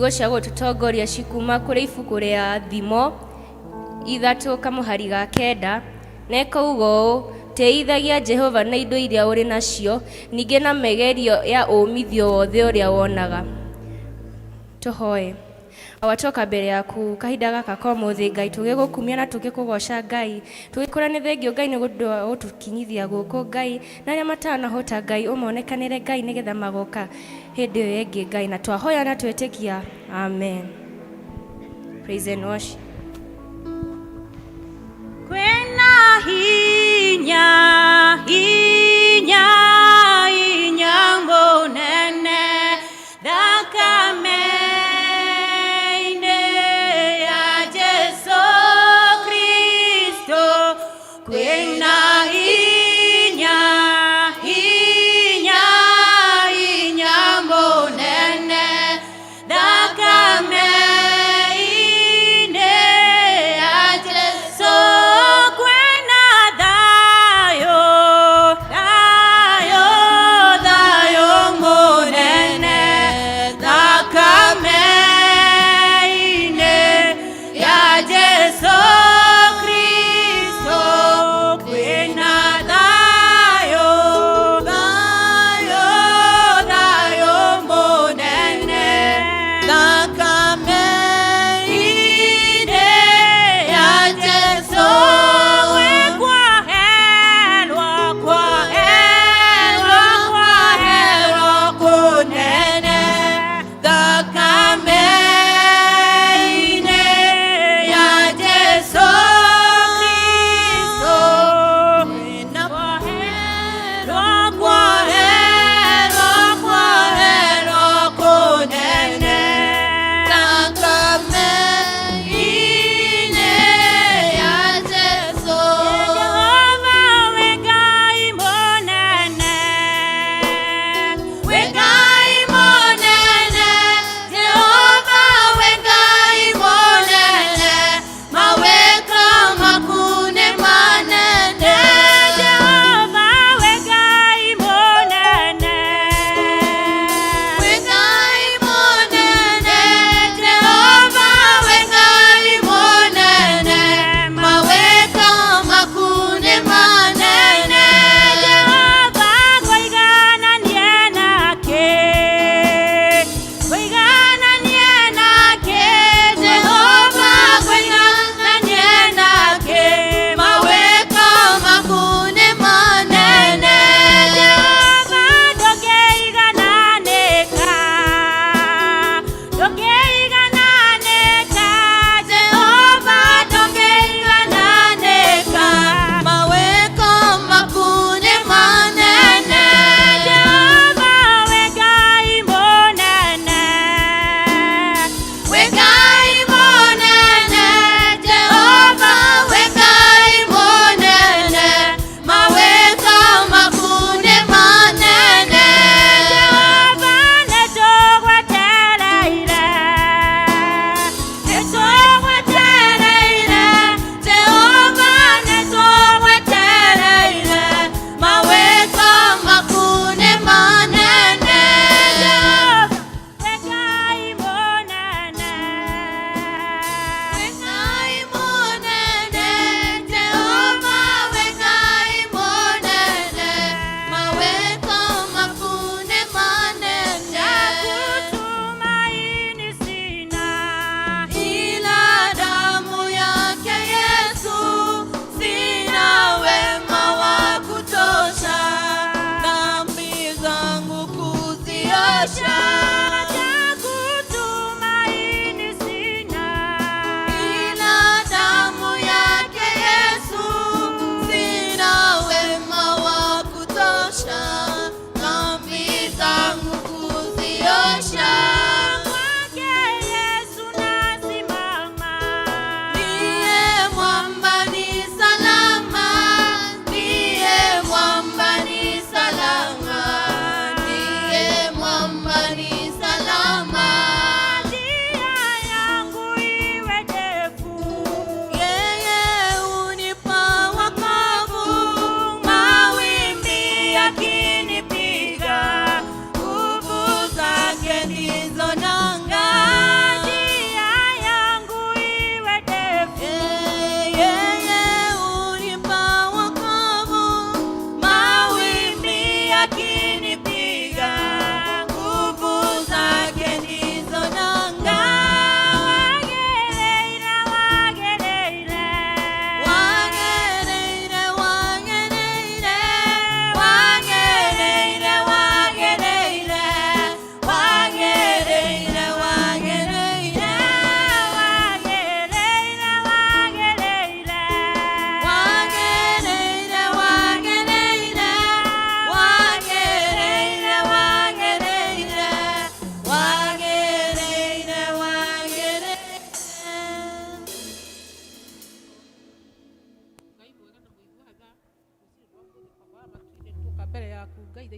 ciugo cia gũtũtongoria cikuma kũrĩ ibuku rĩa Thimo 3:9 na ĩkauga ũũ: tĩithagia Jehova na indo iria ũrĩ nacio, ningĩ na mĩgerio ya ũmithio wothe ũrĩa wonaga. Tũhoe. Awatoka mbere yaku kahinda gaka kwa mũthĩ Ngai, tũgĩgũkumia na tũgĩkũgoca Ngai, tũgĩkũra nĩ thengio Ngai nĩ gũtũkinyithia gũkũ Ngai, na arĩa matanahota Ngai ũmonekanĩre Ngai nĩgetha magoka hĩndĩ ĩyo ĩngĩ Ngai, na twahoya na twĩtĩkia amen. Praise and worship. Kwena hinya mbonene thakame Dayo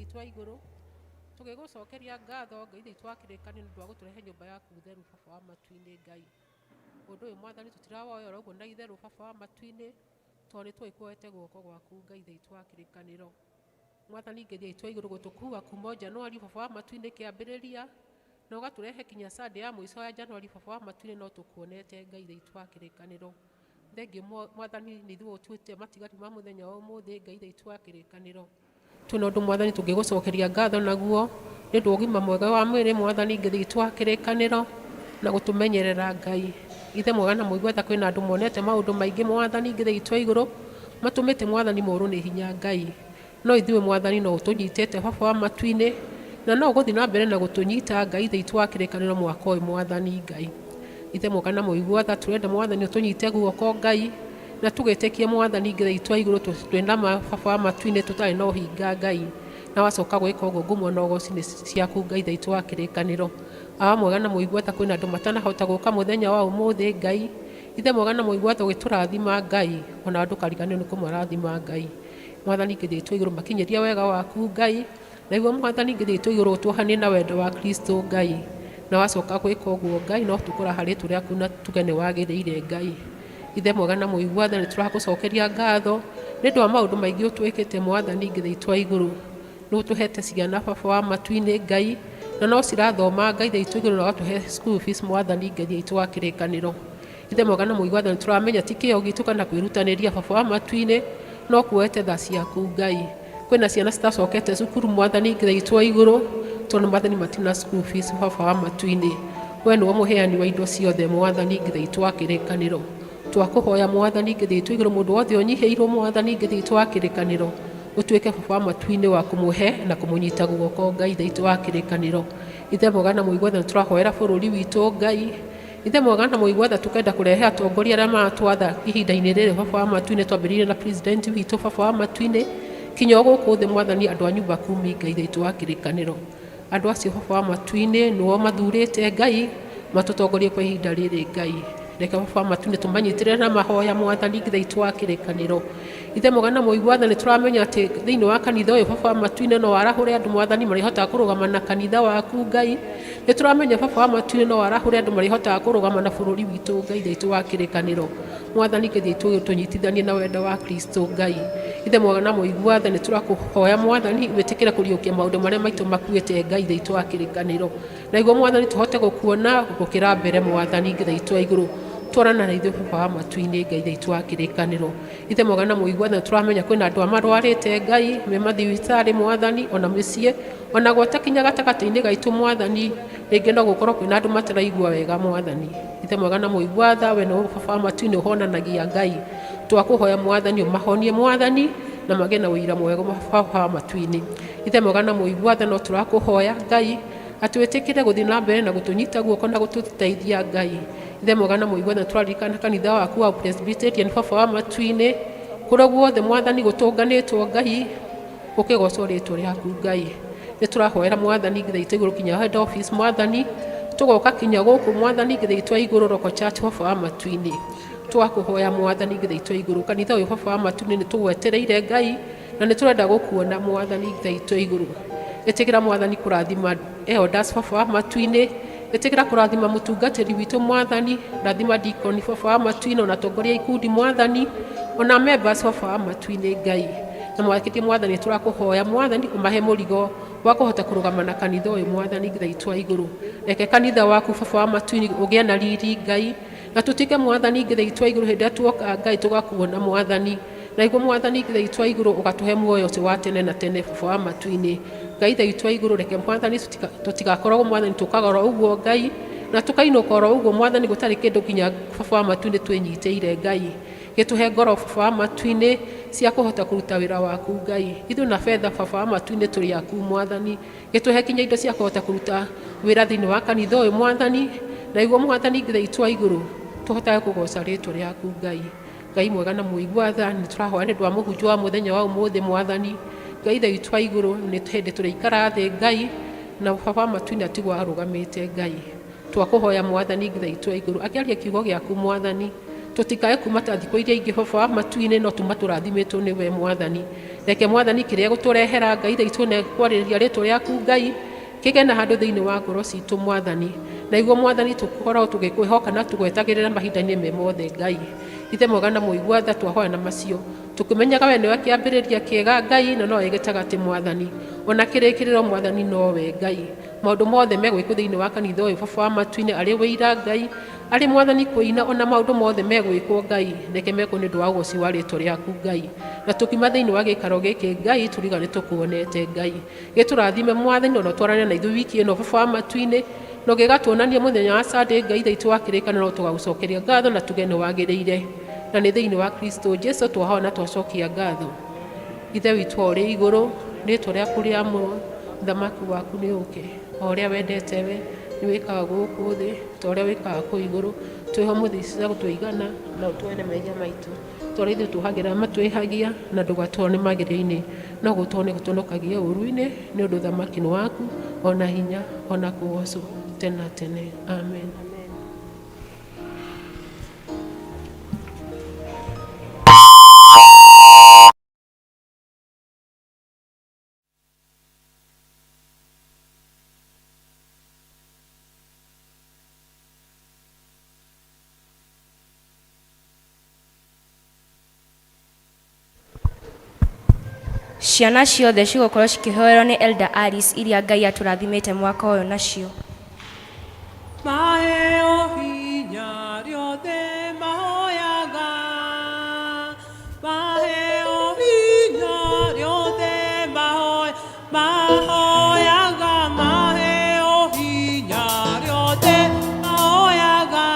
itũ wa igũrũ tũgĩgũcokeria ngatho Ngai itũ wa kĩrĩkanĩro nĩ ũndũ wa gũtũrehe nyũmba yaku theru baba wa matu-inĩ Ngai. Ũndũ ũyũ Mwathani tũtirawoya ũguo na itherũ baba wa matu-inĩ tondũ nĩ twĩkuoete guoko gwaku Ngai itũ wa kĩrĩkanĩro. Mwathani Ngai itũ wa igũrũ gũtũkua kuma Januari baba wa matu-inĩ kĩambĩrĩria na ũgatũrehe kinya Sunday ya mũico ya Januari baba wa matu-inĩ no tũkuonete Ngai itũ wa kĩrĩkanĩro. Thengiũ Mwathani nĩ ithuĩ ũtuĩte matigari ma mũthenya wa ũmũthĩ Ngai itũ wa kĩrĩkanĩro. Twĩna ũndũ Mwathani tũngĩgũcokeria ngatho naguo nĩ ũndũ wa ũgima mwega wa mwĩrĩ Mwathani Ngai itũ wa kĩrĩkanĩro na gũtũmenyerera Ngai. Ithe mwega na mũigua tha kwĩna andũ monete maũndũ maingĩ Mwathani Ngai itũ wa igũrũ matũmĩte Mwathani morwo nĩ hinya Ngai. No ithuĩ Mwathani no ũtũnyitĩte baba wa matu-inĩ na no ũgũthiĩ na mbere na gũtũnyita Ngai itũ wa kĩrĩkanĩro mwaka ũyũ Mwathani Ngai. Ithe mwega na mũigua tha tũrenda Mwathani ũtũnyite guoko Ngai na tũgĩtĩkie Mwathani Ngai itũ wa igũrũ twĩna baba wa matu-inĩ tũtarĩ na ũhinga Ngai na wacoka gwĩka ũguo ngumo na ũgoci ciaku Ngai itũ wa kĩrĩkanĩro. Aba mwega na mũigua tha kwĩna andũ matanahota gũka mũthenya wa ũmũthĩ Ngai. Ithe mwega na mũigua tha ũgĩtũrathima Ngai ona andũ kariganĩrwo nĩ kũmarathima Ngai. Mwathani Ngai itũ wa igũrũ makinyĩria wega waku Ngai na igua Mwathani Ngai itũ wa igũrũ tuohanie na wendo wa Kristo Ngai na wacoka gwĩka ũguo Ngai no tũkũraha rĩtwa rĩaku na tuge nĩ wagĩrĩire Ngai. Ithe mwega na mũigua tha nĩ tũrakũcokeria ngatho nĩ ũndũ wa maũndũ maingĩ ũtwĩkĩte Mwathani Ngai itũ wa igũrũ. Nĩ ũtũhete ciana baba wa matu-inĩ Ngai na no cirathoma Ngai itũ wa igũrũ na ũgatũhe school fees Mwathani Ngai itũ wa kĩrĩkanĩro. Ithe mwega na mũigua tha nĩ tũramenya ti kĩo gitũ kana kwĩrutanĩria baba wa matu-inĩ no kuoete tha ciaku Ngai. Kwĩna ciana citacokete cukuru Mwathani Ngai itũ wa igũrũ tondũ Mwathani matina school fees baba wa matu-inĩ. We nĩwe mũheani wa indo ciothe Mwathani Ngai itũ wa kĩrĩkanĩro. Twakũhoya Mwathani Ngai itũ wa igũrũ mũndũ wothe ũnyihĩirwo Mwathani Ngai itũ wa kĩrĩkanĩro ũtuĩke baba wa matu-inĩ wa kũmũhe na kũmũnyita guoko Ngai itũ wa kĩrĩkanĩro. Ithe mwega na mũigua tha tũrahoera bũrũri witũ Ngai. Ithe mwega na mũigua tha tũkenda kũrehe atongoria arĩa maratwatha ihinda-inĩ rĩrĩ baba wa matu-inĩ twambĩrĩirie na president witũ baba wa matu-inĩ kinya gũkũ thĩ Mwathani andũ a nyũmba kumi Ngai itũ wa kĩrĩkanĩro. Andũ acio baba wa matu-inĩ nĩo mathurĩte Ngai matũtongorie kwa ihinda rĩrĩ Ngai. Reke baba wa matu-inĩ tũmanyitĩrĩre na mahoya Mwathani Ngai itũ wa kĩrĩkanĩro. Ithe mwega na mũigua tha nĩ tũramenya atĩ thĩinĩ wa kanitha ũyũ baba wa matu-inĩ no warahũre andũ Mwathani marĩhotaga kũrũgama na kanitha waku Ngai. Nĩ tũramenya baba wa matu-inĩ no warahũre andũ marĩhotaga kũrũgama na bũrũri witũ Ngai itũ wa kĩrĩkanĩro. Mwathani Ngai itũ ũtũnyitithanie na wendo wa Kristo Ngai. Ithe mwega na mũigua tha nĩ tũrakũhoya Mwathani wĩtĩkĩre kũriũkia maũndũ marĩa maitũ makuĩte Ngai itũ wa kĩrĩkanĩro. Na igua Mwathani tũhote gũkuona gũkĩra mbere Mwathani Ngai itũ wa igũrũ. Twarana na ithuĩ baba wa matu-inĩ Ngai itũ wa kĩrĩkanĩro. Ithe mwega na mũigua tha tũramenya kwĩna andũ amarwarĩte Ngai me mathibitarĩ Mwathani ona mĩciĩ ona gwata kinya gatagatĩ-inĩ gaitũ Mwathani rĩngĩ no gũkorwo kwĩna andũ mataraigua wega Mwathani. Ithe mwega na mũigua tha we nĩwe baba wa matu-inĩ ũhonanagia Ngai. Twakũhoya Mwathani ũmahonie Mwathani na magĩe na ũira mwega baba wa matu-inĩ. Ithe mwega na mũigua tha no tũrakũhoya Ngai atĩ wĩtĩkĩre gũthiĩ na mbere na gũtũnyita guoko na gũtũteithia Ngai. Ithe mwega na mũigua tha tũraririkana kanitha waku wa Presbyterian baba wa matu-inĩ kũrĩa guothe Mwathani gũtũnganĩtwo Ngai gũkĩgocwo rĩtwa rĩaku Ngai. Nĩ tũrahoera Mwathani Ngai itũ igũrũ kinya head office Mwathani tũgoka kinya gũkũ Mwathani Ngai itũ wa igũrũ Roko Church baba wa matu-inĩ. Twakũhoya Mwathani Ngai itũ wa igũrũ kanitha ũyũ baba wa matu-inĩ nĩ tũgwetereire Ngai na nĩ tũrenda gũkuona Mwathani Ngai itũ wa igũrũ. Ĩtĩkĩra Mwathani kũrathima elders baba wa matu-inĩ. Ĩtĩkĩra kũrathima mũtungatĩri witũ Mwathani, rathima deacon baba wa matu-inĩ ona atongoria ikundi Mwathani ona members baba wa matu-inĩ Ngai. Na mwakĩtie Mwathani tũrakũhoya Mwathani ũmahe mũrigo wa kũhota kũrũgama na kanitha ũyũ Mwathani Ngai itũ wa igũrũ. Reke kanitha waku baba wa matu-inĩ ũgĩe na riri Ngai na tũtike Mwathani Ngai itũ wa igũrũ hĩndĩ ĩrĩa tuoka Ngai tũgakuona Mwathani. Na igua Mwathani Ngai itũ wa igũrũ ũgatũhe muoyo ũcio wa tene na tene baba wa matu-inĩ. Ngai itũ wa igũrũ reke Mwathani tũtigakoragwo Mwathani tũkagora ũguo Ngai na tũkainũka oro ũguo Mwathani gũtarĩ kĩndũ kinya baba wa matu-inĩ twĩnyitĩire Ngai. Gĩtũhe ngoro baba wa matu-inĩ cia kũhota kũruta wĩra waku Ngai. Ithuĩ na betha baba wa matu-inĩ tũrĩ aku Mwathani. Gĩtũhe kinya indo cia kũhota kũruta wĩra thĩinĩ wa kanitha ũyũ Mwathani. Na igua Mwathani Ngai itũ wa igũrũ tũhotage kũgoca rĩtwa rĩaku Ngai. Ngai mwega na mũigua tha nĩ tũrahoya nĩ ũndũ wa mũhunjia wa mũthenya wa ũmũthĩ Mwathani. Ngai itũ wa igũrũ nĩ hĩndĩ tũrĩikara thĩ Ngai na baba wa matu-inĩ atigwo arũgamĩte Ngai. Twakũhoya Mwathani Ngai itũ wa igũrũ akĩaria kiugo gĩaku Mwathani. Tũtikae kuma ta thikũ iria ingĩ baba wa matu-inĩ no tuma tũrathimĩtwo nĩ we Mwathani. reke mwathani kiria guturehera Ngai thaitu ne kwariria ritwa riaku Ngai kigena handu thiini wa ngoro citu mwathani na iguo mwathani tukorwo tugikwihoka na tugwetagirira mahinda-ini me mothe Ngai ithe mwega na muigua tha twahoya na macio tukimenyaga we niwe kiambiriria kiega Ngai na no igitagati mwathani ona kirikiriro mwathani no we Ngai maundu mothe megwikwo thiini wa kanitha uyu baba wa matu-ini ari wira Ngai ari mwathani kuina ona maundu mothe megwikwo Ngai reke mekwo ni ndu wa ugoci wa ritwa riaku Ngai na tukima thiini wa gikaro giki Ngai turigane tukuonete Ngai giturathime mwathani ona twarane na ithu wiki ino baba wa matu-ini no gigatuonania muthenya wa Sunday Ngai thaitu wa kirikano no tugagucokeria ngatho na tugene wagiriire na ni thiini wa Kristo Jesu twahoya na twacokia ngatho ithe witu uri iguru ritwa riaku riamurwo thamaki waku ni uke o uria wendete we ni wikaga guku thi ta uria wikaga ku iguru twiho muthi cia gutwigana na utwene mehia maitu tore ithu tuhagira matwihagia na ndugatwone magirio-ini no gutwone gutunokagia uru-ini ni undu thamaki ni waku ona hinya ona kugocu tena tene amen. Ciana ciothe cigũkorwo cikĩhoerwo nĩ Elder Alice iria Ngai atũrathimĩte mwaka ũyũ nacio. Maheo hinya riothe mahoyaga, maheo hinya riothe mahoyaga, maheo hinya riothe mahoyaga,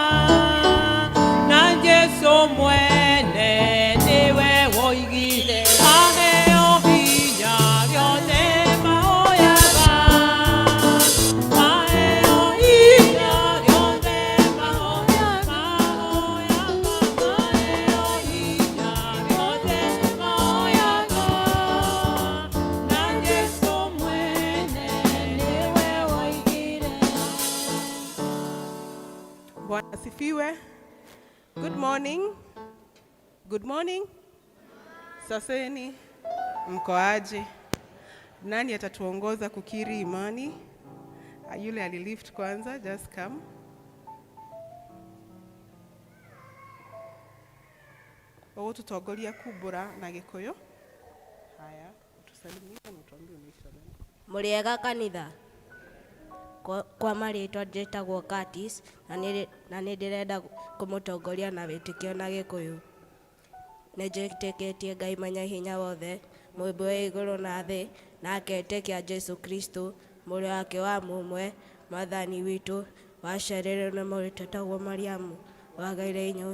na Jesu mwene niwe woigire. Maheo hinya riothe mahoyaga, maheo hinya riothe mahoyaga, maheo hinya riothe mahoyaga, na Jesu mwene niwe woigire. Bwana asifiwe. Good morning. Good morning. Saseni, mko aje? Nani atatuongoza kukiri imani? Yule alilift kwanza, just come. Ogo tutongoria kumbura na Gikuyu. Haya, tusalimie na tuambie unaitwa nani? Muriega kanitha kwa marĩtwa njĩtagwo Curtis na nĩ ndĩrenda kũmũtongoria na wĩtĩkio na Gĩkũyũ. Nĩ njĩtĩkĩtie Ngai Mwene Hinya Wothe, mũmbi wa igũrũ na thĩ, na aketĩkia Jesu Kristo mũrũ wake wa mũmwe, mwathani witũ, waciarĩirwo nĩ mũrũ wĩtagwo Mariamu, wagaire inya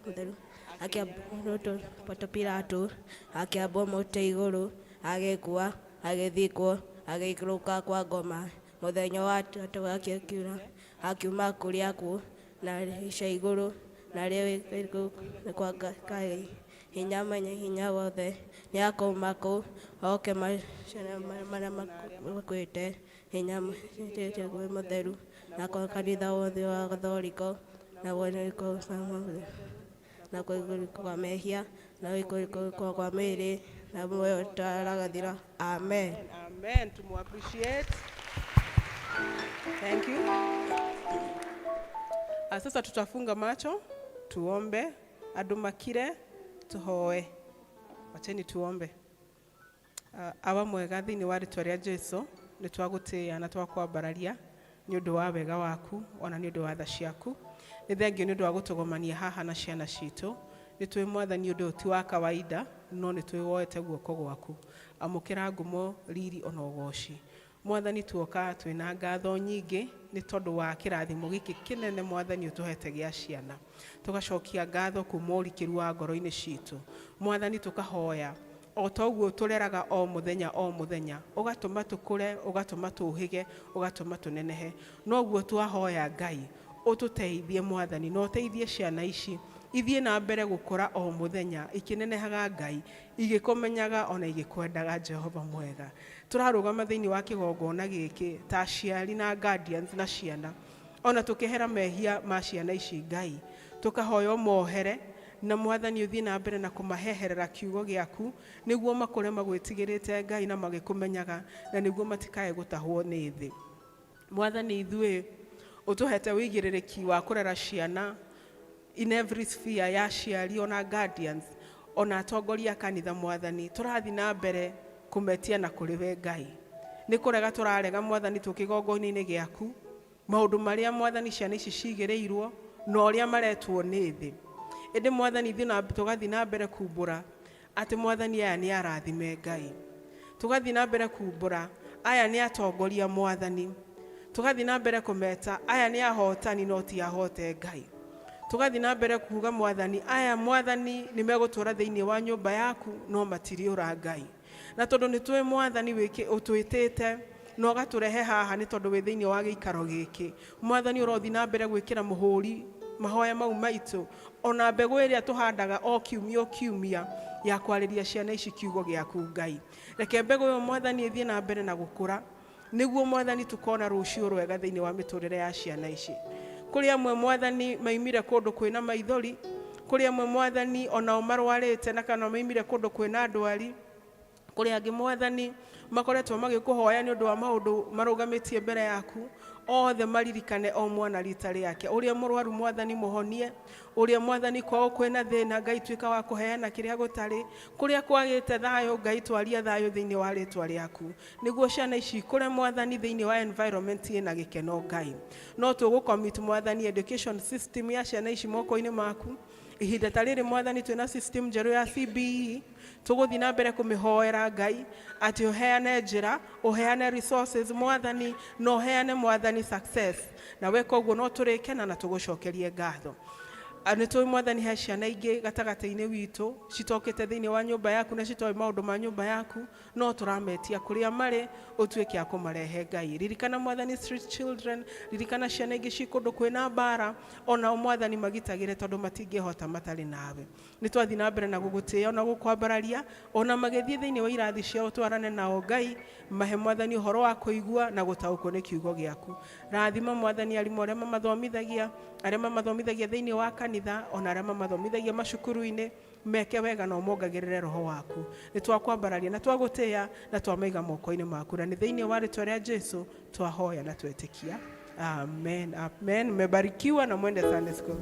mũtheru, akĩambwo Poto Pilato, akĩambwo mũtĩ igũrũ, agĩkua, agĩthikwo, agĩikũrũka kwa ngoma, mũthenya wa gatatũ akiura, akiuma kũrĩ akuũ na ica igũrũ, na rĩu kwa Ngai Hinya Mwene Hinya Wothe, nĩ akauma kũu oke marĩa makuĩte, hinya mũtheru na kwa kanitha wothe wa Gathoriko na na kũigũrũka kwa mehia na gũikũrũka kwa mĩĩrĩ na muoyo ũtaragathira. Amen. Amen. Tumu-appreciate. Thank you. Sasa tutafunga macho, tuombe, andũ makire, tuhoe. Wacheni tuombe. Aba mwega thĩinĩ wa rĩtwa rĩa Jesu, nĩ twagũtĩĩa na twakwambararia nĩ ũndũ wa wega waku, ona nĩ ũndũ wa tha ciaku. Nĩ thengio nĩ ũndũ wa gũtũgomania haha na ciana citũ. Nĩ twĩ Mwathani ũndũ ti wa kawaida, no nĩ twĩwoete guoko gwaku. Amũkĩra ngumo, riri ona ũgooci. Mwathani tuoka twĩna ngatho nyingĩ nĩ tondũ wa kĩrathimo gĩkĩ kĩnene Mwathani ũtũhete gĩa ciana. Tugacokia ngatho kuma ũrikĩru wa ngoro-inĩ citũ. Mwathani tukahoya o ta ũguo tũreraga o mũthenya, ũgatũma tũkũre, ũgatũma tũhĩge, ũgatũma tũnenehe. Noguo twahoya Ngai ũtũteithie Mwathani, na ũteithie ciana ici ithiĩ na mbere gũkũra o mũthenya, ikĩnenehaga Ngai, igĩkũmenyaga ona igĩkwendaga Jehova mwega. Tũrarũgama thĩinĩ wa kĩgongona gĩkĩ ta aciari na guardians na ciana, ona tũkĩhera mehia ma ciana ici Ngai, tũkahoya ũmohere na mwathani uthii na mbere na kumaheherera kiugo giaku niguo makore magwitigirite Ngai na magikumenyaga na niguo matikae gutahwo ni thi. Mwathani ithue utuhete wigirereki wa kurera ciana in every sphere ya ciari ona guardians ona atongoria kanitha. Mwathani turathi na mbere kumetia na kuriwe Ngai ni kurega turarega Mwathani tukigongo-ini giaku maundu maria Mwathani ciana ici cigireirwo na uria maretwo ni thi. Indi Mwathani tugathi na mbere kumbura ati Mwathani aya ni arathime Ngai, tugathi na mbere kumbura aya ni atongoria Mwathani, tugathi na mbere kumeta aya ni ahotani no ti ahote Ngai, tugathi na mbere kuuga Mwathani aya Mwathani ni megutura thiini wa nyumba yaku no matiriura Ngai. Na tondu ni tuwe Mwathani wiki utwitite no gaturehe haha ni tondu wi thiini wa giikaro giki Mwathani urothi na mbere gwikira muhuri mahoya mau maitu ona mbegu iria tuhandaga o kiumia ya kwariria ciana ici kiugo giaku Ngai. Reke mbegu yo Mwathani ithie na mbere na gukura niguo Mwathani tukona rucio rwega thiini wa miturire ya ciana ici. Kuri amwe Mwathani maimire kundu kwina maithori, kuri amwe Mwathani ona marwarite na kana maimire kundu kwina ndwari, kuri angi Mwathani makoretwo magikuhoya ni undu wa maundu marugamitie mbere yaku othe maririkane o mwana rita riake. Uria murwaru Mwathani muhonie, uria Mwathani kwao kwina thina Ngai twika wa kuheana kiria gutari, kuria kwagite thayo Ngai twaria thayo thiini wa ritwa riaku niguo ciana ici kure Mwathani thiini wa environment ina gikeno Ngai. No tugucommit Mwathani education system ya ciana ici moko-ini maku ihinda tariri Mwathani twina system njeru ya CBE tuguthi na mbere kumihoera Ngai ati uheane njira, uheane resources Mwathani no uheane Mwathani success, na weka uguo no turikena na tugucokerie ngatho. Ani tu Mwathani he ciana ingi gatagati-ini witu citokete thiini wa nyumba yaku na citoe maundu ma nyumba yaku no turametia kuria mari utwike akumarehe Ngai. Ririkana Mwathani street children, ririkana ciana ingi cikundu kwina bara ona Mwathani magitagire tondu matingihota matari nawe. Ni twathi na mbere na gugutia ona gukwambararia ona magithie thiini wa irathi ciao twarane nao Ngai, mahe Mwathani uhoro wa kuigua na gutaukwo ni kiugo giaku. Rathima Mwathani arimu aria mamathomithagia thiini wa kanitha ona aria mamathomithagia macukuru-ini, meke wega na umongagirire roho waku. Ni twakwambararia na twagutia na twamaiga moko-ini maku na ni thiini wa ritwa ria Jesu twahoya na twetikia, amen. Amen. Mmebarikiwa na mwende Sunday school.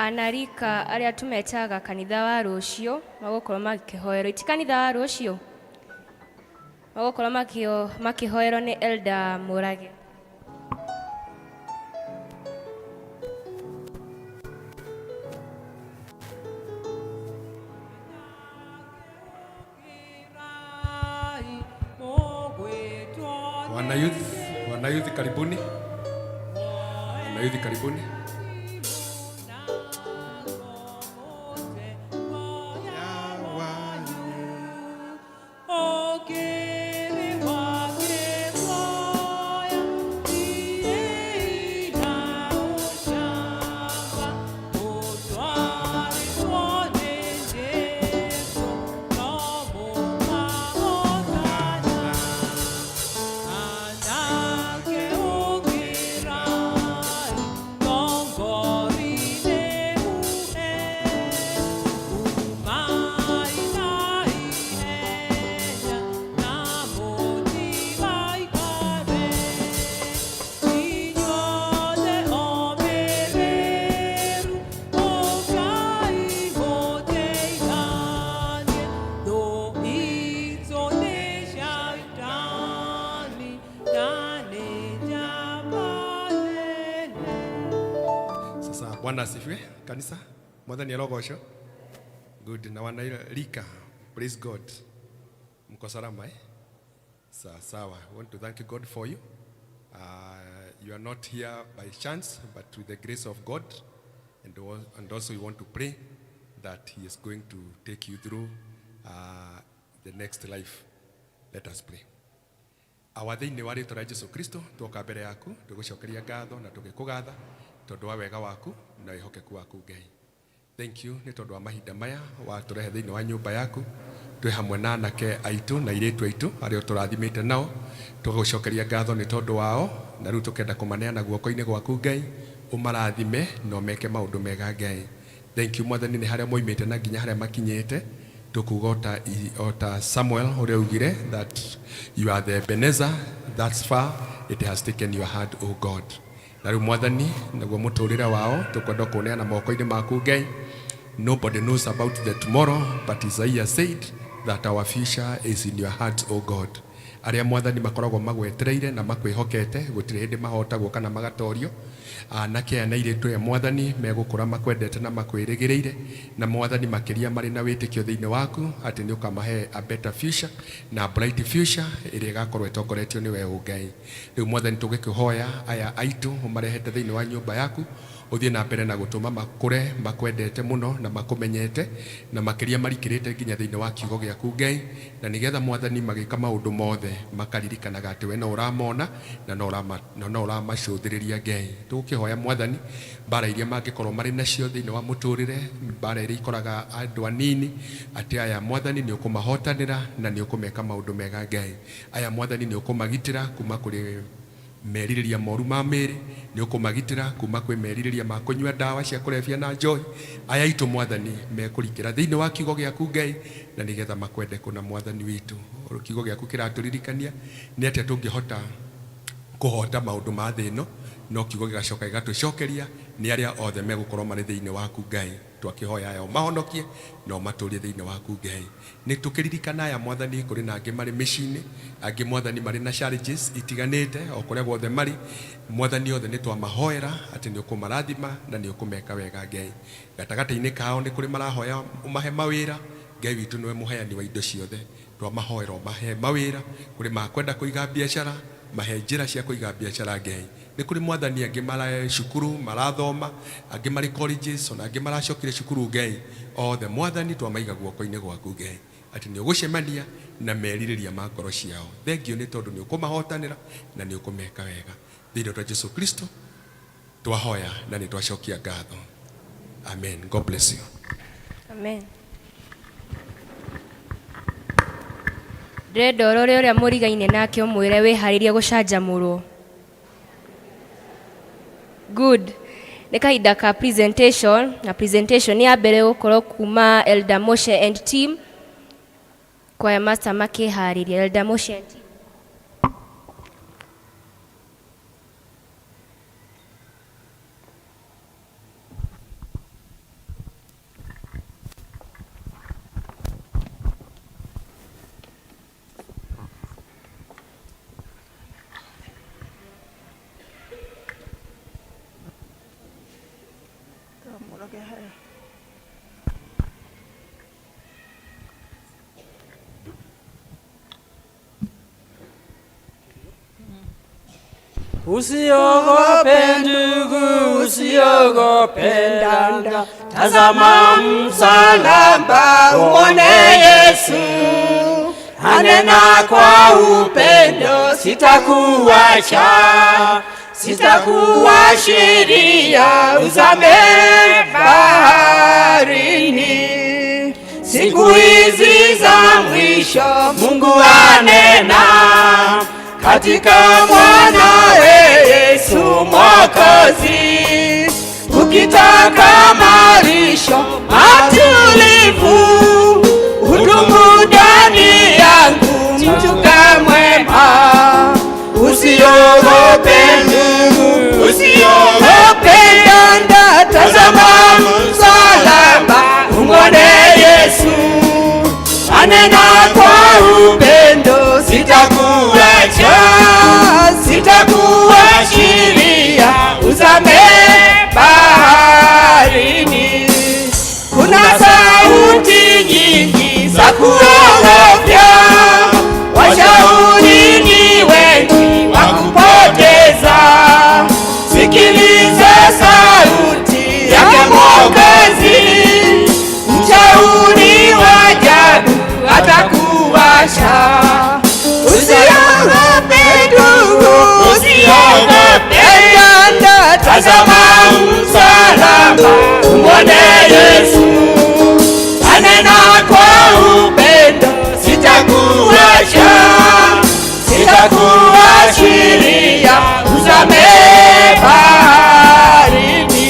Anarika aria tumetaga kanitha wa rucio magokorwo makihoerwo iti kanitha wa rucio magokorwo makihoerwo ni Elder Murage. Wanayuthi karibuni. Wanayuthi karibuni. Bwana asifiwe kanisa. Mwathani arogocwo. Good. Na wanarika, praise God. Mko salama eh? Sawa. I want to thank God for you. You are not here by chance, but with the grace of God. And also we want to pray that He is going to take you through the next life. Let us pray. Awathĩinĩ wa rĩĩtwa rĩa Jesu Kristo tuoka mbere yaku tũgũcokeria ngatho na tũgĩkũgatha tondũ wa wega waku na wĩhokeku waku Ngai. Thank you nĩ tondũ wa mahinda maya watũrehe thĩinĩ wa nyũmba yaku twĩ hamwe na anake aitũ na airĩtu aitũ arĩa tũrathimĩte nao, tũgũcokeria ngatho nĩ tondũ wao, na rĩu tũkenda kũmaneana guoko-inĩ gwaku Ngai, ũmarathime na ũmeke maũndũ mega Ngai. Thank you Mwathani nĩ harĩa moimĩte na nginya harĩa makinyĩte, tukuga ota Samuel ũrĩa augire that you are the Ebenezer, that's far it has taken your heart O God. Na rĩu Mwathani naguo mũtũrĩre wao tũkwenda kũneana moko-inĩ maku Ngai. Nobody knows about the tomorrow, but Isaiah said that our future is in your heart O God. Arĩa Mwathani makoragwo magwetereire na makwĩhokete gũtirĩ hĩndĩ mahotagwo kana magatorio. Anake na airĩtu aya Mwathani megũkũra makwendete na makwĩrĩgĩrĩire, na Mwathani makĩria marĩ na wĩtĩkio thĩinĩ waku atĩ nĩ ũkamahe a better future na bright future ĩrĩa ĩgakorwo ĩtongoretio nĩ wewe Ngai. Rĩu Mwathani tũgĩkũhoya aya aitũ ũmarehete thĩinĩ wa nyũmba yaku, ũthiĩ na mbere na gũtũma makũre makwendete mũno na makũmenyete na makĩria marikĩrĩte nginya thĩinĩ wa kiugo gĩaku Ngai, na nĩgetha Mwathani magĩka maũndũ mothe makaririkanaga atĩ we no ũramona na no ũramacũthĩrĩria Ngai. Tũgũkĩhoya Mwathani mbara iria mangĩkorwo marĩ nacio thĩinĩ wa mũtũrĩre, mbara iria ikoraga andũ anini, atĩ aya Mwathani nĩ ũkũmahotanĩra na nĩ ũkũmeka maũndũ mega Ngai. Aya Mwathani nĩ ũkũmagitĩra kuma kũrĩ merirĩria moru ma mĩĩrĩ, nĩ ũkũmagitĩra kuma kwĩ merirĩria ma kũnyua ndawa cia kũrebia na njohi. Aya aitũ Mwathani mekũrikĩra thĩinĩ wa kiugo gĩaku Ngai, na nĩgetha makwende kũna Mwathani witũ. Kiugo gĩaku kĩratũririkania nĩ atĩa tũngĩhota kũhota maũndũ ma thĩ ĩno, no kiugo gĩgacoka gĩgatũcokeria nĩ arĩa othe megũkorwo marĩ thĩinĩ waku Ngai. Twakĩhoya aya ũmahonokie na ũmatũrie thĩinĩ waku Ngai. Nĩ tũkĩririkana aya Mwathani kũrĩ na angĩ marĩ mĩciĩ-inĩ, angĩ Mwathani marĩ na challenges itiganĩte o kũrĩa guothe marĩ. Mwathani othe nĩ twamahoera atĩ nĩ ũkũmarathima na nĩ ũkũmeka wega Ngai. Gatagatĩ-inĩ kao nĩ kũrĩ marahoya ũmahe mawĩra Ngai witũ nĩwe mũheani wa indo ciothe. Twamahoera ũmahe mawĩra, kũrĩ makwenda kũiga biacara mahe njĩra cia kũiga biacara Ngai. Nĩ kũrĩ Mwathani angĩ mara cukuru marathoma, angĩ marĩ colleges, ona angĩ maracokire cukuru Ngai. Othe Mwathani twamaiga guoko-inĩ gwaku Ngai, atĩ nĩ ũgũcemania na merirĩria ma ngoro ciao. Thengio nĩ tondũ nĩ ũkũmahotanĩra na nĩ ũkũmeka wega. Thĩinĩ wa Jesu Kristo twahoya na nĩ twacokia ngatho. Amen. God bless you. Amen. Ndĩrenda ũrore ũrĩa mũrigaine nake ũmwĩre wĩharĩrie gũcanjamũrwo. Good. Nĩ kahinda ka presentation, na presentation ya mbere gũkorwo kuma Elder Moshe and team. Choir master makĩharĩria. Elder Moshe and team. Usiogope ndugu, usiogope dada, tazama msalaba uone Yesu. Anena kwa upendo, sitakuacha, sitakuashiria uzame baharini. Siku hizi za mwisho Mungu anena katika mwanae Yesu Mwokozi. Ukitaka malisho matulivu, hudumu ndani yangu mchunga mwema. Usiogope ndugu, usiogope dada, tazama msalaba umwone Yesu. Anena kwa upendo, sitakuacha, sitakuashiria uzame baharini. Kuna sauti tazama msalaba, umwone Yesu. Anena kwa upendo, sitakuacha, sitakuashiria, uzame baharini.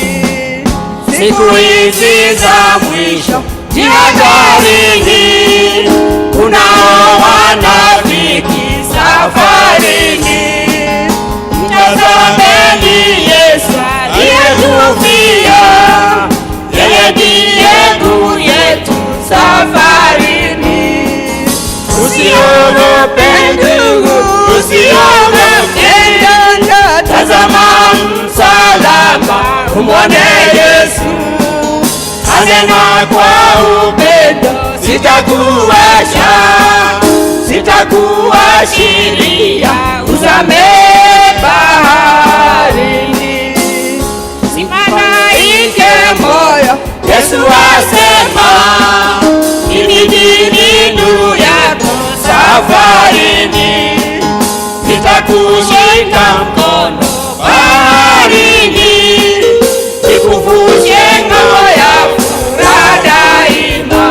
Siku hizi za mwisho jihadharini, kunao wanafiki safarini. Mtazameni Yesu aliyetufia, yeye ndiye nuru yetu safarini. Usiogope ndugu, usiogope, tazama msalaba, umwone Yesu. Anena kwa upendo, sitakuacha, sitakuashiria, uzame baharini. Usihangaike moyo, Yesu asema, mimi ndimi nuru yako safarini. Nitakushika mkono baharini, nikuvushe ng'ambo ya furaha daima.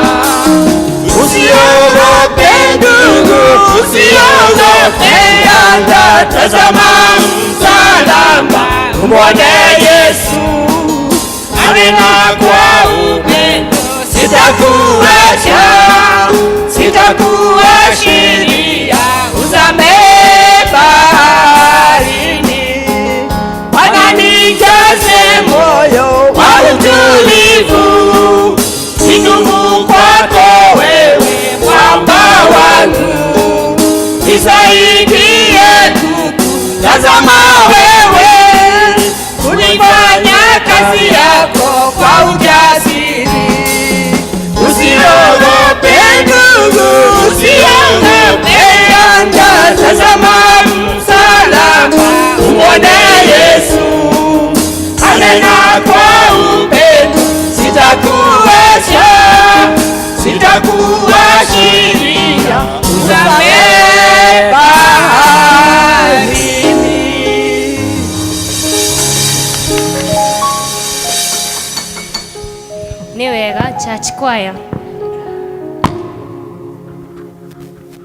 Usiogope ndugu, usiogope anda, tazama msalaba, umwone Yesu. Anena kwa upendo, sitakuacha, sitakuashiria, uzame baharini. Bwana nijaze moyo wa utulivu, nidumu kwako wewe mwamba wangu. Nisaidie kukutazama wewe, kunifanya kazi yako kwa ujasiri. Usiogope ndugu, usiogope anda, tazama msalaba, umwone Yesu. Anena kwa upendo, sitakuacha, sitakuashiria, uzame baharini. Nĩ wega church choir.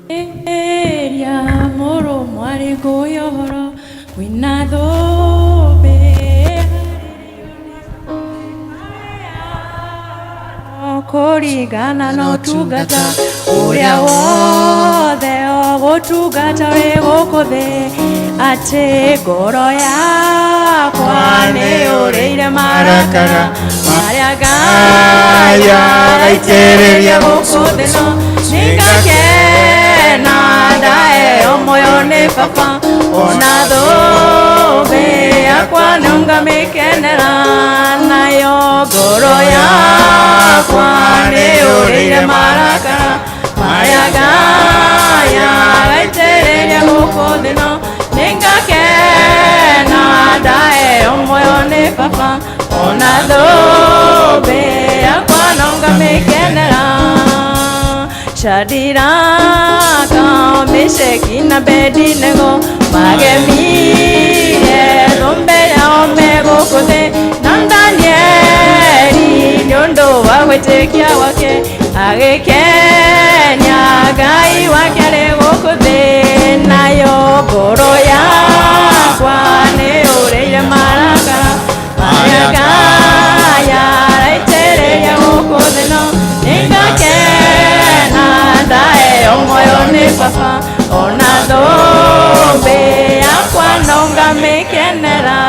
Eria moro mwari goyoro wina thobe kũringana na ũtungata ũrĩa wothe ũgũtungata wĩ gũkũ thĩ, atĩ ngoro yakwa nĩyũrĩire marakara marĩa Ngai agaitĩrĩria gũkũ thĩ no. Nĩngakena ndaheo muoyo nĩ Baba, ona thũmbĩ yakwa nĩngamĩkenera, nayo ngoro yakwa nĩyũrĩire marakara marĩa Ngai agaitĩrĩria gũkũ thĩ no. Nĩngakena ndaheo muoyo nĩ Baba, ona thũmbĩ yakwa nĩngamĩkenera. Shadiraka, Meshaki na Abednego magemire thũmbĩ yao megũkũ thĩ, na Danieli nĩũndũ wa gwĩtĩkia gwake agĩkenia Ngai wake arĩ gũkũ thĩ, nayo ngoro yakwa nĩyũrĩire marakara marĩa Ngai araitĩrĩria gũkũ thĩ no. Nĩngakena ndaheo muoyo nĩ Baba, ona thũmbĩ yakwa no ngamĩkenera.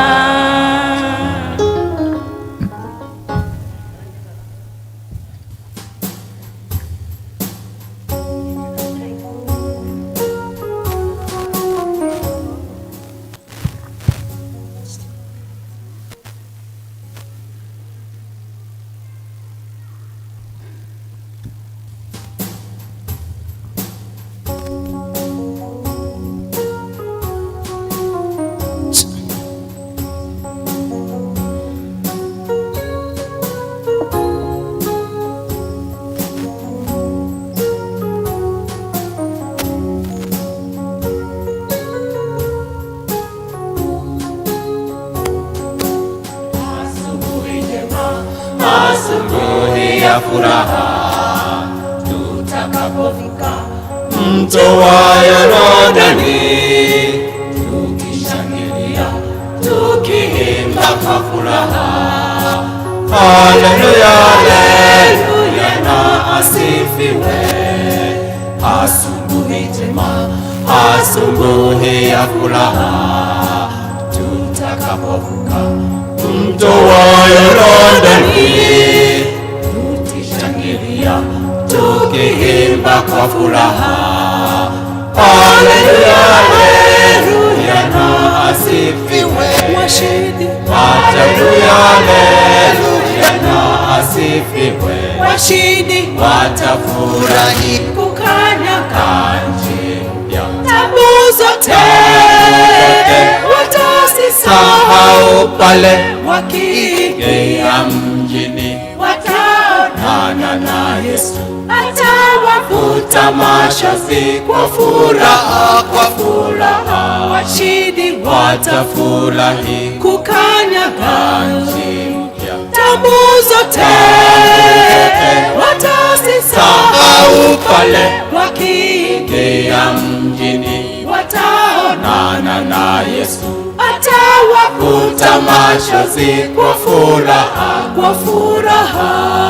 ya furaha tutakapovuka mto wa Yordani, tukishangilia tukiimba kwa furaha. Haleluya, haleluya na asifiwe. Asubuhi njema, asubuhi ya furaha tutakapovuka mto wa Yordani, tukishangilia tukiimba kwa furaha. Haleluya, haleluya na asifiwe. Washindi, Haleluya, haleluya na asifiwe. washindi Watafurahi kukanyaga nchi mpya, tabu zote sahau pale wakiingia mjini, wataonana na Yesu atawavuta machozi kwa furaha, kwa furaha. washindi Watafurahi kukanyaga nchi mpya, tabu zote sahau pale wakiingia mjini, wataonana na Yesu atawavuta machozi kwa furaha, kwa furaha.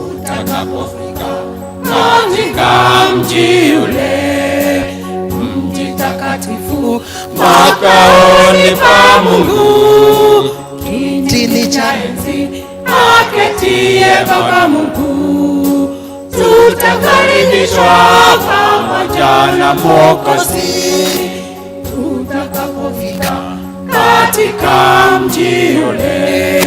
tutakapofika katika mji ule, mji takatifu, makaoni pa Mungu, Kitini cha enzi aketie Baba Mungu, tutakaribishwa pamoja na Mwokozi tutakapofika katika mji ule,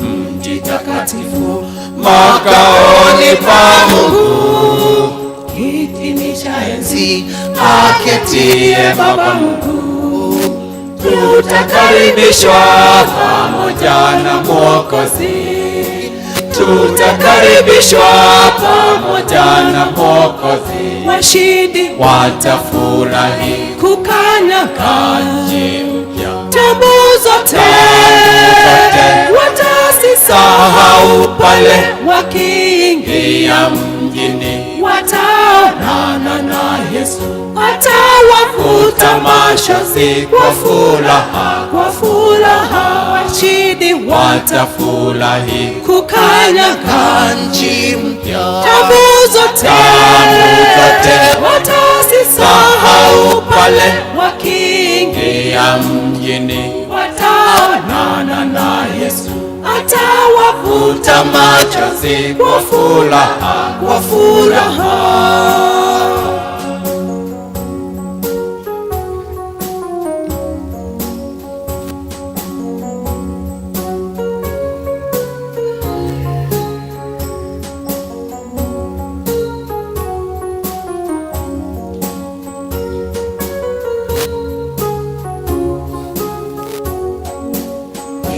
mji takatifu, makaoni pa Mungu, kitini cha enzi aketie Baba Mungu, tutakaribishwa pamoja na Mwokozi, tutakaribishwa pamoja na Mwokozi. washindi Watafurahi kukanyaga nchi mpya, tabu zote sahau pale wakiingia mjini, wataonana na Yesu atawavuta machozi kwa furaha, kwa furaha. washindi watafurahi kukanyaga nchi mpya, tabu zote sahau pale wakiingia mjini, wataonana na Yesu atawavuta machozi kwa furaha, kwa furaha.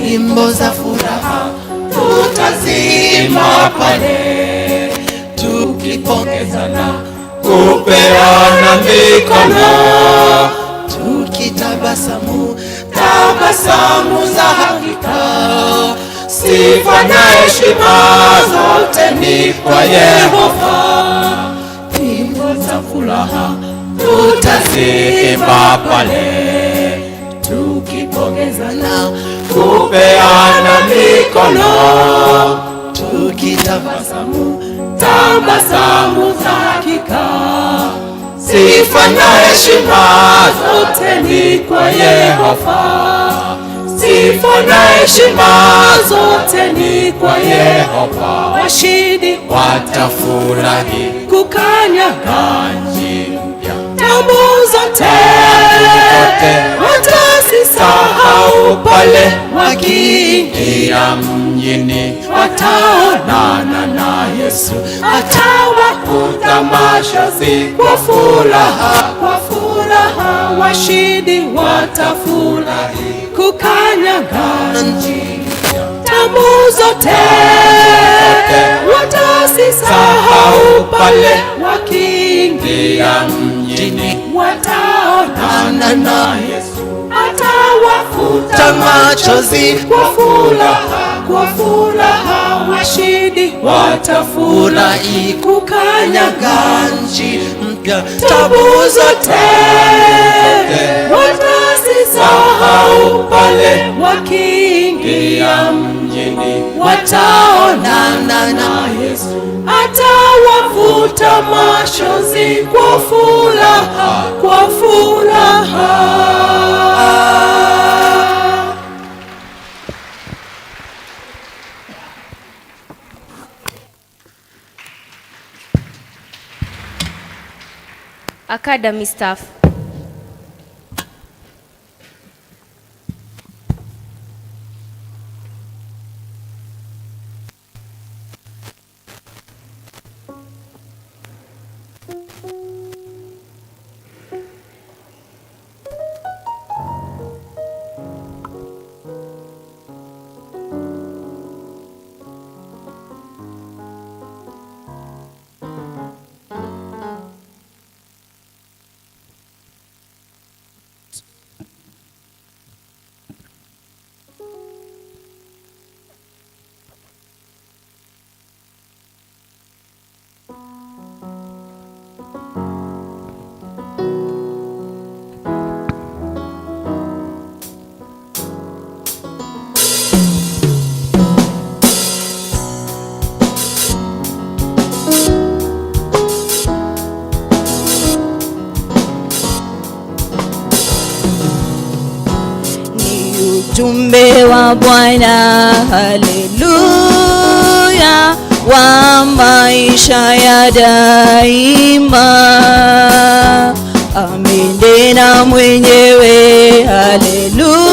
nyimbo za furaha tutazima pale, tukipongezana, kupeana mikono, tukitabasamu tabasamu za hakika. Sifa na heshima zote ni kwa Yehova. Nyimbo za furaha tutazimba pale, tukipongezana, kupeana mikono, tukitabasamu tabasamu za hakika. Sifa na heshima zote ni kwa Yehova. Sifa na heshima zote ni kwa Yehova. Washindi Watafurahi kukanyaga nchi mpya, tabu zote watasisahau pale wakiingia mjini, wataonana na Yesu atawavuta machozi kwa furaha, kwa furaha. furaha, washindi watafurahi kukanyaga nchi. Tabu zote watasisahau pale wakiingia mjini, wataonana na Yesu, atawafuta machozi kwa furaha, washindi watafurahi kukanyaga nchi mpya. Tabu zote watasisahau pale wakiingia mjini, wataonana na Yesu, atawafuta machozi kwa furaha. Academy staff. Ujumbe wa Bwana, haleluya, wa maisha ya daima. Amenena mwenyewe, haleluya,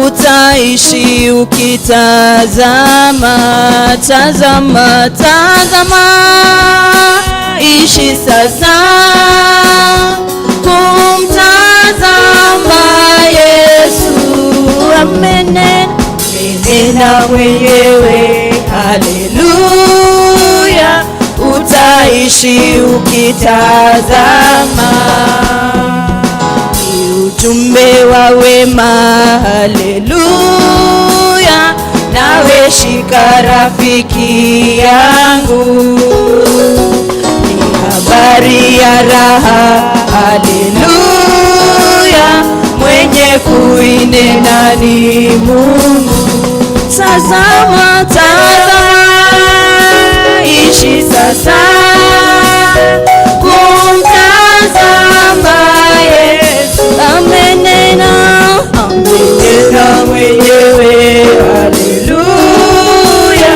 utaishi ukitazama. Tazama, tazama, ishi sasa kumtazama Yesu. Amenena mwenyewe, haleluya, utaishi ukitazama. Ni ujumbe wa wema, haleluya, nawe shika rafiki yangu. Ni habari ya raha, haleluya, mwenye kuinena ni Mungu. Tazama, tazama, ishi sasa kumtazama Yesu. Amenena mwenyewe, haleluya,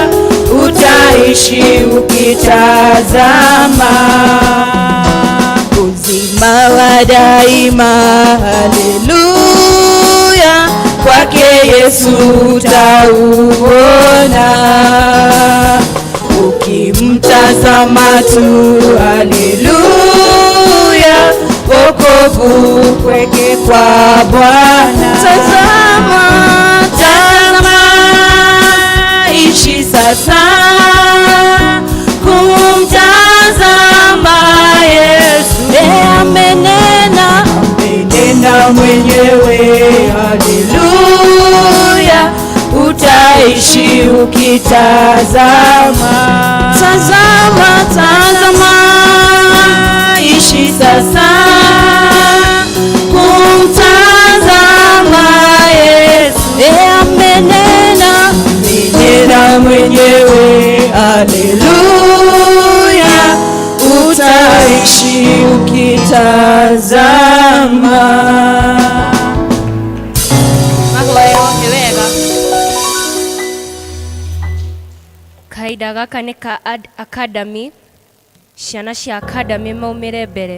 utaishi ukitazama. Uzima wa daima, haleluya, kwake Yesu utauona. Ukimtazama tu, haleluya, wokovu kweke kwa Bwana. Tazama, tazama, ishi sasa kumtazama Yesu. Amenena mwenyewe, haleluya, utaishi ukitazama. Tazama, tazama, ishi sasa kumtazama Yesu. Amenena mwenyewe, haleluya, utaishi ukitazama. Kahinda gaka nĩ ka academy. Ciana cia academy maumĩre mbere.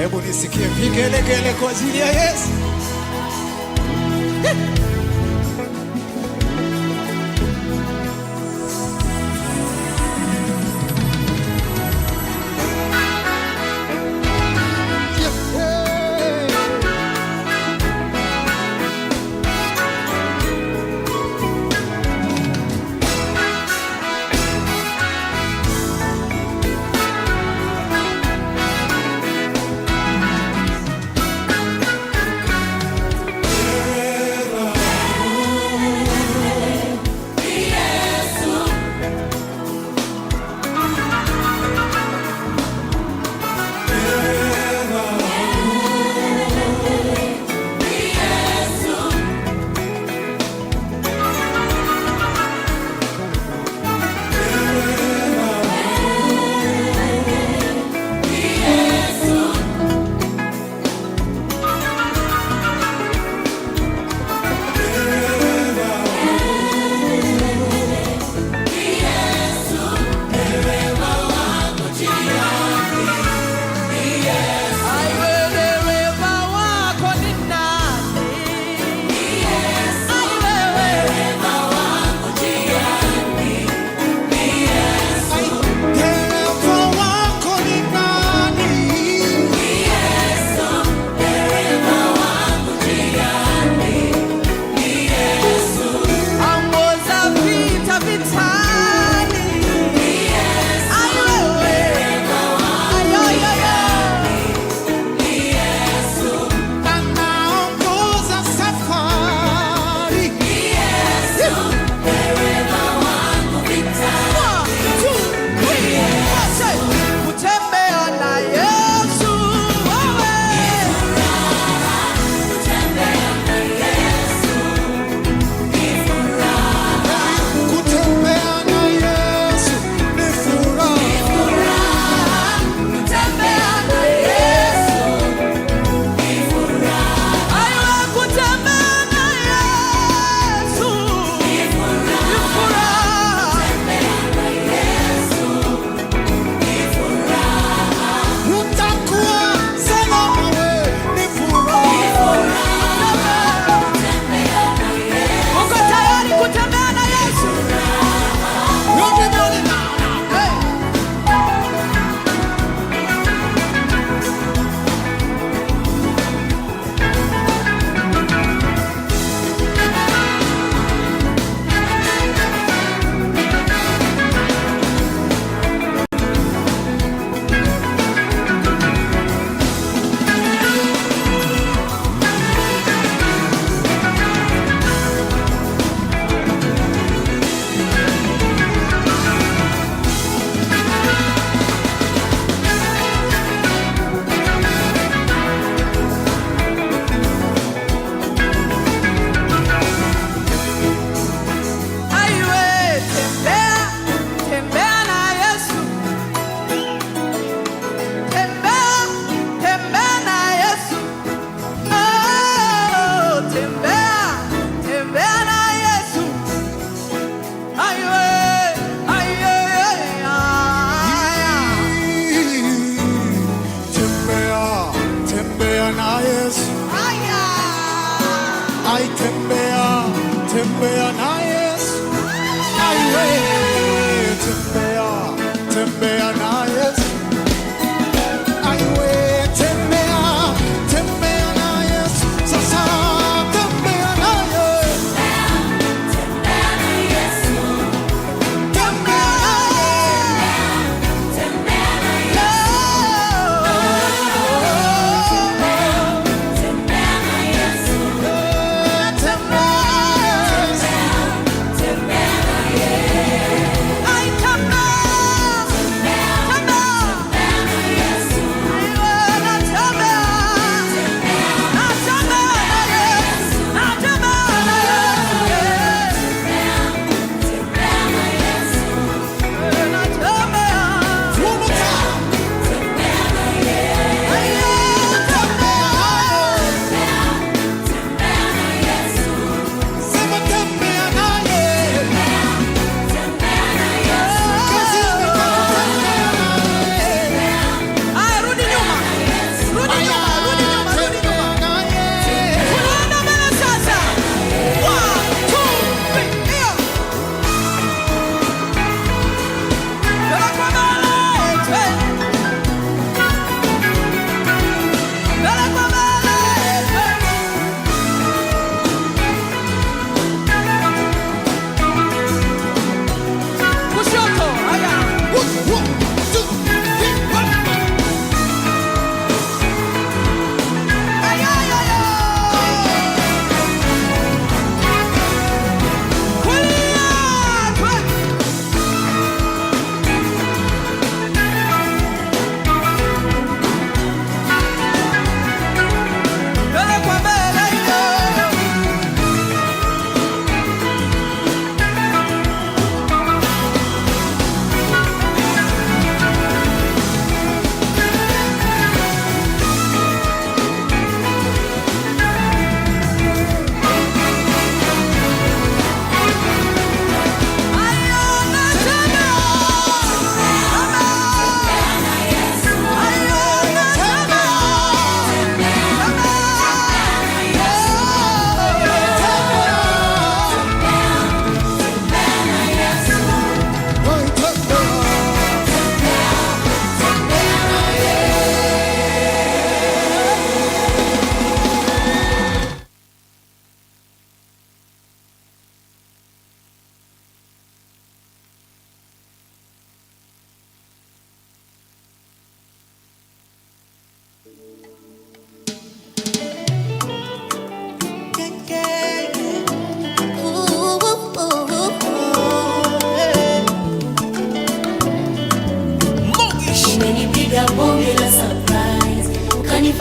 Hebu nisikie vigelegele kwa ajili ya Yesu. tembea na Yesu, aiwe tembea, tembea na Yesu, aiwe tembea, tembea na Yesu, sasa tembea na Yesu, tembea na Yesu, tembea na Yesu, tembea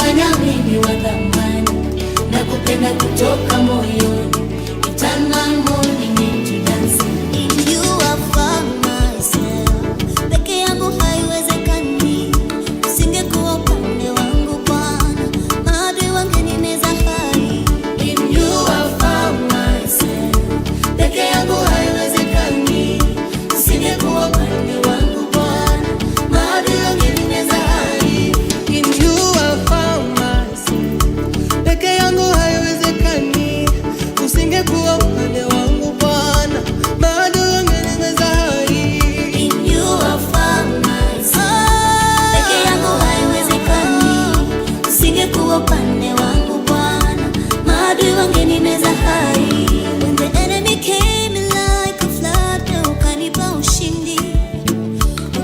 kanifanya mimi wa thamani, na kupenda kutoka moyoni. You turn my morning into dancing. In you I found myself. Peke yangu haiwezekani, usingekuwa upande wangu Bwana, maadui wangenineza hai. In you I found myself. Peke yangu haiwezekani, usingekuwa upande wangu Bwana, maadui wangenineza hai. In you I found myself. Peke yangu haiwezekani, usingekuwa upande wangu Bwana, maadui wangenineza hai. In you I found myself. Peke yangu haiwezekani, usingekuwa upande wangu Bwana, maadui wangenineza hai. When the enemy came in like a flood, ukanipa ushindi,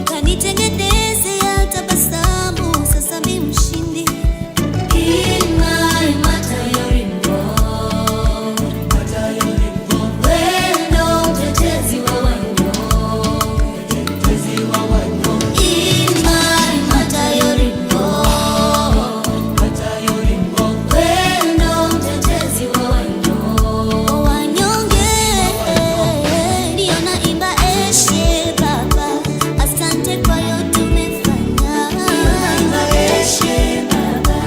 ukanitengenezea tabasamu, sasa mimi mshindi. In my matter you're involved. Wewe ndo mtetezi wa wanyonge. In my matter you're involved. Wewe ndo mtetezi wa wanyonge. Ndio naimba eshe Baba, asante kwa yote umefanya. Eshe Baba,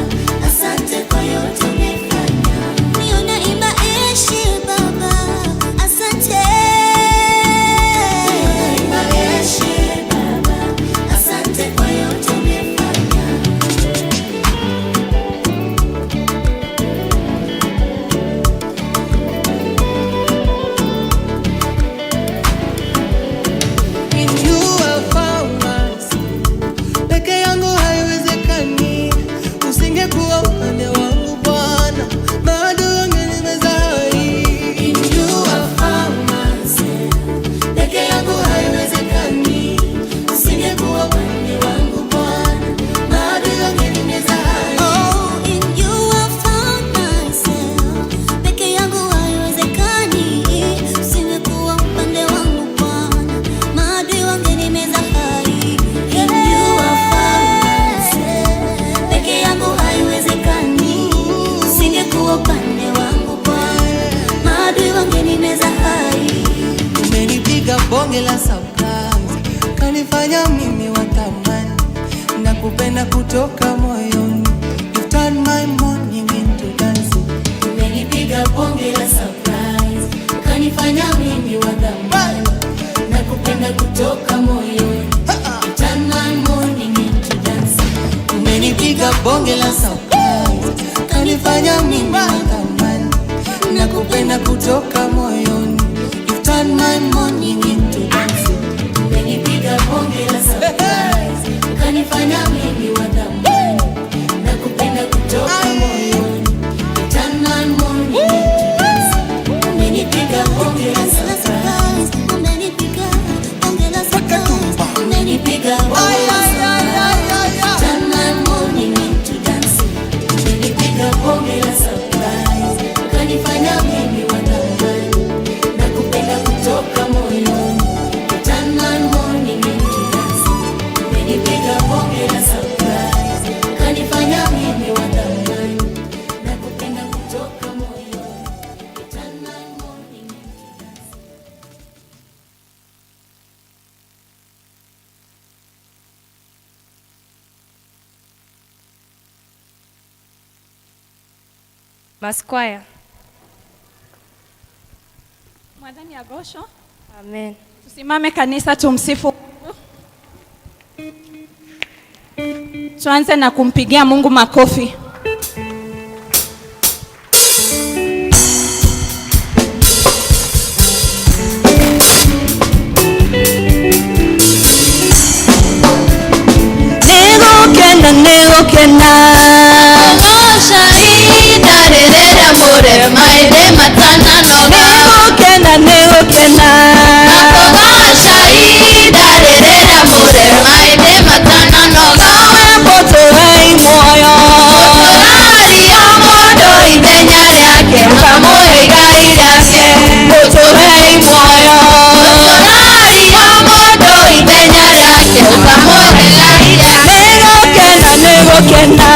asante kwa yote umefanya. Ndio naimba eshe Baba, asante. Naimba eshe Baba, asante kwa yote umefanya. In you I found myself. Peke yangu haiwezekani, usingekuwa upande wangu Bwana, maadui wangenineza hai. In you I found myself. Peke yangu haiwezekani, usingekuwa upande wangu Bwana, maadui wangenineza hai. Oh, in you I found myself. Peke yangu haiwezekani, usingekuwa upande wangu Bwana, maadui wangenineza hai. In you I found myself. Peke yangu haiwezekani, usingekuwa upande wangu Bwana, maadui wangenineza hai. Umenipiga bonge la surprise, kanifanya mimi wa thamani, na kupenda kutoka moyoni. You turn my morning into dancing. Umenipiga bonge la surprise, ukanifanya mimi wa thamani, na kupenda kutoka moyoni. You turn my morning into dancing. Umenipiga bonge la surprise, kanifanya mimi wa thamani, na kupenda kutoka moyoni. You turn my morning into dancing. Umenipiga bonge la surprise, ukanifanya mimi wa thamani, na kupenda kutoka moyoni. You turn my morning into dancing. Umenipiga bonge la surprise, umenipiga bonge la surprise, umenipiga bonge la surprise. Turn my morning into dancing. Umenipiga bonge la surprise, ukanifanya mimi wa thamani, na kupenda kutoka moyoni. You turn my morning into dancing. Umenipiga bonge la surprise, ukanifanya mimi wa thamani, na kupenda kutoka moyoni. You turn my morning into dancing. Maskwaya. Mwadhani Agosho, Amen. tusimame kanisa tumsifu Mungu. Tuanze na kumpigia Mungu makofi. Negokena Oshaida rerera more maide matana noga Negokena Oshaida rerera more maide matana noga Mboto hai moyo Motorari ya modo idenya yake Mkamoe gai yake Mboto hai moyo Motorari ya modo idenya yake Mkamoe gai yake Negokena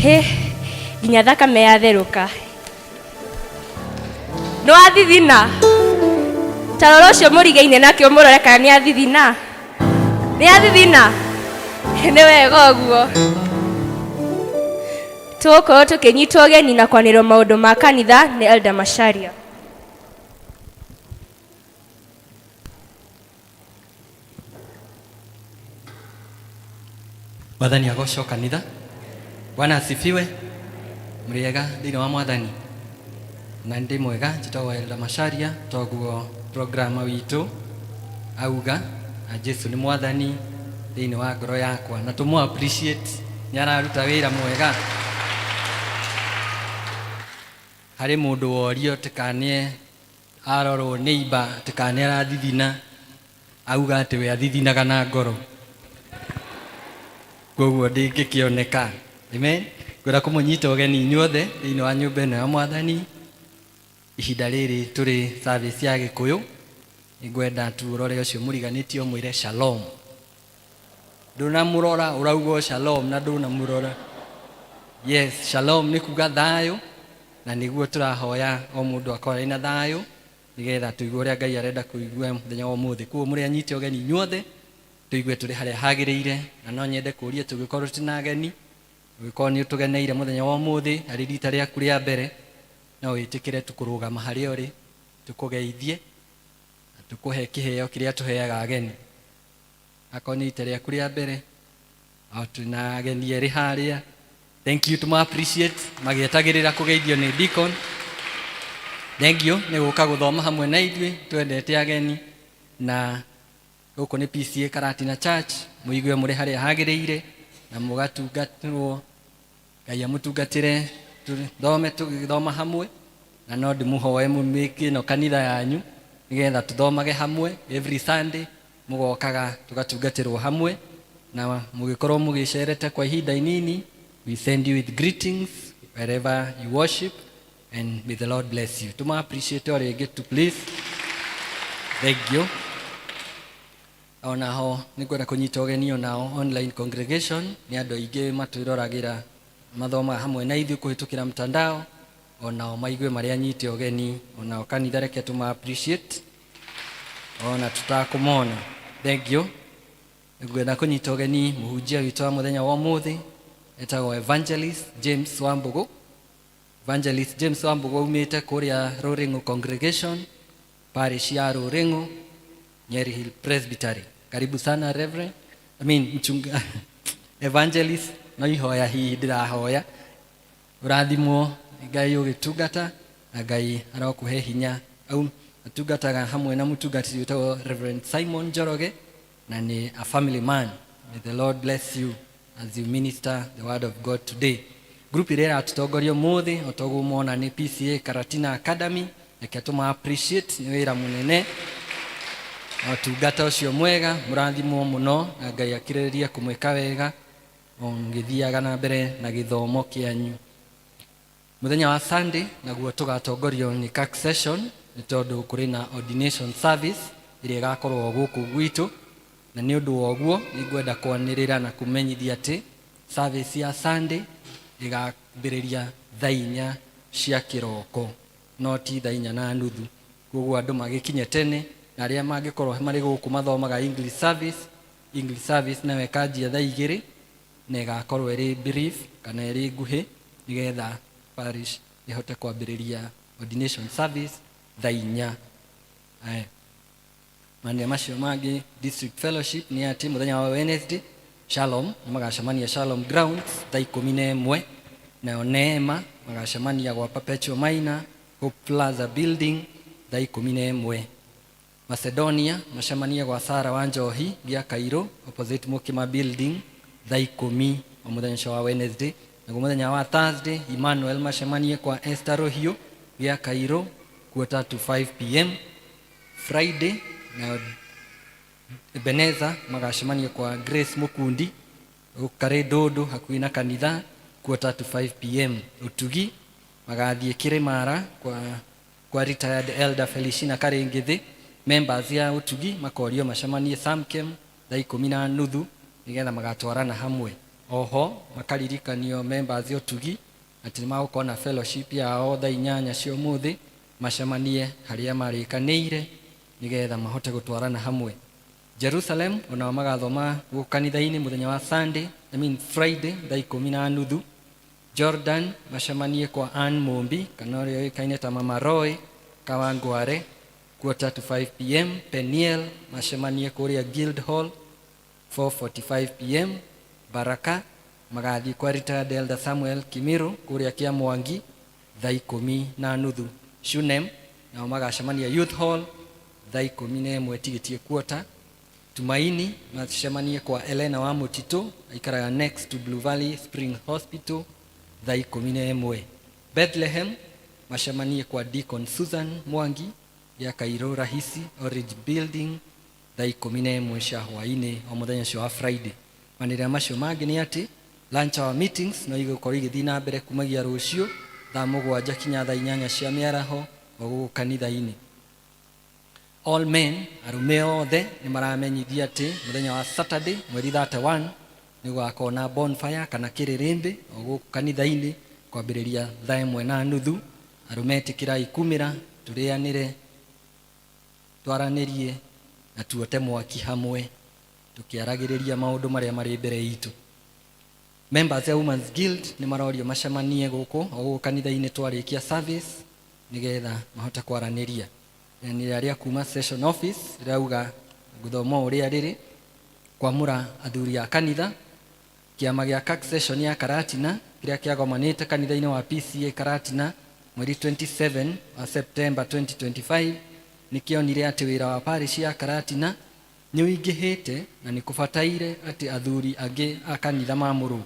He, nginya thakame yatherũka. Nĩ wathithina? Ta rora ũcio mũrigaine nake ũmũrore kana nĩ athithina. Nĩ athithina? Nĩ wega ũguo. Tũgũkorwo tũkĩnyitwo ũgeni na kwanĩrwo maũndũ ma kanitha nĩ Elder Macharia. Mwathani agocwo kanitha. Bwana asifiwe. Muriega thĩinĩ wa Mwathani. Na ndĩ mwega, njĩtagwo Elder Macharia, toguo programa witũ auga na Jesu nĩ Mwathani thĩinĩ wa ngoro yakwa, na tũmũ appreciate nĩ araruta wĩra mwega. Harĩ mũndũ worio tikanie arorwo neighbor tikanie arathithina, auga atĩ we athithinaga na ngoro. Koguo ndĩngĩkĩoneka. Amen. Ngwenda kũmũnyita ũgeni inyuothe thĩinĩ wa nyũmba ĩno ya Mwathani. Ihinda rĩrĩ tũrĩ service ya Gĩkũyũ. Ngwenda tuũrore ũcio mũriganĩtie ũmwĩre shalom. Ndũnamũrora ũrauga shalom na ndũnamũrora. Yes, shalom nĩ kuga thayũ, na nĩguo tũrahoya o mũndũ akorwo na thayũ nĩgetha tũigue ũrĩa Ngai arenda kũigua mũthenya wa ũmũthĩ. Koguo mũrĩ anyite ũgeni inyuothe tũigue tũrĩ harĩa hagĩrĩire, na no nyende kũũria tũngĩkorwo tũna ageni, ũngĩkorwo nĩ ũtũgeneire mũthenya wa ũmũthĩ arĩ rita rĩaku rĩa mbere, no wĩtĩkĩre tũkũrũgama harĩa ũrĩ tũkũgeithie na tũkũhe kĩheo kĩrĩa tũheaga ageni. Akorwo nĩ rita rĩaku rĩa mbere, twĩna ageni erĩ harĩa. Thank you, tũma appreciate magĩetagĩrĩra kũgeithio nĩ Deacon. Thank you, nĩ gũka gũthoma hamwe na ithuĩ, twendete ageni, na gũkũ nĩ PCA Karatina Church, mũigue mũrĩ harĩa hagĩrĩire na mũgatungatĩrwo. Ngai amũtungatĩre, tũthoma hamwe, na no ndĩmũhoe mũmĩke ĩno kanitha yanyu nĩgetha tũthomage hamwe every Sunday, mũgokaga tũgatungatĩrwo hamwe, na mũgĩkorwo mũgĩcerete kwa ihinda inini, we send you with greetings wherever you worship, and may the Lord bless you. Tuma appreciate all you get to please. Thank you. Onaho nĩngwenda kũnyita ũgeni onao online congregation, nĩ andũ aingĩ matwĩroragĩra mathoma hamwe na ithuĩ kũhĩtũkĩra mtandao, onao maigue marĩa anyite ũgeni, onao kanitha reke tuma appreciate ona tũtakũmona. Thank you. Ngwenda kũnyita ũgeni mũhunjia witũ wa mũthenya wa ũmũthĩ etagwo Evangelist James Wambugu. Evangelist James Wambugu umĩte kũrĩa Rũrĩng'ũ congregation, parish ya Rũrĩng'ũ, Nyeri Hill Presbytery. Karibu sana Reverend. Mchunga Evangelist, no ihoya hihi ndĩrahoya ũrathimwo Ngai ũgĩtungata na Ngai arokũhe hinya. Au atungataga hamwe na mũtungatĩri witagwo Reverend Simon Njoroge, na nĩ a family man. May the Lord bless you as you minister the word of God today. Group ĩrĩa ĩratũtongoria ũmũthĩ otogũmona nĩ PCA Karatina Academy, reke tũma appreciate nĩ wĩra mũnene otungata ũcio mwega, mũrathimwo mũno na Ngai akirĩrĩria kũmwĩka wega ngĩthiaga na mbere na gĩthomo kĩanyu. Mũthenya wa Sunday naguo tũgatongorio nĩ CAC session, nĩ tondũ kũrĩ na ordination service ĩrĩa ĩgakorwo gũkũ gwitũ, na nĩ ũndũ wa ũguo nĩngwenda kwanĩrĩra na kũmenyithia atĩ service ya Sunday ĩgambĩrĩria thaa 4 cia kĩroko, no ti thaa 4:30. Koguo andũ magĩkinye tene, na arĩa mangĩkorwo marĩ gũkũ mathomaga English service nayo ĩkanjia thaa 2 na ĩgakorwo ĩrĩ brief kana ĩrĩ nguhĩ nĩgetha parish ĩhote kwambĩrĩria ordination service thaa 4. Mane macio mangĩ district fellowship nĩ atĩ mũthenya wa Wednesday Shalom magacemania Shalom grounds thaa 11, nayo Neema magacemania gwa Perpetual Minor Hope Plaza building thaa 11. Macedonia macemania gwa Sara wa Njohi gĩa Kairo opposite Mukima building thaa 10 o mũthenya wa Wednesday. Na mũthenya wa Thursday Emmanuel macemania kwa Esther Rohio gĩa Kairo 4:45 p.m. Friday na Ebeneza magacemania kwa Grace Mukundi ukare Dodo hakuhĩ na kanitha 4:45 p.m. Utugi magathiĩ Kĩrĩmara kwa retired elder Felicina Karengethi. Members ya Utugi makorio macemanie Samkem thaa 10:30 nĩgetha magatwarana hamwe. Oho makaririkanio members otugi ati magũkorwo na fellowship yao thaa 8 cia ũmũthĩ macemanie harĩa marĩkanĩire nĩgetha mahote gũtwarana hamwe. Jerusalem onao magathoma gũkũ kanitha-inĩ mũthenya wa Sunday, Friday thaa 10:30. Jordan macemanie kwa Ann Mombi kana ũrĩa ũĩkaine ta Mama Roy Kawangware 4:45 p.m. Peniel macemanie kũrĩa Guildhall 4:45 p.m. Baraka magathiĩ kwa retired Elder Samuel Kimiru kũrĩa Kĩamwangi thaa 10:30. Shunem nao magacemania Youth Hall thaa 11 tigitie quarter. Tumaini macemanie kwa Elena wa Mutito aikaraga next to Blue Valley Spring Hospital thaa 11. Bethlehem macemanie kwa Deacon Susan Mwangi ya Kairo Rahisi Orange Building thaa 11 cia hwaĩ-inĩ o mũthenya ũcio wa Friday. Manĩrĩra macio mangĩ nĩ atĩ lunch hour meetings no igũkorwo igĩthiĩ na mbere kumagia rũciũ thaa 7 kinya thaa 8 cia mĩaraho o gũkũ kanitha-inĩ. All men arume othe nĩ maramenyithia atĩ mũthenya wa Saturday mweri 31 nĩ gũgakorwo na bonfire kana kĩrĩrĩmbĩ o gũkũ kanitha-inĩ kwambĩrĩria thaa 1:30. Arume ĩtĩkĩrai kumĩra tũrĩanĩre twaranĩrie na tuote mwaki hamwe tukiaragĩrĩria maũndũ marĩa marĩ mbere itũ. Members ya Women's Guild nĩ marorio macemanie gũkũ o gũkũ kanitha-inĩ twarĩkia service nĩgetha mahote kwaranĩria. Nĩ arĩa kuma session office rauga gũthoma ũrĩa rĩrĩ kwamũra athuri a kanitha. Kĩama gĩa CAC session ya Karatina kĩrĩa kĩagomanĩte kanitha-inĩ wa PCA Karatina mweri 27 wa September 2025 nĩkĩonire atĩ wĩra wa parish ya Karatina nĩ ũingĩhĩte na nĩ kũbataire atĩ athuri angĩ a kanitha mamũrwo.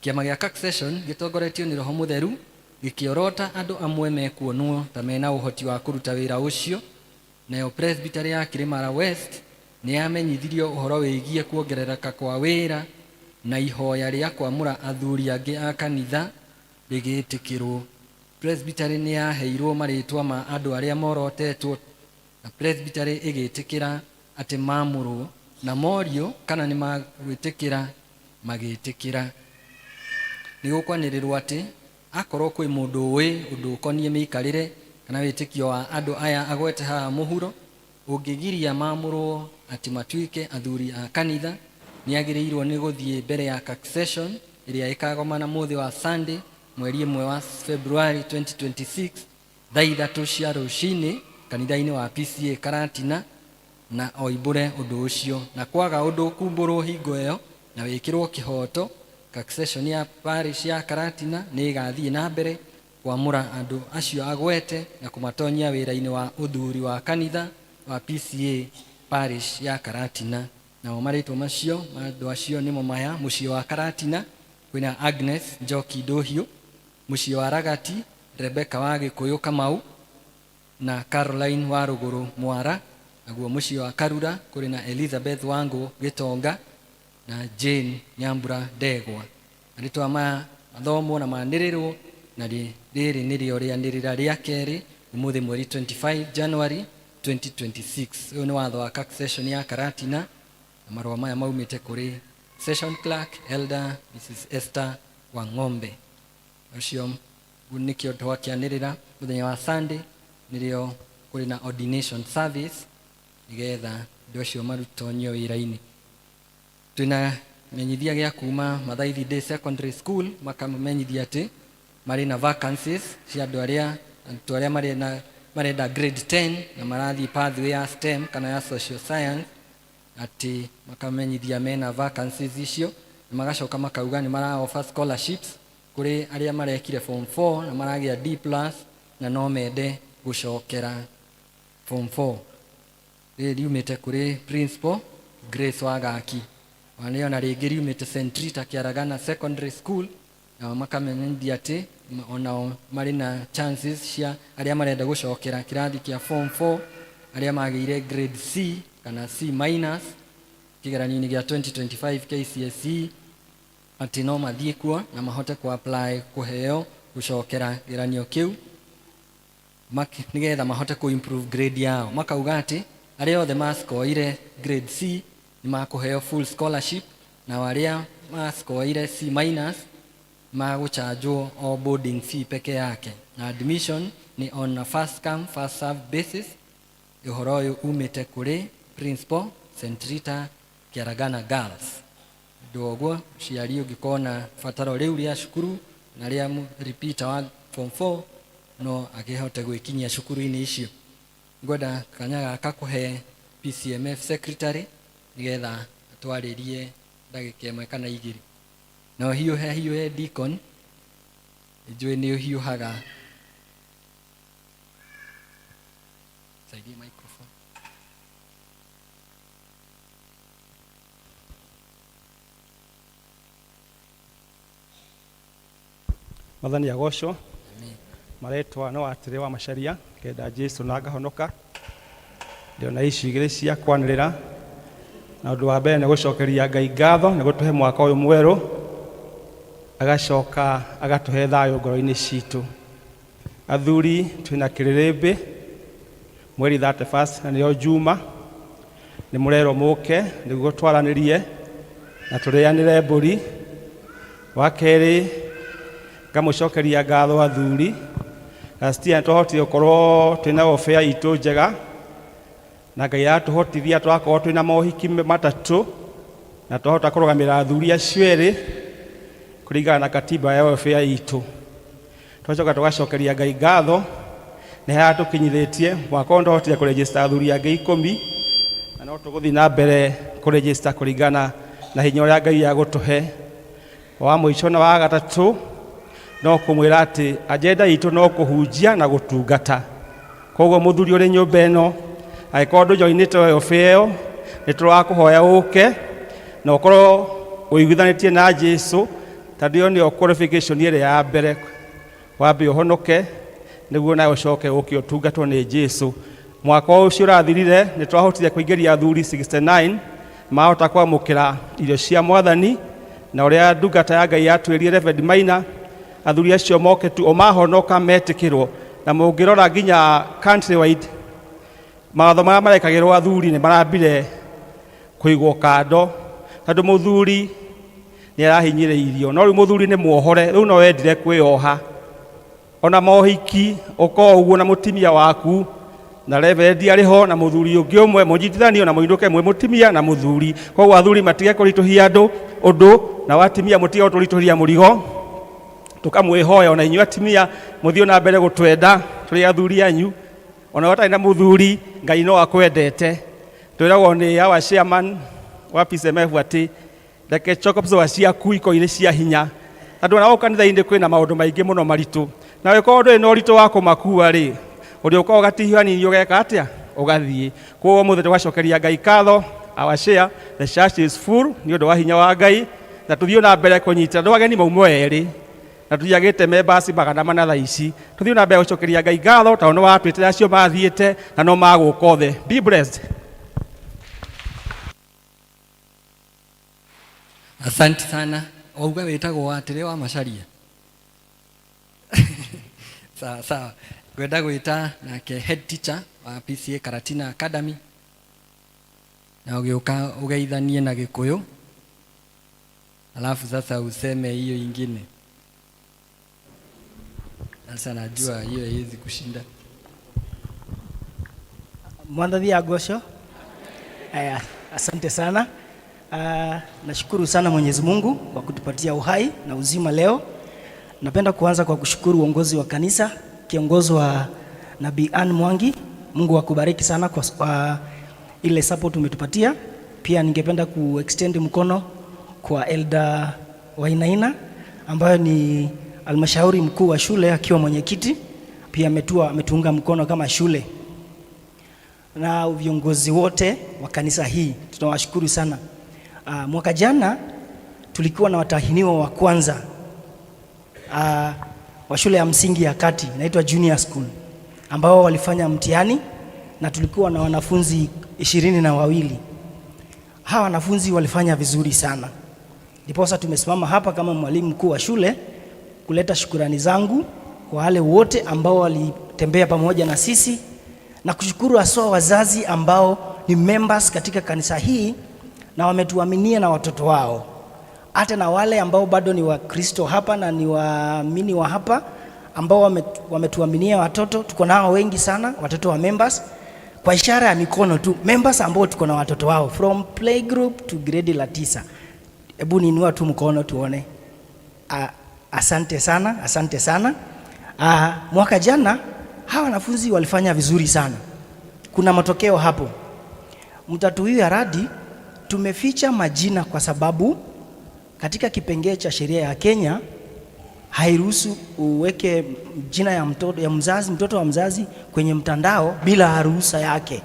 Kĩama gĩa CAC session gĩtongoretio nĩ Roho Mũtheru gĩkĩorota andũ amwe mekuonwo ta mena ũhoti wa kũruta wĩra ũcio. Nayo presbytery ya Kirimara West nĩ yamenyithirio ũhoro wĩgiĩ kuongerereka kwa wĩra na ihoya rĩa kwamũra athuri angĩ a kanitha rĩgĩtĩkĩrwo. Presbytery nĩ yaheirwo marĩtwa ma andũ arĩa morotetwo na presbytery ĩgĩtĩkĩra atĩ mamũrwo na morio kana nĩ magwĩtĩkĩra magĩtĩkĩra. Nĩ gũkwanĩrĩrwo atĩ akorwo kwĩ mũndũ ũĩ ũndũ ũkoniĩ mĩikarĩre kana wĩtĩkio wa andũ aya agwete haha mũhuro ũngĩgiria mamũrwo atĩ matuĩke athuri a kanitha, nĩ agĩrĩirwo nĩ gũthiĩ mbere ya CAC session ĩrĩa ĩkagomana mũthĩ wa Sunday mweri 1 wa February 2026 thaa 3 cia rũcinĩ kanitha-inĩ wa PCA Karatina na oimbũre ũndũ ũcio. Na kwaga ũndũ kumbũrwo hingo ĩyo na wĩkĩrwo kĩhoto, CAC session ya parish ya Karatina nĩ ĩgathiĩ na mbere kwamũra andũ acio agwete na kũmatonyia wĩra-inĩ wa ũthuri wa kanitha wa PCA parish ya Karatina. Nao marĩtwa macio andũ acio nĩmo maya: mũciĩ wa Karatina kwĩna Agnes Njoki Ndũhiũ, mũciĩ wa Ragati Rebecca wa Gĩkũyũ Kamau na Caroline wa Rũgũrũ Mwara, naguo mũciĩ wa Karura kũrĩ na Elizabeth Wangũ Gĩtonga na Jane Nyambura Ndegwa. Marĩtwa maya mathomwo na manĩrĩrwo na rĩrĩ nĩrĩo rĩanĩrĩra rĩa kerĩ ũmũthĩ mweri 25 January 2026. Ũyũ nĩ watho wa CAC session ya Karatina na marũa maya maumĩte kũrĩ session clerk Elder Mrs. Esther Wang'ombe. Ũcio nĩkĩo twakĩanĩrĩra mũthenya wa Sunday, nĩrĩo kũrĩ na ordination service nĩgetha andũ acio marutonyio wĩra-inĩ. Twĩna menyithia gĩa kuma Mathaithi Day Secondary School makamenyithia atĩ marĩ na vacancies cia andũ arĩa marenda grade 10 na marathiĩ pathway ya STEM kana ya social science, atĩ makamenyithia mena vacancies icio na magacoka makauga nĩ mara offer scholarships kũrĩ arĩa marekire form 4 na maragĩa D+ na no mende gũcokera form 4. Rĩrĩ riumĩte kũrĩ principal Grace Wagaki. Wanĩo na rĩngĩ riumĩte St. Rita Kĩaragana Secondary School na makamenyithia atĩ onao marĩ na chances cia arĩa marenda gũcokera kĩrathi kĩa form 4 arĩa magĩire grade C kana C- kĩgeranio-inĩ gĩa 2025 KCSE, atĩ no mathiĩ kuo na mahote ku-apply kũheo gũcokera kĩgeranio kĩu nĩgetha mahote ku-improve grade yao. Makauga atĩ arĩa othe mascoire grade C nĩ makũheo full scholarship na waria mascoire C- magũchanjwo o boarding fee peke yake, na admission ni on a first come first serve basis. Ũhoro ũyũ umĩte kũrĩ principal St. Rita Kĩaragana Girls. Ndoguo ciari ũngĩkorwo na bataro rĩu rĩa cukuru na rĩa repeater wa form 4 no akĩhote gwĩkinyia cukuru-inĩ icio. Ngwenda kanya gaka kũhe PCMF secretary nĩgetha atwarĩrie ndagĩka ĩmwe kana igĩrĩ. Na hiũhe deacon njũĩ nĩ ũhiũhaga. Saidia microphone. Mwathani agocwo. Maretwa no atĩrĩ wa Macharia kenda Jesu na ngahonoka. Ndiona ici igĩrĩ cia kwanĩrĩra na ũndũ wa mbere nĩ gũcokeria Ngai ngatho nĩ gũtũhe mwaka ũyũ mwerũ, agacoka agatũhe thayũ ngoro-inĩ citũ. Athuri twĩna kĩrĩrĩmbĩ mweri 31 na nĩyo Juma, nĩ mũrerwo mũke nĩguo twaranĩrie na tũrĩanĩre mbũri. Wa kerĩ ngamũcokeria ngatho athuri, Rastia nĩtwahotire gũkorwo twĩna obeya itũ njega, na Ngai atũhotithia twakorwo twĩna mohiki matatũ na twahota kũrũgamĩrĩra athuri acio erĩ kũringana na katiba ya obeya itũ. Twacoka tũgacokeria Ngai ngatho nĩ harĩa tũkinyithĩtie mwaka ũyũ nĩtwahotire kũregister athuri angĩ 10 na no tũgũthiĩ na mbere kũregister kũringana na hinya ũrĩa Ngai agũtũhe. Wa mũico na wa gatatũ no kũmwĩra atĩ agenda itũ no kũhunjia na gũtungata. Koguo mũthuri ũrĩ nyũmba ĩno angĩkorwo ndũjoinĩte obeya ĩyo nĩtũrakũhoya ũke na ũkorwo ũiguithanĩtie na Jesu, tondũ ĩyo nĩyo qualification ĩrĩa ya mbere. Wambe ũhonoke nĩguo nawe ũcoke ũke ũtungatwo nĩ Jesu. Mwaka ũcio ũrathirire nĩtwahotire kũingĩria athuri 69 mahota kwamũkĩra irio cia Mwathani, na ũrĩa ndungata ya Ngai yatwĩrire Reverend Maina athuri acio moke tu o mahonoka metĩkĩrwo. Na mũngĩrora nginya country wide mawatho marĩa marekagĩrwo athuri nĩ marambire kũigwo kando, tondũ mũthuri nĩ arahinyĩrĩirio. No rĩu mũthuri nĩ muohore, rĩu no wendire kwĩoha. Ona mohiki ũkorwo ũguo na mũtimia waku na Reverend arĩho na mũthuri ũngĩ ũmwe mũnyitithanio na mũinũke mwe mũtimia na mũthuri. Koguo athuri matige kũritũhia andũ ũndũ, na watimia mũtige gũtũritũhia mũrigo. Tũkamwĩhoya ona inyuĩ atimia mũthiĩ na mbere gũtwenda tũrĩ athuri anyu. Ona watarĩ na mũthuri Ngai no akwendete. Twĩragwo nĩ our chairman wa PCMF atĩ reke chokopso ciaku iko irĩ cia hinya. Andũ ona kanitha-inĩ kwĩna maũndũ maingĩ mũno maritũ, na wĩkorwo ndũrĩ na ũritũ wa kũmakua rĩ, ũrĩa ũkorwo ũgatihio hanini ũgeka atĩa ũgathiĩ. Koguo mũthĩ tũgacokeria Ngai ngatho. Our share the church is full nĩ ũndũ wa hinya wa Ngai, na tũthiĩ na mbere kũnyita andũ ageni maumwo erĩ na tũtiagĩte members 400 thaa ici. Tũthiĩ na mbere gũcokeria Ngai ngatho tondũ nĩ watwĩtĩra acio mathiĩte na no magũka othe. Be blessed. Asante sana. Wauga wĩtagwo atĩrĩ wa Macharia. Sawa sawa. Ngwenda gwĩta nake head teacher wa PCA Karatina Academy, na ũgĩũka ũgeithanie na Gĩkũyũ, alafu sasa useme hiyo ingine. Sasa najua hiyo haiwezi kushinda. Mwandathi agosho. Asante sana. Nashukuru sana Mwenyezi Mungu kwa kutupatia uhai na uzima leo. Napenda kuanza kwa kushukuru uongozi wa kanisa kiongozwa na Bi Ann Mwangi. Mungu akubariki sana kwa ile support umetupatia. Pia ningependa kuextend mkono kwa Elda Wainaina ambayo ni almashauri mkuu wa shule akiwa mwenyekiti. Pia ametuunga mkono kama shule. Na viongozi wote wa kanisa hii tunawashukuru sana. Mwaka jana tulikuwa na watahiniwa wa kwanza wa shule ya msingi ya kati inaitwa Junior School, ambao walifanya mtihani na tulikuwa na wanafunzi 22. Hawa wanafunzi walifanya vizuri sana. Ndiposa tumesimama hapa kama mwalimu mkuu wa shule kuleta shukrani zangu kwa wale wote ambao walitembea pamoja na sisi, na kushukuru hasa wazazi ambao ni members katika kanisa hii na wametuaminia na watoto wao. hata na wale ambao bado ni Wakristo hapa na ni waamini wa hapa ambao wametuaminia watoto. Tuko nao wengi sana, watoto wa members. Kwa ishara ya mikono tu, members ambao tuko na watoto wao from playgroup to grade la 9. Hebu niinua tu mkono tuone. Asante sana, asante sana. Mwaka jana hawa wanafunzi walifanya vizuri sana. Kuna matokeo hapo. Mtatuia radi, tumeficha majina kwa sababu katika kipengele cha sheria ya Kenya hairuhusu uweke jina ya mtoto wa mzazi kwenye mtandao bila ruhusa yake.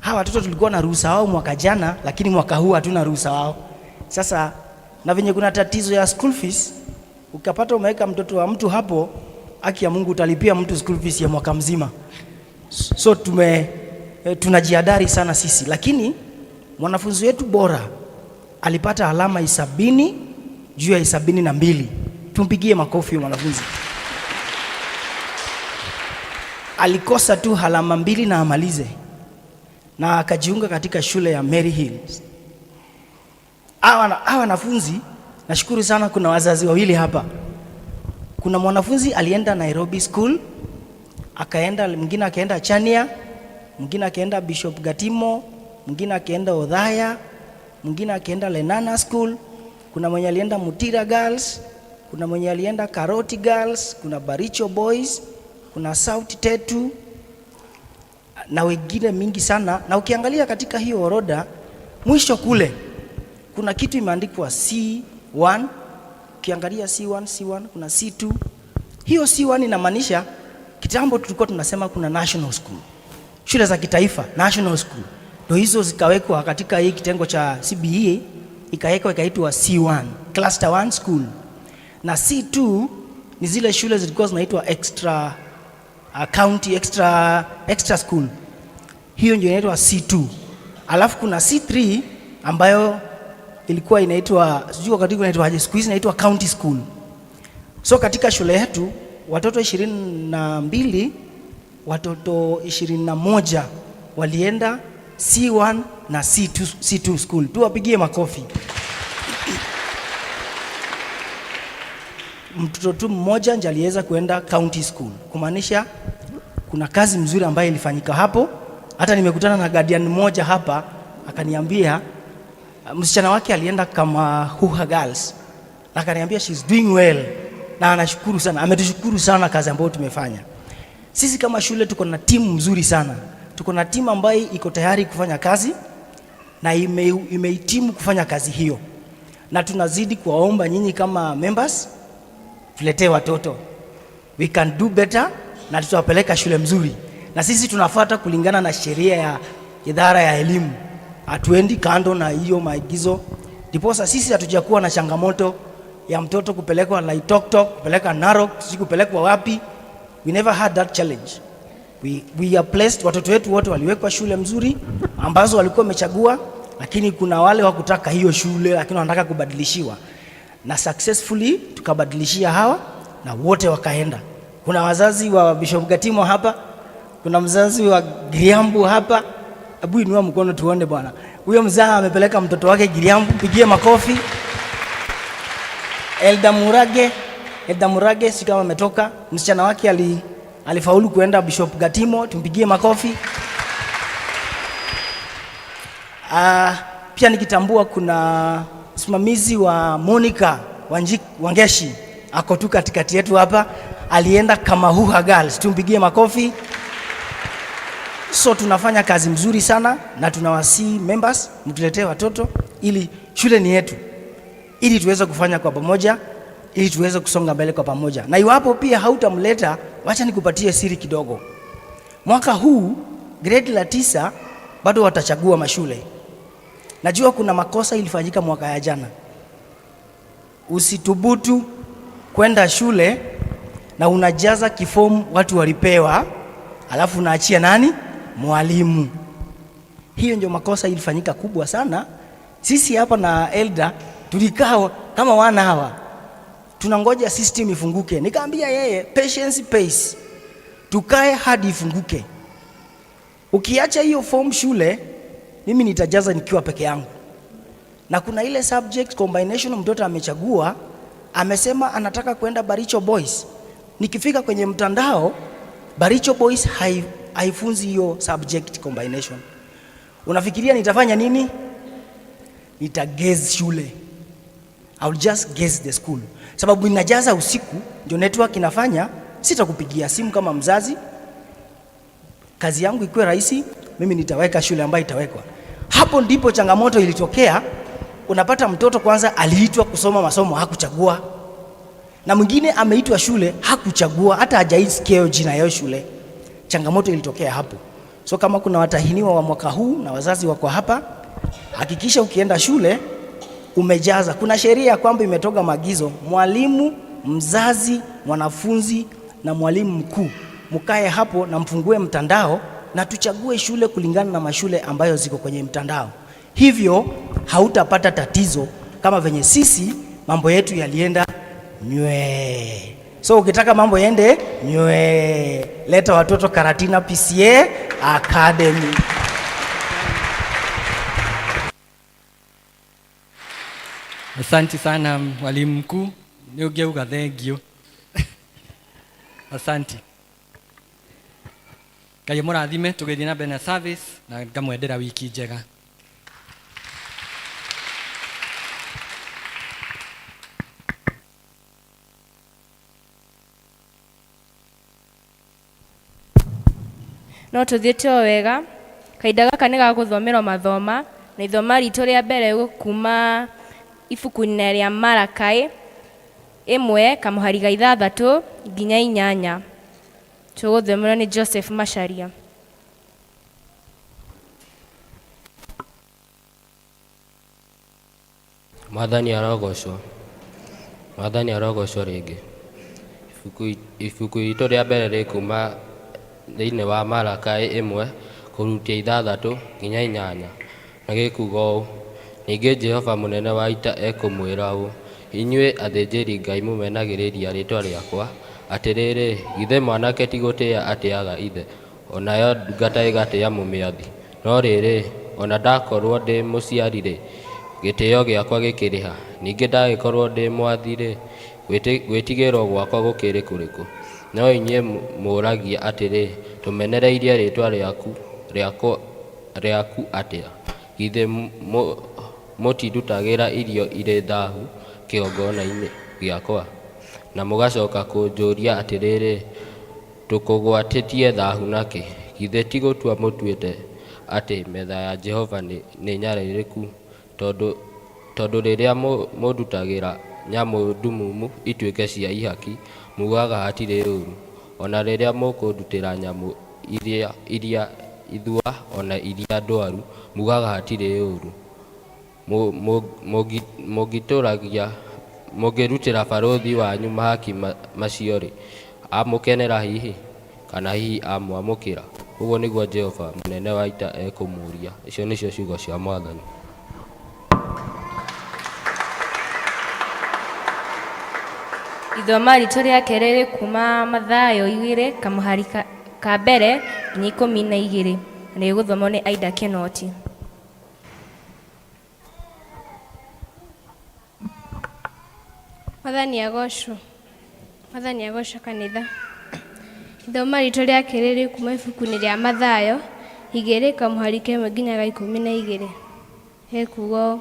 Hawa watoto tulikuwa na ruhusa wao mwaka jana, lakini mwaka huu hatuna ruhusa wao. Sasa na venye kuna tatizo ya school fees, ukapata umeweka mtoto wa mtu hapo, haki ya Mungu utalipia mtu school fees ya mwaka mzima. So tunajiadari sana sisi, lakini mwanafunzi wetu bora alipata alama 70 juu ya 72. Tumpigie makofi mwanafunzi. Alikosa tu alama 2 na amalize, na akajiunga katika shule ya Mary Hills. Hawa wanafunzi nashukuru sana, kuna wazazi wawili hapa. Kuna mwanafunzi alienda Nairobi School, mwingine akaenda Chania, mwingine akaenda Bishop Gatimo, mwingine akaenda Othaya, mwingine akaenda Lenana School, kuna mwenye alienda Mutira Girls, kuna mwenye alienda Karoti Girls, kuna Baricho Boys, kuna South Tetu na wengine mingi sana. Na ukiangalia katika hiyo orodha, mwisho kule kuna kitu imeandikwa C1. Ukiangalia C1, kuna C2. Hiyo C1 inamaanisha kitambo tulikuwa tunasema kuna national school, shule za kitaifa, national school. Ndio hizo zikawekwa katika hii kitengo cha CBE, ikawekwa ikaitwa C1, cluster 1 school. Na C2 ni zile shule zilikuwa zinaitwa extra county, extra school. Hiyo ndio inaitwa C2. Alafu kuna C3 ambayo ilikuwa inaitwa, sijui wakati inaitwa aje, siku hizi inaitwa county school. So katika shule yetu watoto 22, watoto 21 walienda C1 na C2 school. Tuwapigie makofi. Mtoto tu mmoja ndiye aliweza kuenda county school, kumaanisha kuna kazi mzuri ambayo ilifanyika hapo. Hata nimekutana na guardian mmoja hapa akaniambia msichana wake alienda kama Huha Girls, na akaniambia she's doing well, na anashukuru sana, ametushukuru sana kazi ambayo tumefanya. Sisi kama shule tuko na timu mzuri sana, tuko na timu ambayo iko tayari kufanya kazi na imehitimu kufanya kazi hiyo, na tunazidi kuwaomba nyinyi kama members tuletee watoto, we can do better, na tutawapeleka shule mzuri. Na sisi tunafuata kulingana na sheria ya idara ya elimu, hatuendi kando na hiyo maagizo. Ndiposa sisi hatujakuwa na changamoto ya mtoto kupelekwa Laitoktok, kupeleka Narok, sisi kupelekwa wapi. We never had that challenge. We are blessed, watoto wetu wote waliwekwa shule mzuri ambazo walikuwa wamechagua, lakini kuna wale wakutaka hiyo shule lakini wanataka kubadilishiwa, na successfully tukabadilishia hawa na wote wakaenda. Kuna wazazi wa Bishop Gatimo hapa, kuna mzazi wa Giriambu hapa. Hebu inua mkono tuone bwana. Huyo mzaa amepeleka mtoto wake Giriambu, pigie makofi. Elda Murage si kama ametoka, msichana wake alifaulu kuenda Bishop Gatimo, tumpigie makofi. Pia nikitambua kuna msimamizi wa Monica Wangeshi ako tu katikati yetu hapa, alienda kama Huha Girls, tumpigie makofi. So tunafanya kazi mzuri sana, na tunawasi members mtuletee watoto, ili shule ni yetu, ili tuweze kufanya kwa pamoja, ili tuweze kusonga mbele kwa pamoja. Na iwapo pia hautamleta, wacha nikupatie siri kidogo. Mwaka huu grade la 9 bado watachagua mashule. Najua kuna makosa ilifanyika mwaka ya jana. Usitubutu kwenda shule na unajaza kifomu watu walipewa, alafu unaachia nani? Mwalimu. Hiyo ndio makosa ilifanyika kubwa sana. Sisi hapa na Elda tulikaa kama wana hawa, tunangoja system ifunguke. Nikaambia yeye patience pace, tukae hadi ifunguke. Ukiacha hiyo form shule, mimi nitajaza nikiwa peke yangu. na kuna ile subject combination mtoto amechagua, amesema anataka kwenda Baricho Boys. Nikifika kwenye mtandao, Baricho Boys haifunzi hiyo subject combination. Unafikiria nitafanya nini? Nitaguess shule. I will just guess the school. Sababu inajaza usiku, ndio network inafanya, sitakupigia simu kama mzazi. Kazi yangu ikuwe rahisi, mimi nitaweka shule ambayo itawekwa. Hapo ndipo changamoto ilitokea. Unapata mtoto kwanza aliitwa kusoma masomo hakuchagua, na mwingine ameitwa shule hakuchagua, hata hajaisikia jina yao shule. Changamoto ilitokea hapo. So kama kuna watahiniwa wa mwaka huu na wazazi wako hapa, hakikisha ukienda shule umejaza. Kuna sheria kwamba imetoka maagizo, mwalimu, mzazi, mwanafunzi na mwalimu mkuu mkae hapo na mfungue mtandao na tuchague shule kulingana na mashule ambayo ziko kwenye mtandao. Hivyo hautapata tatizo kama venye sisi mambo yetu yalienda nywe. So ukitaka mambo yende nywe, leta watoto Karatina PCA Academy. Asante sana mwalimu mkuu, ni ungeuga thengio. Asante. Ngai mũrathime, tũgĩthiĩ na mbere na service na ngamwendera wiki njega. No tũthiĩte o wega. Kahinda gaka nĩ ga gũthomerwo mathoma, na ithoma ritũ rĩa mbere kuma ibuku-inĩ rĩa Malakai 1:6 nginya 8. Tũgũthomerwo nĩ Joseph Macharia. Mwathani arogocwo. Mwathani arogocwo rĩngĩ. Ibuku ritũ rĩa mbere rĩ kuma thĩinĩ wa Malakai 1:6 nginya 8, na gĩkuuga ũũ: ningĩ Jehova mũnene wa ita ekũmwĩra ũũ, inyuĩ athĩnjĩri Ngai mũmenagĩrĩria rĩĩtwa rĩakwa, atĩrĩrĩ, githĩ mwanake ti gũtĩĩa atĩaga ithe, onayo ndungata ĩgatĩĩa mũmĩathi? No rĩrĩ, ona ndakorwo ndĩ mũciari-rĩ, gĩtĩĩo gĩakwa gĩkĩrĩha. Ningĩ ndagĩkorwo ndĩ mwathi-rĩ, gwĩtigĩrwo gwakwa gũkĩrĩ kũrĩkũ? No inyuĩ mũũragia atĩrĩ, tũmenereirie rĩĩtwa rĩaku atĩa? Githĩ mũtindutagĩra irio irĩ thaahu kĩgongona-inĩ gĩakwa? Na mũgacoka kũnjũria atĩrĩrĩ, tũkũgwatĩtie thaahu nakĩ? Githĩ ti gũtua mũtuĩte atĩ metha ya Jehova nĩ nyarĩrĩku? Tondũ rĩrĩa mũndutagĩra nyamũ ndumumu ituĩke cia ihaki, mugaga hatirĩ ũũru. Ona rĩrĩa mũkũndutĩra nyamũ iria ithua ona iria ndwaru, mugaga hatirĩ ũũru. Mũngĩrutĩra barũthi wanyu mahaki macio-rĩ, amũkenera hihi, kana hihi amwamũkĩra? Ũguo nĩguo Jehova mũnene wa ita ekũmũũria. Icio nĩcio ciugo cia Mwathani. Ithoma ritũ rĩa kerĩ kuma Mathayo 2:1 nginya 12, na rĩgũthomwo nĩ Aida Kenoti. Mwathani agocwo. Mwathani agocwo kanitha. Ithoma ritũ rĩa kerĩ kuma ibuku-inĩ rĩa Mathayo 2:1 nginya 12. Hekuuga: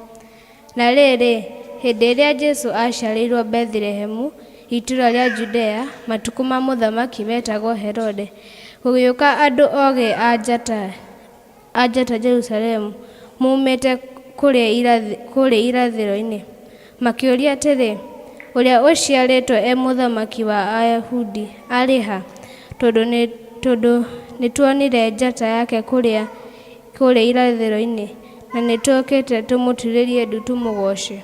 na rĩrĩ, hĩndĩ ĩrĩa Jesũ aciarĩirwo Bethlehemu, itũũra rĩa Judea, matukũ ma mũthamaki metagwo Herode, gũgĩũka andũ ogĩ a njata Jerusalemu mumĩte kũrĩa irathĩro-inĩ, makĩũria atĩrĩ, ũrĩa ũciarĩtwo mũthamaki wa Ayahudi arĩ ha? Tondũ nĩtuonire njata yake kũrĩa irathĩro-inĩ, na nĩtũũkĩte tũmũturĩrie ndu tũmũgoce.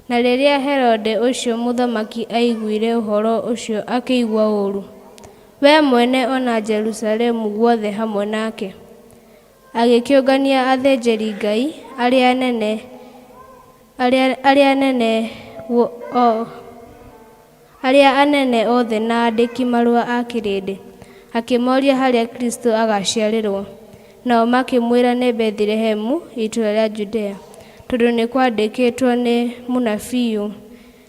Na rĩrĩa Herode ũcio mũthamaki aiguire ũhoro ũcio akĩigua ũũru, we mwene ona Jerusalemu guothe hamwe nake, agĩkĩũngania athĩnjĩri Ngai arĩa anene othe na andĩki marũa a kĩrĩndĩ, akĩmoria harĩa Kristo agaciarĩrwo. Nao makĩmwĩra nĩ Bethlehemu, itũũra rĩa Judea, tondũ nĩ kwandĩkĩtwo nĩ mũnabii: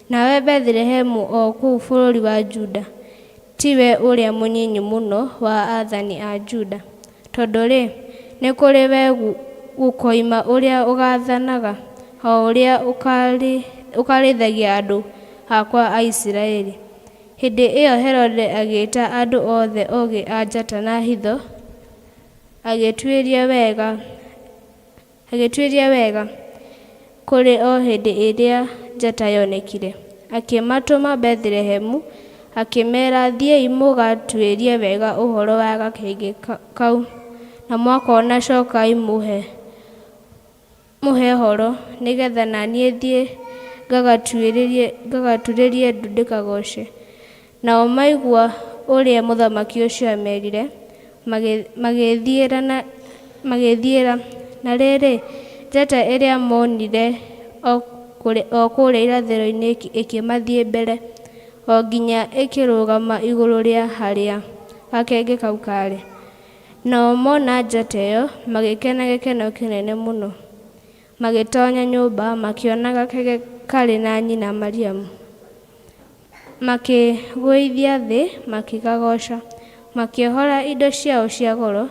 nawe Bethlehemu o kũu bũrũri wa Juda, tiwe ũrĩa mũnyinyi mũno wa athani a Juda, tondũ nĩ kũrĩ we gũkoima ũrĩa ũgathanaga, o ũrĩa ũkarĩithagia andũ akwa a Isiraeli. Hĩndĩ ĩyo Herode agĩĩta andũ othe ogĩ a njata na hitho, agĩtuĩria wega kũrĩ o hĩndĩ ĩrĩa njata yonekire. Akĩmatũma Bethlehemu, akĩmeera, thiĩi mũgatuĩrie wega ũhoro wa gakenge kau, na mwakona cokai mũhe ũhoro, nĩgetha naniĩ thiĩ ngagaturĩrie ndu ndĩkagoce. Nao maigua ũrĩa mũthamaki ũcio amerire, magĩthiĩra. Na rĩrĩ, njata ĩrĩa monire o kũrĩa irathĩro-inĩ ĩkĩmathiĩ mbere, o nginya ĩkĩrũgama igũrũ rĩa harĩa gakenge kau karĩ. Nao mona njata ĩyo, magĩkena gĩkeno kĩnene mũno. Magĩtonya nyũmba, makĩona gakenge karĩ na nyina Mariamu. Makĩgũithia thĩ, makĩgagoca, makĩohora indo ciao cia goro,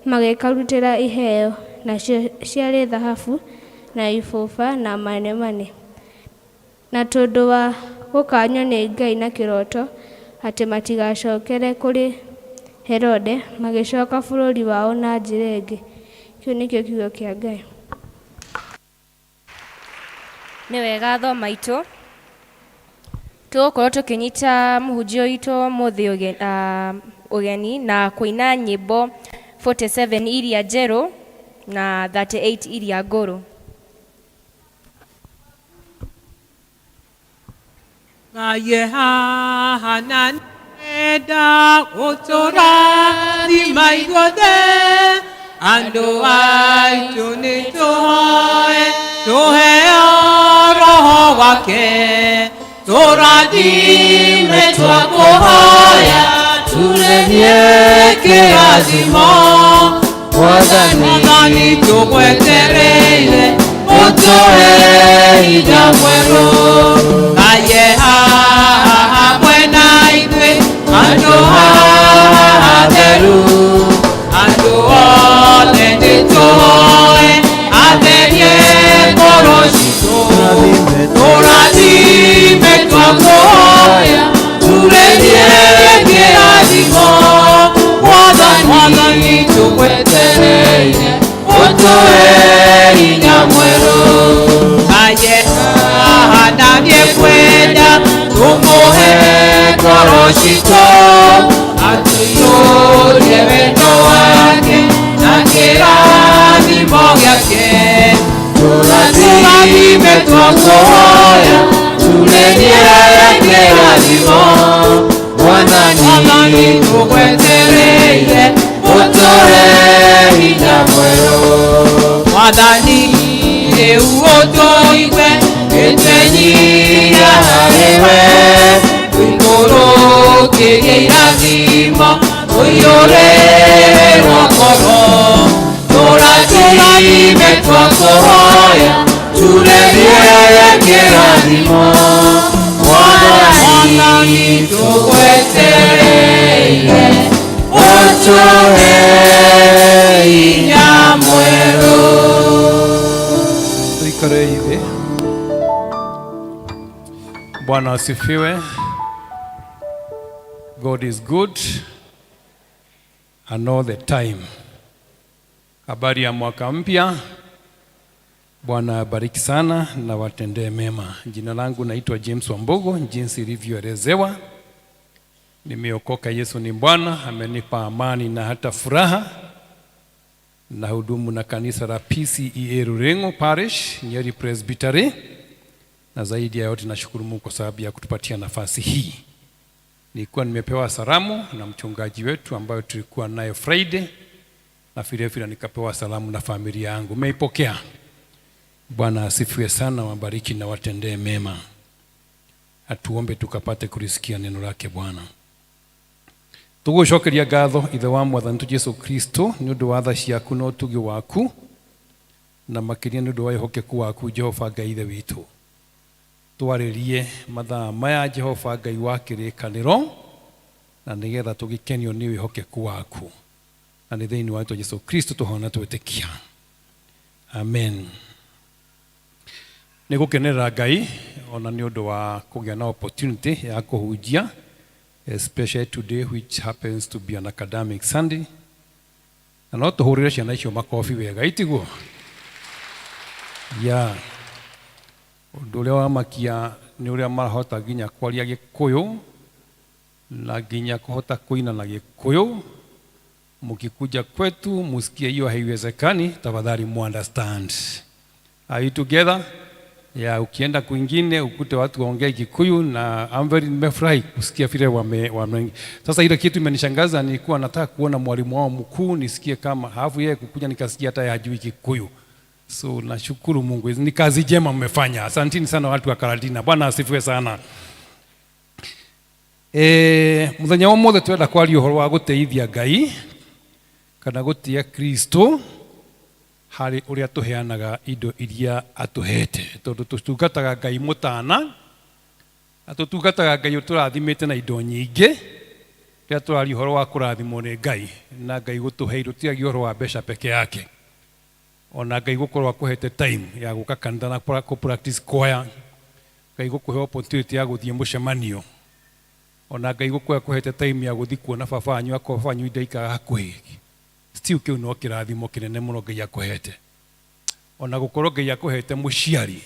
magĩkarutĩra iheo, nacio ciarĩ thahabu na ibũba na manemane. Na tondũ wa gũkanywo nĩ Ngai na kĩroto atĩ matigacokere kũrĩ Herode, magĩcoka bũrũri wao na njĩra ĩngĩ. Kĩu nĩkĩo kiugo kĩa Ngai. Nĩ wega thoma itũ tũgũkorwo tũkĩnyita mũhunjia witũ mũthĩ ũgeni na kũina nyĩmbo 47 iria njerũ na 38 iria ngũrũ. Ngaye haha na nenda gũtũrathima ithuothe, andũ aitũ nĩ tũhoe tũheo Roho wake, tũrathime twakũhoya tũrehie kĩrathimo. Mwathani tũgwetereire ũtũhe hinya mwerũ. Ngaye haha hamwe na ithuĩ, andũ haha atheru, andũ othe nĩ tũhoe atherie ngoro citũ. Tũrathime twakũhoya tũrehie kĩrathimo. Mwathani tũgwetereire ũtũhe hinya mwerũ. Ngaye haha na nĩekwenda tũmũhe ngoro citũ, atũiyũrie wendo wake na kĩrathimo gĩake. Tũrathime twakũhoya tũrehie kĩrathimo. Mwathani tũgwetereire ũtũhe hinya mwerũ. Mwathani rĩu ũtũigue gĩtwenyia harĩwe, tũikũrũkĩrie irathimo tũiyũrĩrwo ngoro. Tũrathime twakũhoya tũrehie kĩrathimo. Mwathani tũgwetereire ũtũhe hinya mwerũ. Tuikare hivi. Bwana asifiwe. God is good and all the time. Habari ya mwaka mpya. Bwana abariki sana na watendee mema. Jina langu naitwa James Wambogo, jinsi ilivyoelezewa. Nimeokoka, Yesu ni Bwana, amenipa amani na hata furaha. Na hudumu na kanisa la PCEA Rurengo Parish, Nyeri Presbytery. Na zaidi ya yote nashukuru Mungu kwa sababu ya kutupatia nafasi hii. Nilikuwa nimepewa salamu na mchungaji wetu ambayo tulikuwa nayo Friday, na vile nikapewa salamu na familia yangu. Umeipokea? Bwana asifiwe sana, wabariki na watendee mema. Atuombe tukapate kulisikia neno lake Bwana. Tugucokeria ngatho ithe wa Mwathani Yesu Kristo ni undu wa tha ciaku na utugi waku na makiria nĩ ũndũ wa wĩhokeku waku Jehova Ngai ithe witũ. Twarĩrie mathaa maya Jehova Ngai wa kĩrĩkanĩro, na nĩgetha tũgĩkenio nĩ wĩhokeku waku, na nĩ thĩinĩ wa Jesũ Kristo tũhoya na twĩtĩkia, amen. Nĩ gũkenerera Ngai ona nĩ ũndũ wa kũgĩa na opportunity ya kũhunjia, especially today which happens to be an academic Sunday. Na no tũhũrĩre ciana icio makobi wega, itiguo? Ũndũ ũrĩa wamakia nĩ ũrĩa marahota nginya kwaria Gĩkũyũ na nginya kuhota kuina na Gĩkũyũ. Mukikuja kwetu musikie hiyo haiwezekani, tafadhali understand. Are you together? Ukienda kwingine ukute watu waongea Gikuyu, na nimefurahi kusikia vile wame. Sasa ile kitu imenishangaza, nilikuwa nataka kuona mwalimu wao mkuu nisikie kama hafu yeye kukuja, nikasikia hata yeye hajui Gikuyu. So nashukuru Mungu, ni kazi njema mmefanya. Asanteni sana watu wa Karadina. Bwana asifiwe sana. Muthenya wa mothe twenda kwaria ũhoro wa gũteithia Ngai kana gũtia Kristo harĩ ũrĩa tũheanaga indo iria atũhete, tondũ tũtungataga Ngai mũtana, tũtungataga Ngai ũtũrathimĩte na indo nyingĩ. Rĩrĩa tũraria ũhoro wa kũrathimwo nĩ Ngai na Ngai gũtũhe indo, tiagi ũhoro wa mbeca peke yake. Ona Ngai gũkorwo akũhete time ya gũka kanitha na practice choir, Ngai gũkũhe opportunity ya gũthiĩ mũcemanio, ona Ngai gũkorwo akũhete time ya gũthiĩ kuona baba wanyu akorwo baba wanyu ndaikaga hakuhĩ. Still kĩu no kĩrathimo kĩnene mũno Ngai akũhete. Ona gũkorwo Ngai akũhete mũciari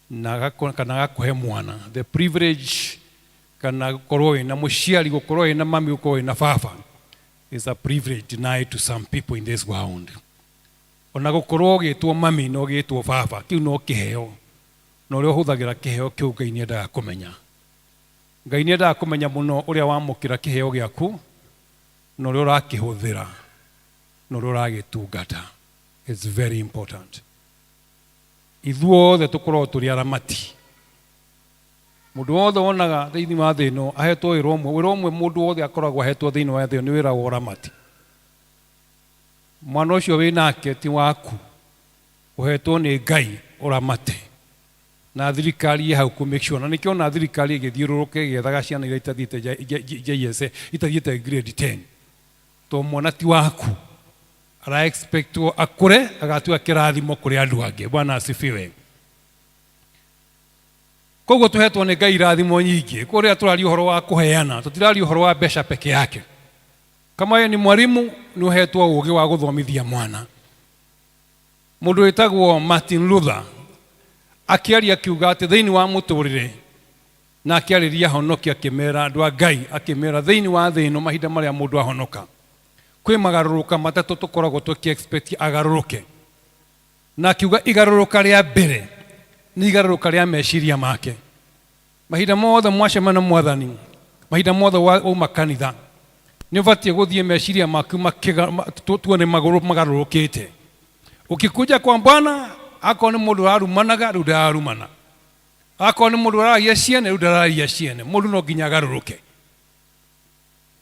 na kana agakũhe mwana, the privilege kana gũkorwo wĩna mũciari, gũkorwo wĩna mami, gũkorwo wĩna baba is a privilege denied to some people in this world. Ona gũkorwo ũgĩtwo mami na ũgĩtwo baba, kĩu no kĩheo, na ũrĩa ũhũthagĩra kĩheo kĩu Ngai nĩendaga kũmenya. Ngai nĩendaga kũmenya mũno ũrĩa wamũkĩra kĩheo gĩaku na ũrĩa ũrakĩhũthĩra na ũrĩa ũragĩtungata. It's very important. Ithuothe tũkorwo tũrĩ aramati. Mũndũ wothe wonaga thĩinĩ wa thĩ ĩno ahetwo wĩra ũmwe, mũndũ wothe akoragwo ahetwo thĩinĩ wa thĩ ĩno nĩ wĩra wa ũramati. Mwana ũcio wĩ nake ti waku, ũhetwo nĩ Ngai ũramate. Na thirikari hau ku make sure, na nĩkĩo na thirikari ĩgĩthiũrũrũka ĩgĩethaga ciana iria itathiĩte JSS, itathiĩte grade 10. To mwana ti waku, ara expectwo akũre agatuĩka kĩrathimo kũrĩ andũ angĩ. Bwana asifiwe. Koguo tũhetwo nĩ Ngai irathimo nyingĩ. Kũrĩa tũraria ũhoro wa kũheana, tũtiraria ũhoro wa mbeca peke yake. Kama wewe ni mwalimu, nĩ ũhetwo ũũgĩ wa gũthomithia mwana. Mũndũ wĩtagwo Martin Luther akĩaria akiuga atĩ thĩinĩ wa mũtũrĩre, na akĩarĩria honokia akĩmera andũ a Ngai, akĩmera thĩinĩ wa thĩ ĩno mahinda marĩa mũndũ ahonoka, kwĩ magarũrũka matatũ tũkoragwo tũkĩ-expect agarũrũke. Na akiuga igarũrũka rĩa mbere nĩ igarũrũka rĩa meciria make. Mahinda mothe mwacemana Mwathani, mahinda mothe wauma kanitha, nĩ ũbatiĩ gũthiĩ meciria maku tuone magarũrũkĩte. Ukikuja kwa Bwana, akorwo nĩ mũndũ ararumanaga, rĩu ndararumana. Akorwo nĩ mũndũ araria ciene, rĩu ndararia ciene. Mũndũ no nginya agarũrũke.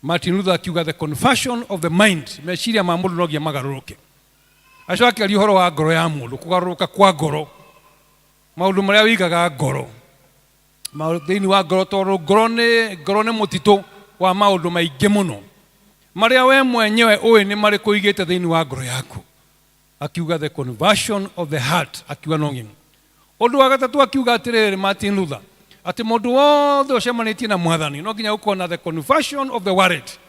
Martin Luther akiuga the conversion of the mind, meciria ma mũndũ no nginya magarũrũke. Acoka akĩaria ũhoro wa ngoro ya mũndũ, kũgarũrũka kwa ngoro, maũndũ marĩa wĩigaga ngoro, thĩinĩ wa ngoro, tondũ ngoro nĩ mũtitũ wa maũndũ maingĩ mũno marĩa we mwenyewe ũĩ nĩ marĩkũ ũigĩte thĩinĩ wa ngoro yaku. Akiuga the conversion of the heart, akiuga no nginya. Ũndũ wa gatatũ akiuga atĩrĩrĩ Martin Luther, atĩ mũndũ wothe ũcemanĩtie na Mwathani no nginya gũkorwo na the conversion of the wallet,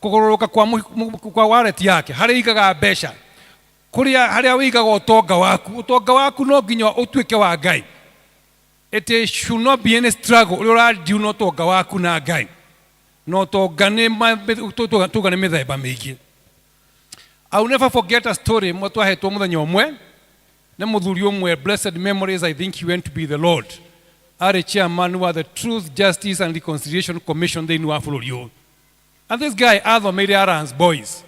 kũgarũrũka kwa wallet yake, harĩa aigaga mbeca, harĩa wĩigaga ũtonga waku. Ũtonga waku no nginya ũtuĩke wa Ngai. It should not be any struggle ũrĩa ũradiu na ũtonga waku na Ngai. No ũtonga nĩ mĩthemba mĩingĩ. I'll never forget a story twahetwo mũthenya ũmwe nĩ mũthuri ũmwe, blessed memories, I think he went to be the Lord. Arĩ chairman wa the Truth, Justice and Reconciliation Commission thĩinĩ wa bũrũri ũyũ. And this guy athomeire Arans Boys.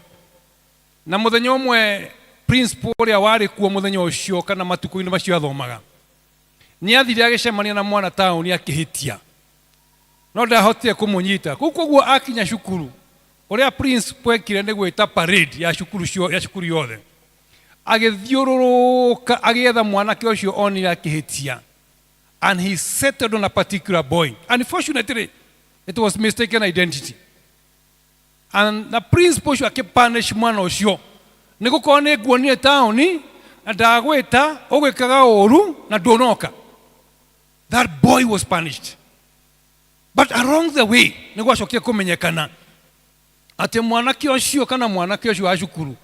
Na mũthenya ũmwe principal ũrĩa warĩ kuo mũthenya ũcio kana matukũ-inĩ macio athomaga, nĩ athire agĩcemania na mwana taũni akĩhĩtia, no ndahotire kũmũnyita. Koguo akinya cukuru, ũrĩa principal ekire nĩ gwĩta parade ya cukuru yothe, agithiururuka agietha mwanake ucio onire akihitia, and he settled on a particular boy. Unfortunately, it was mistaken identity, and the principal ucio akipunish mwana ucio nigukorwo ni nguonire taoni na ndagwita ugwikaga uru na ndunoka. That boy was punished, but along the way nigwacokia kumenyekana ati mwanake ucio kana mwanake ucio wa cukuru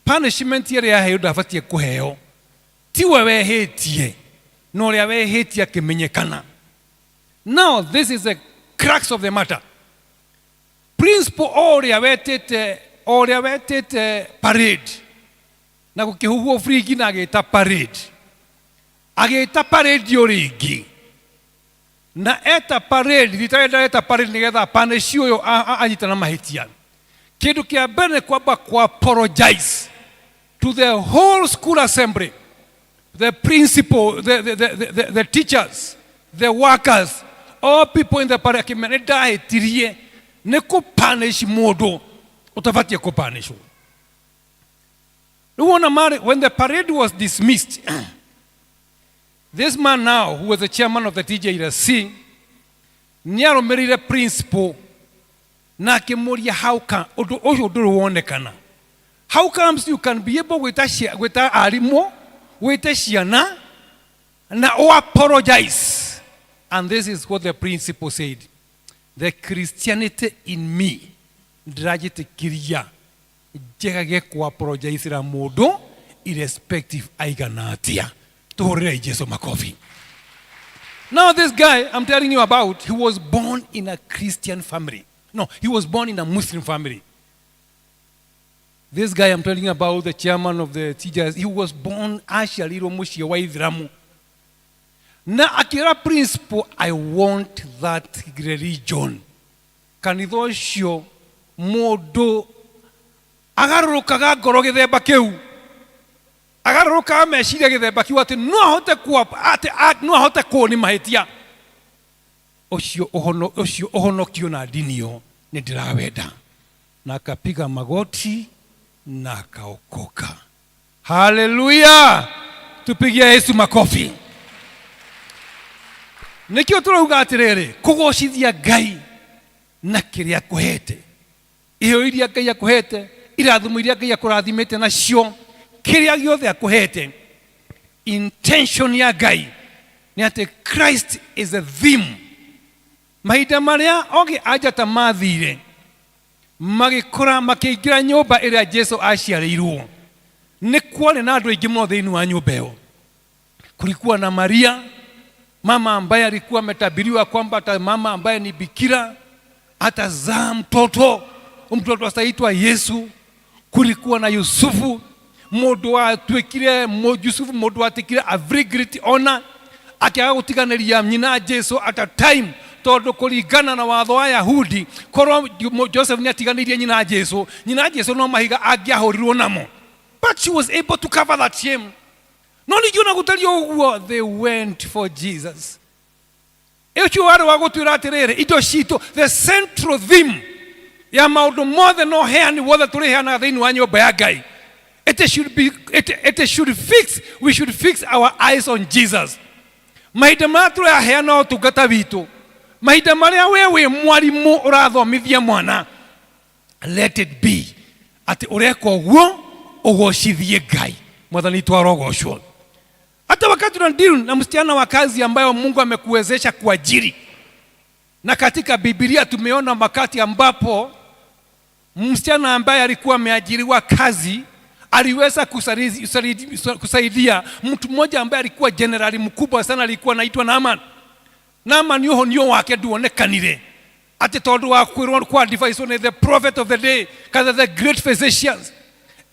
punishment yere ya heyo ndabatie kuheo tiwe wehetie no ria wehetie akimenyekana. Now this is the crux of the matter. Principal oria wetete parade na gukihuguo frigi na agita parade yoringi na eta parade ditaenda eta parade nigetha punish uyo anyitana mahitia. Kindu kia mbere kwamba ku apologize to the whole school assembly, the principal, the teachers, the workers, all people in the parade. Kimene daetirie ne ku punish modo utafatie ku punish. When the parade was dismissed, this man now, who was the chairman of the TJC, niaromerire principal na kimuria how comes you can be able with arimo with shiana na apologize. And this is what the principal said: the Christianity in me dragite kiria jegage ku apologize ra modo irrespective aiganatia. Now this guy I'm telling you about, he was born in a Christian family. No, he was born in a Muslim family. This guy I'm telling you about, the chairman of the teachers, he was born actually Romushi Waithramu. Na akira principle, I want that religion. Kanidosho modo agarukaga goroge de bakeu. Agaruka meciria githemba kiu ati no ahote kuapa ati no ahote kuoni mahitia ucio ohonokio na dinio ni ndirawenda na akapiga magoti na akaokoka. Haleluya, tupigie Yesu makofi. Nikio turauga atiriri kugocithia Ngai na kiria kuhete iyo iria Ngai akuhete irathumu iria Ngai akurathimite nacio kiria giothe akuhete. Intention ya Ngai ni ati Christ is a theme. Mahinda maria ogi ajata mathire magikora makiingira nyumba iria Jesu aciarirwo ni kwone na andu aingi mo thiini wa nyumba iyo. Kulikuwa na Maria, mama ambaye alikuwa ametabiriwa kwamba hata mama ambaye ni bikira atazaa mtoto ataitwa Yesu. Kulikuwa na Yusufu, mundu wa twekire Yusufu, mundu wa tikire a very great honor, akiaga gutiganiria nyina Jesu at a time tondu kuringana na watho wa Yahudi korwo Joseph ni atiganirie nyina Jesu no mahiga angiahurirwo namo, but she was able to cover that shame. No ni jona gutario uguo, they went for Jesus. Echo wale wa gutwira atiriri indo cito, the central theme ya maundu mothe no heani wothe turi heana thiini wa nyumba ya Ngai. We should fix our eyes on Jesus. Mahinda maria turaheana utungata witu, mahinda maria wewe mwarimu urathomithia mwana, let it be ati ureka uguo ugocithie Ngai. Mwathani twarogocwo. Hata wakati unadili na msichana wa kazi ambayo Mungu amekuwezesha kuajiri, na katika Biblia tumeona wakati ambapo msichana ambaye alikuwa ameajiriwa kazi aliweza kusaidia mtu mmoja ambaye alikuwa generali mkubwa sana, alikuwa anaitwa Naaman. Naaman nio wake duonekanire ati tondu wa kwirwo kwa advice on the prophet of the day, kaza the great physicians.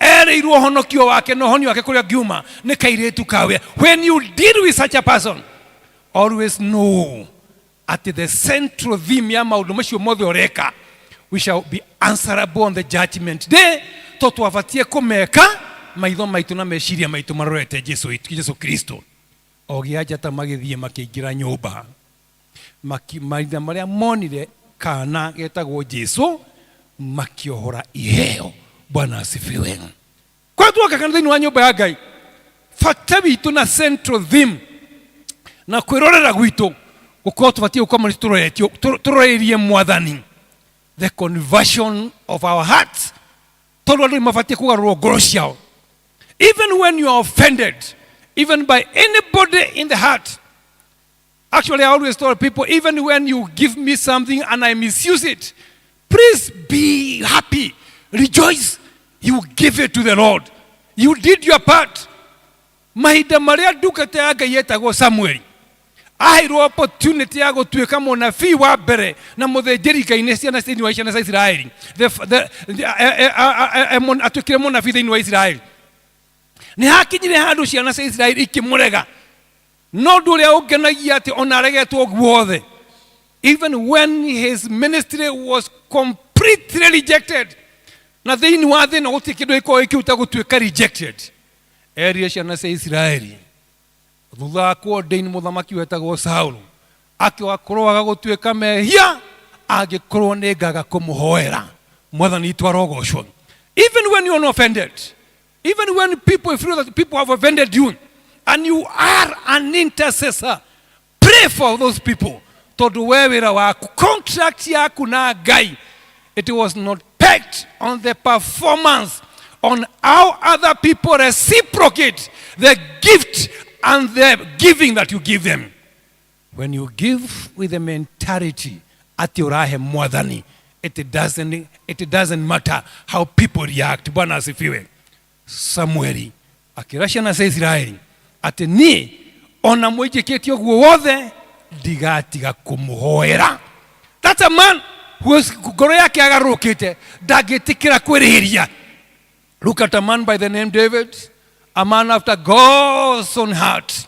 Ereirwo honokio wake no honio wake kuria giuma ni kairetu kawe. When you deal with such a person, always know at the central theme ya maundu macio mothe oreka, we shall be answerable on the judgment day. Toto avatie kumeka maitho maitu na meciria maitu marorete Jesu Kristo. Ogiaja ta magithie makiingira nyumba maitha maria monire kana getagwo Jesu makiohora iheo. Bwana asifiwe. Kwa tuoka kanitha ni wa nyumba ya Ngai bata witũ na central theme na kwĩrorera gwitũ gũkorwo tũbatiĩ gũkorwo tũroreirie Mwathani, the conversion of our hearts. Tondũ andũ mabatiĩ kũgarũrwo ngoro ciao. Even when you are offended, even by anybody in the heart. Actually, I always tell people, even when you give me something and I misuse it, please be happy, rejoice. You give it to the Lord. You did your part. Mahinda maria ndungata ya Ngai yetagwo Samuel aheirwo opportunity ya gũtuĩka mũnabii wa mbere na mũthĩnjĩri Ngai nĩ ciana thĩinĩ wa ciana cia Isiraeli. Atuĩkire mũnabii thĩinĩ wa Isiraeli. Nĩ hakinyire handũ ciana cia Isiraeli ikĩmũrega. No ndũ ũrĩa ũngenagia atĩ ona aregetwo guothe. Even when his ministry was completely rejected. Na thĩinĩ wa thĩ no gũtirĩ kĩndũ gĩkoragwo gĩkĩruta gũtuĩka rejected. Eria ciana cia Isiraeli thutha wa kuordain mũthamaki wetagwo Saũlũ akĩwakorwaga gũtuĩka mehia angĩkorwo nĩ ngaga kũmũhoera. Mwathani witũ arogocwo. Even when you are offended, even when people feel that people have offended you and you are an intercessor, pray for those people. Tondũ we wĩra waku, contract yaku na Ngai, it was not pegged on the performance, on how other people reciprocate the gift and the giving that you give them. When you give with the mentality ati urahe Mwathani, it doesn't matter how people react. Bwana asifiwe. Samueli akĩra na cia Israeli ati ni ona mwĩjĩkĩtie ũguo wothe ndigatiga kũmũhoera. That's a man who is ngoro yake agarũkĩte ndangĩtĩkĩra kwĩrĩhĩria. Look at a man by the name David, a man after God's own heart.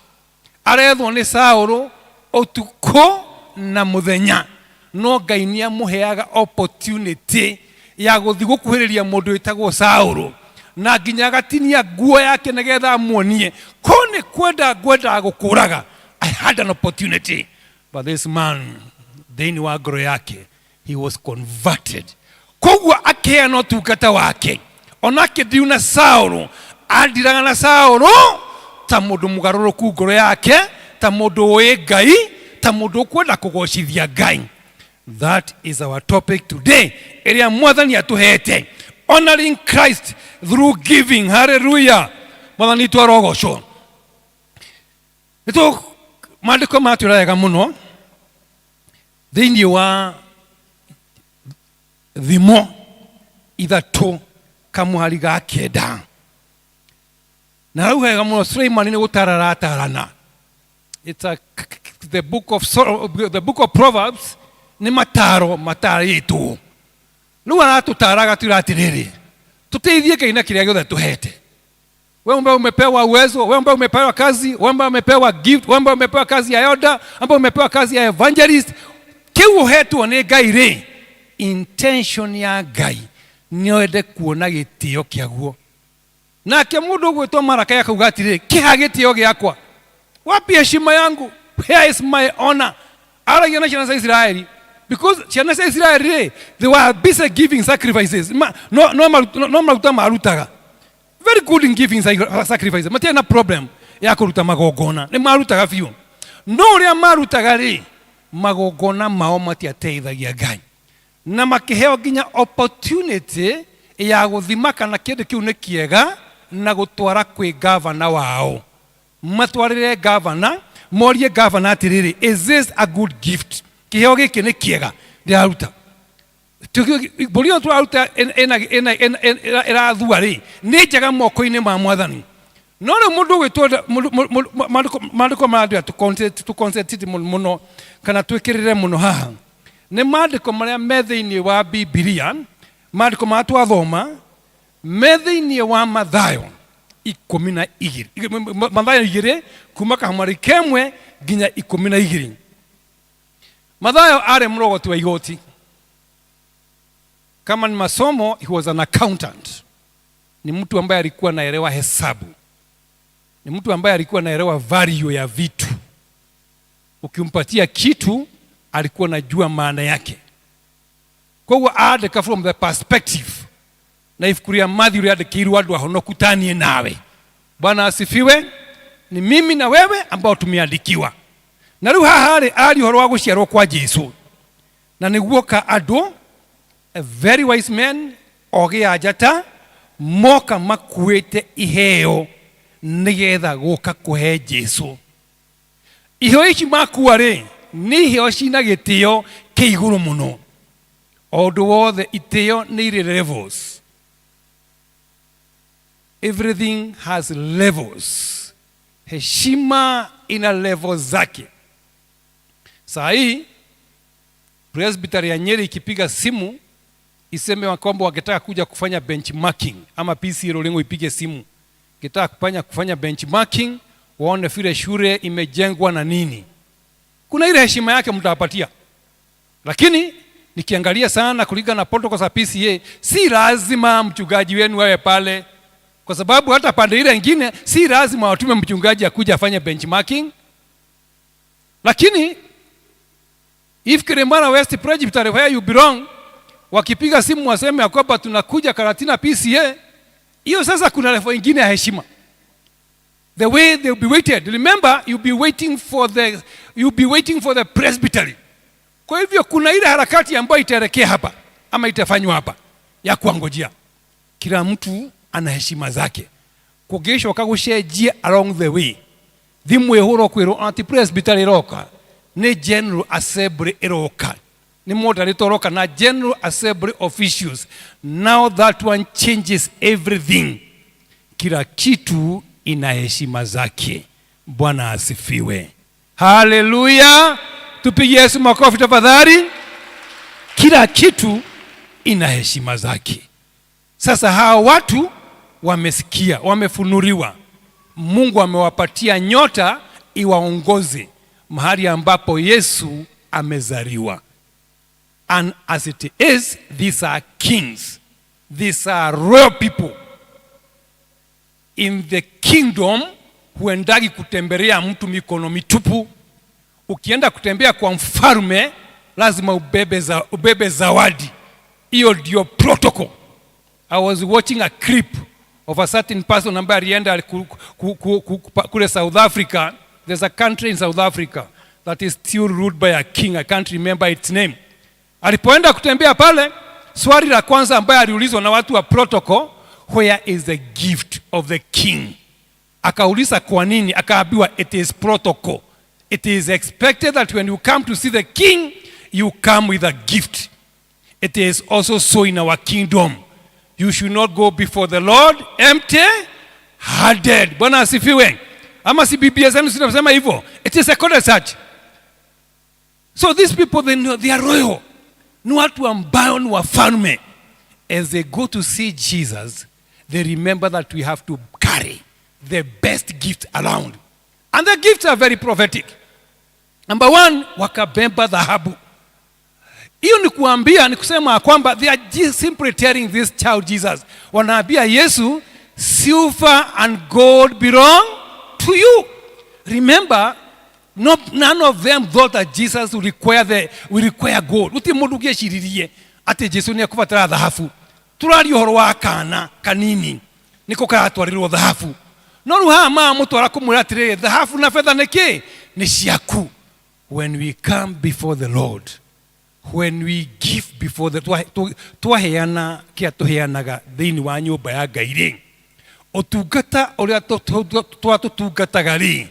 Arethwo nĩ Saũlũ ũtukũ na mũthenya, no Ngai nĩ amũheaga opportunity ya gũthiĩ gũkuhĩrĩria mũndũ wĩtagwo Saũlũ na nginya agatinia nguo yake nĩgetha amuonie ko nĩ kwenda gũkũraga. I had an opportunity, but this man thĩinĩ wa ngoro yake, he was converted. Koguo akĩheana ũtungata wake. Onake ndiuna Saũlũ andiraga na Saũlũ ta mũndũ mũgarũrũku ngoro yake, ta mũndũ ũĩ Ngai, ta mũndũ ũkwenda kũgocithia Ngai. That is our topic today. Ĩrĩa Mwathani atũhete. Honoring Christ through giving. Hallelujah. Mwathani witũ arogocwo. Nĩtũ maandĩko matwĩra mũno thĩinĩ wa thimo ithatũ kamuhari ga kenda. Na rau hega mũno Suleiman nĩ gũtararatarana. It's the book of Proverbs nĩ mataro matarĩtwo. Rĩu aratũtaraga tuĩra atĩrĩrĩ, tũteithie Ngai na kĩrĩa gĩothe tũhete. Wewe ambaye umepewa uwezo, wewe ambaye umepewa kazi, wewe ambaye umepewa gift, wewe ambaye umepewa kazi ya elder, ambaye umepewa kazi ya evangelist, kĩu ũhetwo nĩ Ngai rĩ, intention ya Ngai nĩ ende kuona gĩtĩo kĩaguo. Nake mũndũ ũgwĩtwo Malaki akauga atĩrĩ, kĩha gĩtĩo gĩakwa, wapi heshima yangu? Where is my honor? Aragia na ciana cia Israeli, because ciana cia Israeli they were busy giving sacrifices. No maruta marutaga. Very good in giving sacrifices. Matiĩ na problem ya kũruta magongona. Nĩ marutaga biũ. No ũrĩa marutaga rĩ, magongona mao matiateithagia Ngai. Na makĩheo nginya opportunity ya gũthima kana kĩndũ kĩu nĩ kĩega na gũtwara kwĩ governor wao. Matwarĩre governor, morie governor atĩrĩrĩ, is this a good gift? Kĩheo gĩkĩ nĩ kĩega ndĩraruta. Mbũri ĩyo tũraruta ĩrathua rĩ, nĩ njega moko-inĩ ma Mwathani. No rĩu mũndũ ũgwĩtwo maandĩko marandĩra tũconcentrate mũno kana twĩkĩrĩre mũno haha. Nĩ maandĩko marĩa me thĩinĩ wa Biblia, maandĩko marĩa twathoma me thĩinĩ wa Mathayo 12. Mathayo 2 kuma kamari kemwe nginya 12. Mathayo arĩ mũrogoti wa igoti. Kama ni masomo, he was an accountant. Ni mtu ambaye alikuwa anaelewa hesabu. Ni mtu ambaye alikuwa anaelewa value ya vitu. Ukimpatia kitu alikuwa anajua maana yake. Kwa hiyo aandika from the perspective na ibuku rĩa Matthew rĩandĩkĩirwo andũ ahonoku ta niĩ nawe. Bwana asifiwe. Ni mimi na wewe ambao tumeandikiwa. Na rĩu haha rĩ ari ũhoro wa gũciarwo kwa Jesũ. Na nĩguo ka andũ a very wise men ogĩ a njata moka makuĩte iheo nĩgetha gũka kũhe Jesũ. Iheo ici makua rĩ nĩ iheo cina gĩtĩo kĩigũrũ mũno. O ũndũ wothe itĩo nĩ irĩ levels. Everything has levels. Heshima ina level zake. Saa hii Presbytery ya Nyeri ikipiga simu iseme kwamba wangetaka kuja kufanya benchmarking, ama PCA Lengo ipige simu wangetaka kufanya benchmarking, waone vile shule imejengwa na nini, kuna ile heshima yake mtawapatia. Lakini nikiangalia sana kulingana na protocol za PCA, si lazima mchungaji wenu wawe pale, kwa sababu hata pande ile nyingine si lazima watume mchungaji akuja afanye benchmarking. Lakini if Kirembana West Presbytery where you belong wakipiga simu waseme ya kwamba tunakuja Karatina PCA, hiyo sasa kuna level nyingine ya heshima. The way they will be waited, remember you'll be waiting for the presbytery. Kwa hivyo kuna ile harakati ambayo itaelekea hapa ama itafanywa hapa ya kuangojea. Kila mtu ana heshima zake. Kugesho kagushejia along the way. Thimwe horo kwiro anti presbytery roka ni general assembly eroka. Ni moderator roka na general assembly officials. Now that one changes everything. Kila kitu ina heshima zake. Bwana asifiwe. Hallelujah. Tupigie Yesu makofi tafadhali. Kila kitu ina heshima zake. Sasa hawa watu wamesikia, wamefunuliwa. Mungu amewapatia nyota iwaongoze mahali ambapo Yesu amezaliwa. And as it is, these are kings. These are royal people. In the kingdom, huendagi kutembelea mtu mikono mitupu. Ukienda kutembea kwa mfalme, lazima ubebe zawadi. Hiyo ndio protocol. I was watching a clip of a certain person ambaye alienda kule South Africa. There's a country in South Africa that is still ruled by a king. I can't remember its name. Alipoenda kutembea pale, swali la kwanza ambaye aliulizwa na watu wa protocol, where is the gift of the king? Akauliza kwa nini? Akaambiwa it is protocol. It is expected that when you come to see the king, you come with a gift. It is also so in our kingdom. You should not go before the Lord empty-handed. Bwana asifiwe. Ama si Biblia zenu zinasema hivyo. It is according such. So these people, they are royal. Ni watu ambao ni wafalme. As they go to see Jesus, they remember that we have to carry the best gift around. And the gifts are very prophetic. Number one, wakabeba dhahabu. Hiyo ni kuambia, ni kusema kwamba they are just simply telling this child Jesus. Wanaambia Yesu, silver and gold belong to you. Remember, none of them thought that Jesus will require gold. Uti mundu gĩciririe ati Jesu ni akubatara dhahabu. Turari uhoro wa kana kanini niko karatwarirwo dhahabu. No ruha ma mutwara kumwira atire dhahabu na fedha niki ni ciaku. When we come before the Lord, when we give before the twaheana kia tuheanaga thiini wa nyumba ya Ngai, otungata uria twatutungataga ri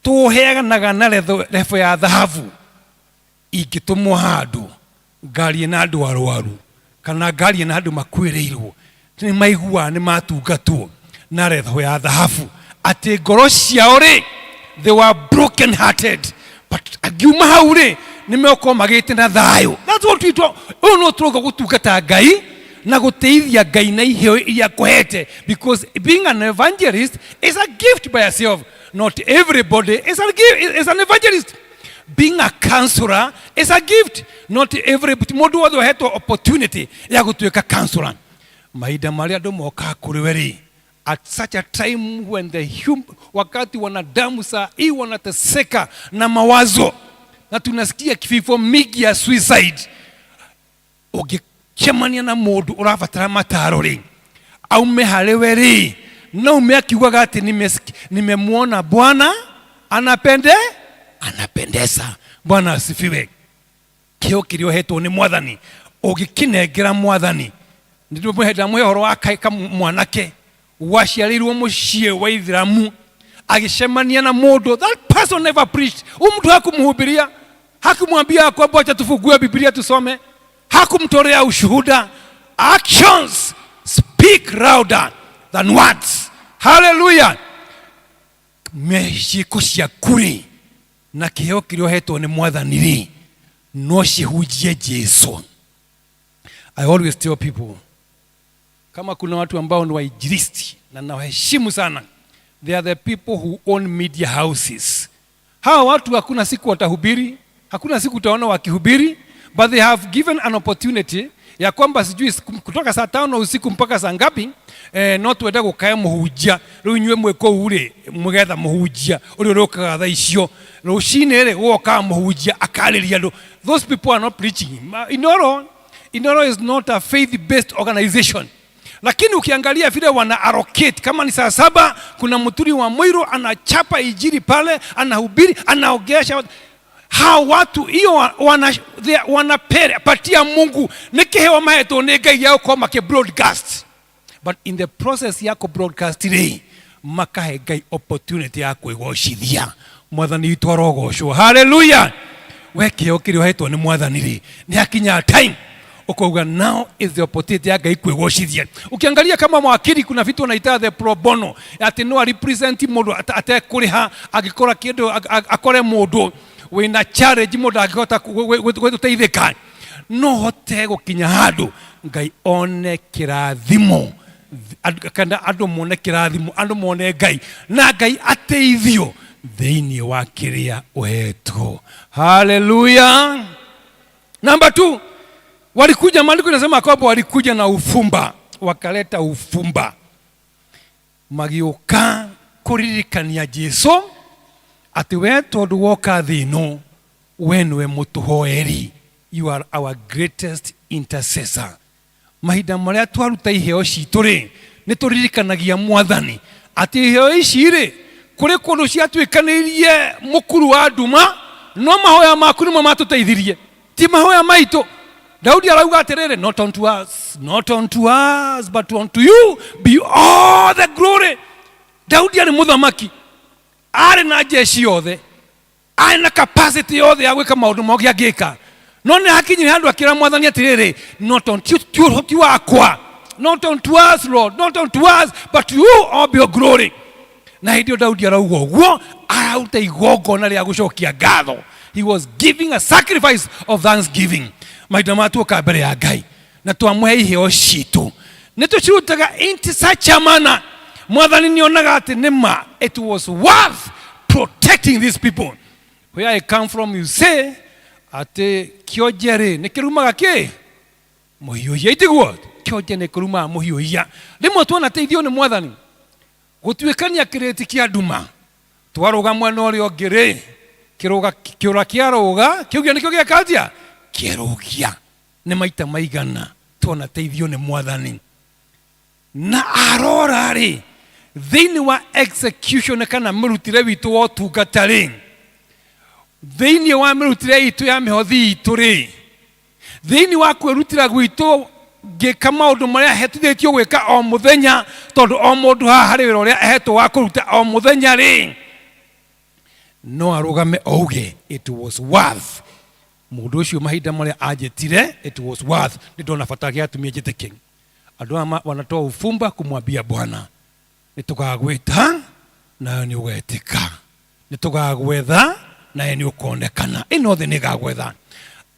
tuheanaga na levo ya dhahabu. Igitumwo handu ngari na andu arwaru kana ngari na andu makwireirwo ni maigua ni matungatwo na levo ya dhahabu, ati ngoro ciao ri they were broken hearted, but agiuma hau ri nimeko magite na thayo. That's what we do. No trogo gutungata Ngai na guteithia Ngai na iheo iria kuhete, because being an evangelist is a gift by yourself. Not everybody is an evangelist. Being a counselor is a gift. Not everybody modu wado heto opportunity ya gutuika counselor. Maida maria do moka kuriweri at such a time when wakati wanadamu saa hii wanateseka na mawazo na tunasikia kifo mingi ya suicide. Ugikemania na modu urafatara mataro ri aume halewe ri na ume akiugaga ati nimemwona Bwana anapendeza. Bwana asifiwe. Kio kiriohetwo ni Mwathani ugikinengera Mwathani ndio muheda mwehoro wakaika mwanake waciarirwo mucie wa Ithiramu agicemania na mundu, that person never preached. Mtu hakumuhubiria, hakumwambia kwamba acha tufungue Biblia tusome, hakumtolea ushuhuda. Actions speak louder than words. Hallelujah. Meshiko cia kuri na kiheo kiriohetwo ni Mwathani ri no cihunjie Jesu. I always tell people, kama kuna watu ambao ni wainjilisti na nawaheshimu sana, they are the people who own media houses. Hawa watu hakuna siku watahubiri, hakuna siku utaona wakihubiri, but they have given an opportunity ya kwamba sijui kutoka saa 5 usiku mpaka saa ngapi not wenda gukaya muhujia riu nywe mweko ure mugetha muhujia uri rokaga tha icio rucine ri woka muhujia akariria andu. Those people are not preaching. Inoro is not a faith based organization. Lakini ukiangalia vile wana allocate, kama ni saa 7 kuna mturi wa Moiro anachapa injili pale, anahubiri, anaogesha hao watu, hiyo wanapatia Mungu nikihewa maheto ni Ngai yao kwa make broadcast. But in the process yako broadcast today, makahe Ngai opportunity ya kwĩgocithia Mwathani witũ arogocwo. Hallelujah. Wekeo kiriohetwo ni Mwathani ri ni akinya time ukauga now is the opportunity ya Ngai kwĩgocithia. Ukiangalia kama mwakiri kuna vitu wanaita the pro bono, ati no represent mundu atekuriha agikora kindu akore mundu wina challenge mundu agihota guteithika no hote gukinya handu Ngai one kirathimo kana andu mone kirathimo andu mone Ngai na Ngai ateithio thiini wa kiria uhetwo. Hallelujah. Number 2, walikuja, maandiko yanasema kwamba walikuja na ufumba, wakaleta ufumba magioka kuririkania Jesu ati we tondu woka thino we niwe mutuhoeri, you are our greatest intercessor. Mahinda maria twaruta iheo citu ri ni turirikanagia Mwathani ati iheo ici ri kuri kundu ciatwikanirie mukuru wa nduma no mahoya maku nimo matuteithirie, ti mahoya maitu. Daudi arauga atiriri, not unto us but unto you be all the glory. Daudi ari muthamaki, ari na jeshi yothe, ari na capacity yothe ya gwika maundu mogi agika, no ni hakinyi handu akira Mwathani atiriri, not unto you wakwa, not unto us Lord, not unto us but you all be your glory. Na hidio Daudi arauga uguo, arauta igongona ria gucokia ngatho. He was giving a sacrifice of thanksgiving. Mahinda matuoka mbere ya Ngai na twamwe iheo citu nitucirutaga into such a manner Mwathani nionaga ati nima it was worth protecting these people. Where I come from, you say ati kiojere nikirumaga ki muhiuya itiguo kioje nikiruma muhiuya rimwe tuona teithio ni Mwathani gutwikania kireti kia nduma twaruga mwana uri ongire kiura kiaruga kiugia nikio gia katia kierugia ni maita maigana tuona teithio ni Mwathani na arora ri thiini wa execution kana murutire witu wa tungatari thiini wa murutire itu ya mihothi itu ri thiini wa kwirutira gwitu ngika maundu maria hetithitio gwika o muthenya tondu o mundu ha hari wira uria ehetwo wa kuruta o muthenya ri no arugame ouge it was worth mundu ucio mahinda maria ajetire it was worth. Ndona bata gia atumia jeteke andu wanatoa ufumba kumwambia Bwana nitugagwita na ni ugetika, nitugagwetha na ni ukonekana, inothe ni gagwetha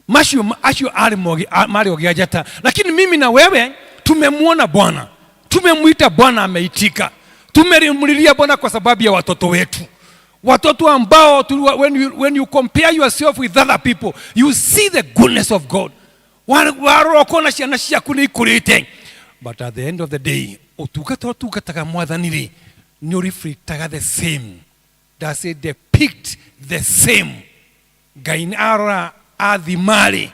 macio ari mogi mari ogia jata. Lakini mimi na wewe tumemwona Bwana, tumemuita Bwana, ameitika. Tumemlilia Bwana kwa sababu ya watoto wetu, watoto ambao when you compare yourself with other people you see the goodness of God. Warokona ciana ciaku ni ikurite, but at the end of the day utugataga Mwathani ri ni reflectaga the same, that say depict the same. Ngai ara athimari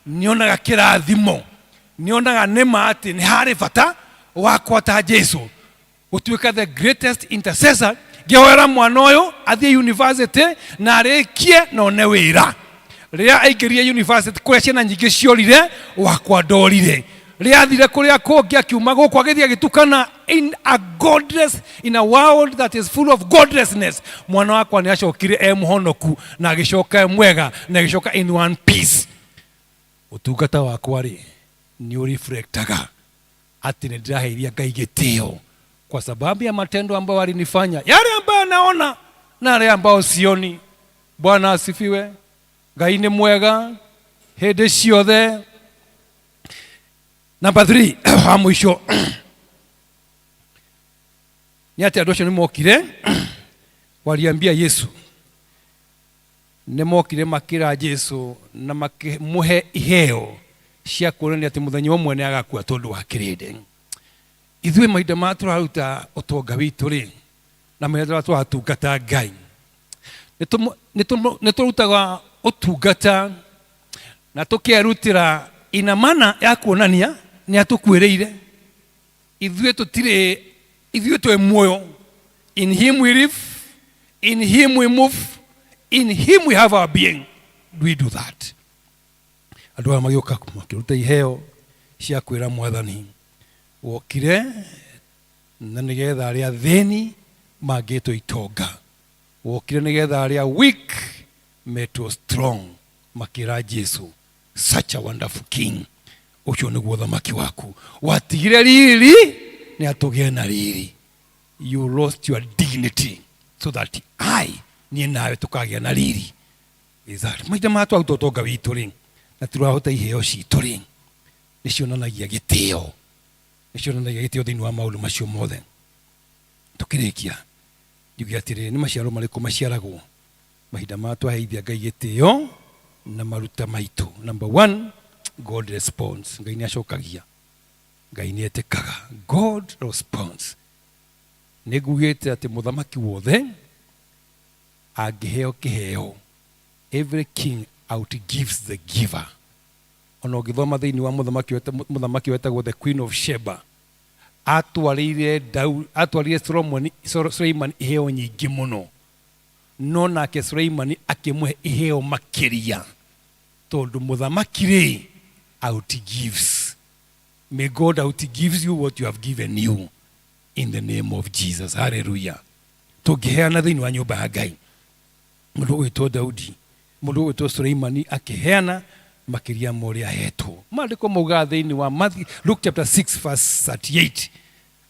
nionaga kirathimo, nionaga nema ati ni hari bata wakwa ta Jesu utuika the greatest intercessor geoera mwana uyu athie university na arikie na one wira ria aigerie university kuria ciana nyingi ciorire wakwa ndorire ria athire kuria kungi akiuma guku agithie agitukana in a world that is full of godlessness. Mwana wakwa ni acokire muhonoku na agicoka mwega na agicoka in one piece. Utungata wakwa ri ni ureflectaga ati ni ndiraheithia Ngai gitio kwa sababu ya matendo ambayo alinifanya, yale ambayo naona na yale ambayo sioni. Bwana asifiwe. Ngai ni mwega hede ciothe. Number 3 wa mwisho ni ati andũ acio nĩ mokire waliambia Yesu, nĩ mokire makĩra Jesu na makĩmũhe iheo cia kuonania atĩ mũthenya ũmwe nĩ agakua tondũ wa kĩrĩndĩ. Ithuĩ mahinda ma tũraruta ũtonga witũ rĩ na mahinda tũratungata Ngai nĩ tũrutaga ũtungata na tũkerutĩra ina mana ya kuonania nĩ atũkuĩrĩire. Ithuĩ twĩ muoyo. In him we live, in him we move, in him we have our being. We do that. Andũ aya magĩũka makĩruta iheo cia kwĩra Mwathani wokire na nĩgetha arĩa thĩni mangĩtwo itonga, wokire nĩgetha arĩa weak metwo strong, makĩra Jesu such a wonderful king. Ucio nĩguo ũthamaki waku. Watigire riri nĩ atũgĩe na riri. You lost your dignity so that niĩ nawe tũkagĩa na riri. Is that maita matwa ũtonga witũ rĩ na tũrahota iheo citũ rĩ nĩ cionanagia gĩtĩo, nĩ cionanagia gĩtĩo thĩinĩ wa maũndũ macio mothe. Tũkĩrĩkia njuge atĩrĩ nĩ maciaro marĩkũ maciaragwo mahinda ma twaheithia Ngai gĩtĩo na maruta maitũ. Number 1, God responds. Ngai nĩ acokagia, Ngai nĩ etĩkaga. God responds. Nĩngugĩte atĩ mũthamaki wothe angĩheo kĩheo, every king outgives the giver. Ona ũngĩthoma thĩinĩ wa mũthamaki wetagwo the Queen of Sheba, atwarĩire Suleiman iheo nyingĩ mũno, no nake Suleiman akĩmũhe iheo makĩria tondũ mũthamaki rĩ outgives. May God outgives you what you have given you in the name of Jesus. Hallelujah. Tũngĩheana thĩinĩ wa nyũmba ya Ngai, mũndũ ũgwĩtwo Daudi, mũndũ ũgwĩtwo Suleimani akĩheana makĩria ma ũrĩa ahetwo. Maandĩko mauga thĩinĩ wa Luke chapter 6 verse 38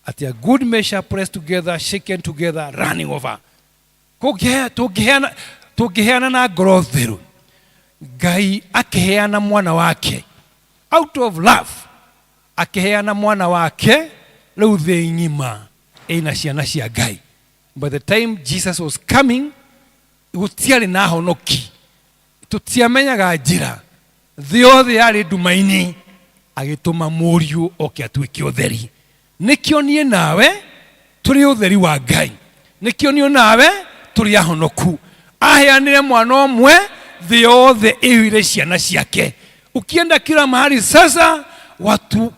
atĩ a good measure pressed together, shaken together, running over. Tũngĩheana na ngoro theru, Ngai akĩheana mwana wake out of love, akĩheana mwana wake rĩu thĩ ng'ima ĩna ciana cia Ngai. By the time Jesus was coming, gũtiarĩ na honoki, tũtiamenyaga njĩra, thĩ yothe yarĩ nduma-inĩ, agĩtũma mũriũ oke atuĩke ũtheri. Nĩkĩo niĩ nawe tũrĩ ũtheri wa Ngai, nĩkĩo niĩ nawe tũrĩ ahonoku. Aheanire mwana ũmwe, thĩ yothe ĩyũire ciana ciake. Ukienda kila mahali sasa, watu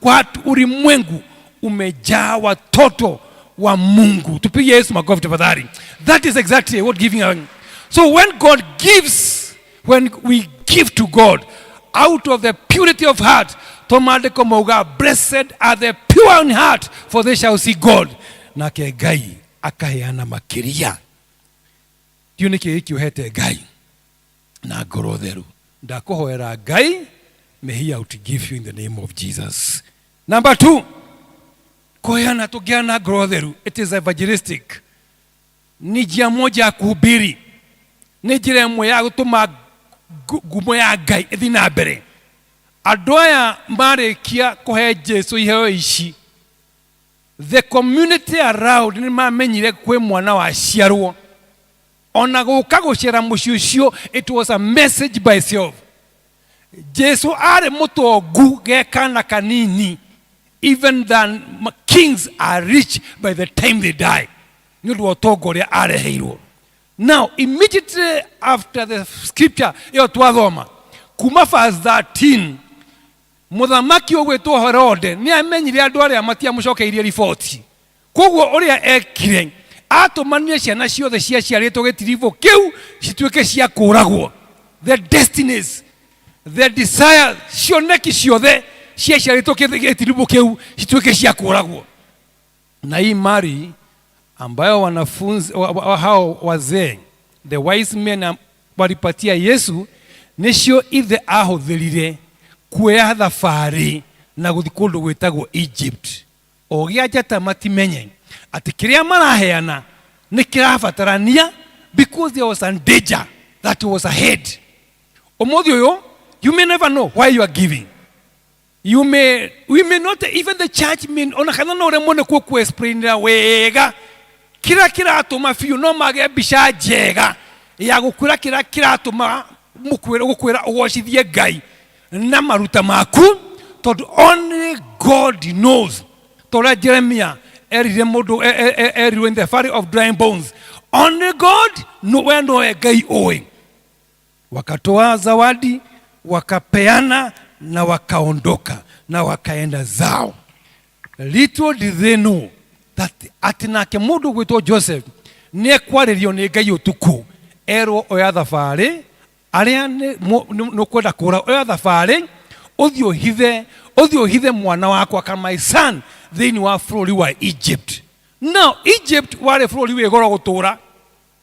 ulimwengu umejaa watoto wa Mungu. Tupige Yesu makofi tafadhali. That is exactly what giving. So when God gives, when we give to God out of the purity of heart, Tomandiko mauga, blessed are the pure in heart, for they shall see God. Nake Ngai akaheana makĩria. Ndiũ nĩkĩ gĩkĩ ũhete Ngai na ngoro theru. Ndakũhoera Ngai, may he outgive you in the name of Jesus. Number 2, kuheana tũngĩheana ngoro theru. It is evangelistic. Ni njĩra moja ya kuhubiri, ni njĩra ĩmwe ya gũtũma ngumo ya Ngai ĩthiĩ na mbere. Andũ aya marĩkia kũhe Jesu iheo ici, the community around nĩ mamenyire kwĩ mwana wa ciarwo. Ona gũka gũcera mũciĩ ũcio, it was a message by itself. Jesu arĩ mũtongu gekana kanini, even than kings are rich by the time they die. Nĩ ũndũ wa ũtonga ũrĩa areheirwo. Now, immediately after the scripture, iyo twathoma, kuma verse 13, muthamaki ogwetwo Herode ni amenyire andu aria matiamucokeirie riboti koguo uria ekire atumanire ciana ciothe ciaciaritwo gitirivo kiu cituike cia kuragwo. The destinies, the desires, cioneki ciothe ciaciaritwo gitirivo kiu cituike cia kuragwo. Na hii mari ambayo wanafunzi hao wazee, the wise men walipatia Yesu, nicio ithe ahuthirire kuoya thabari na guthi kundu gwitagwo Egypt. Ogia njata matimenye ati kiria maraheana ni kirabatarania, because there was a danger that was ahead. Omothi uyu, you may never know why you are giving. We may not, even the church may ona kana no remone ku explain wega kira atuma fiu no mage bisha jega ya gukura kira atuma mukwira gukwira ugoshithie Ngai na maruta maku, tond only God knows. Tora Jeremiah erire modu in the valley of dry bones, only God no wendo Ngai oe. Wakatoa zawadi, wakapeana na wakaondoka na wakaenda zao. Little did they know that atinake mundu gwitwo Joseph ne kwaririo ni Ngai utuku ero oya thabari aria no kwenda kura oya thabari uthio hithe mwana wakwa kana my son thini wa flori wa Egypt. Now Egypt wale flori we goro gutura.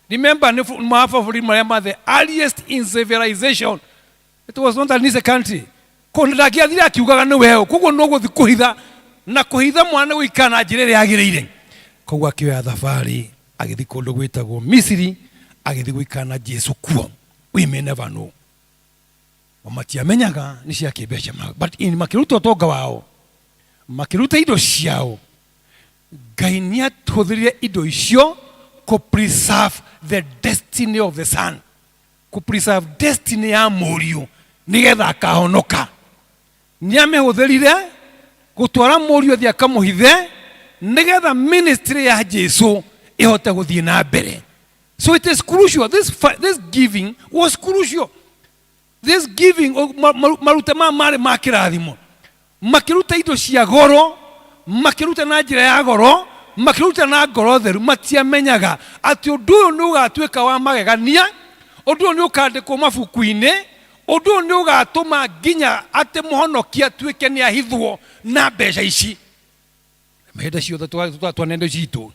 Remember ne mafavori marema the earliest in civilization. It was not an easy country. Kondagia thira kiugaga ni weo koguo no guthi kuhitha na kuhitha mwana wikana njirere yagirire koguo akioya thabari agithi kundu gwitagwo Misiri agithi gwikana Jesu kuo. We may never know. Wamatiamenyaga ni cia kibeca, but in makiruta tonga wao makiruta indo ciao Ngai ni atuthirire indo icio ku preserve the destiny of the son, ku preserve destiny ya muriu nigetha akahonoka. Ni amehuthirire gutwara muriu thia kamuhithe nigetha ministry ya Jesu ihote guthie na mbere. So it is crucial. This giving was crucial. This giving maruta mari makirathimo makiruta indo cia goro, makiruta na njira ya goro, makiruta na ngoro theru, matiamenyaga ati undu uyu ni ugatuika wa magegania, undu uyu ni ukandikwo mabuku-ini, undu uyu ni ugatuma nginya ati muhonokia tuike ni ahithwo na mbeca ici. Mahinda ciothe twanendo citu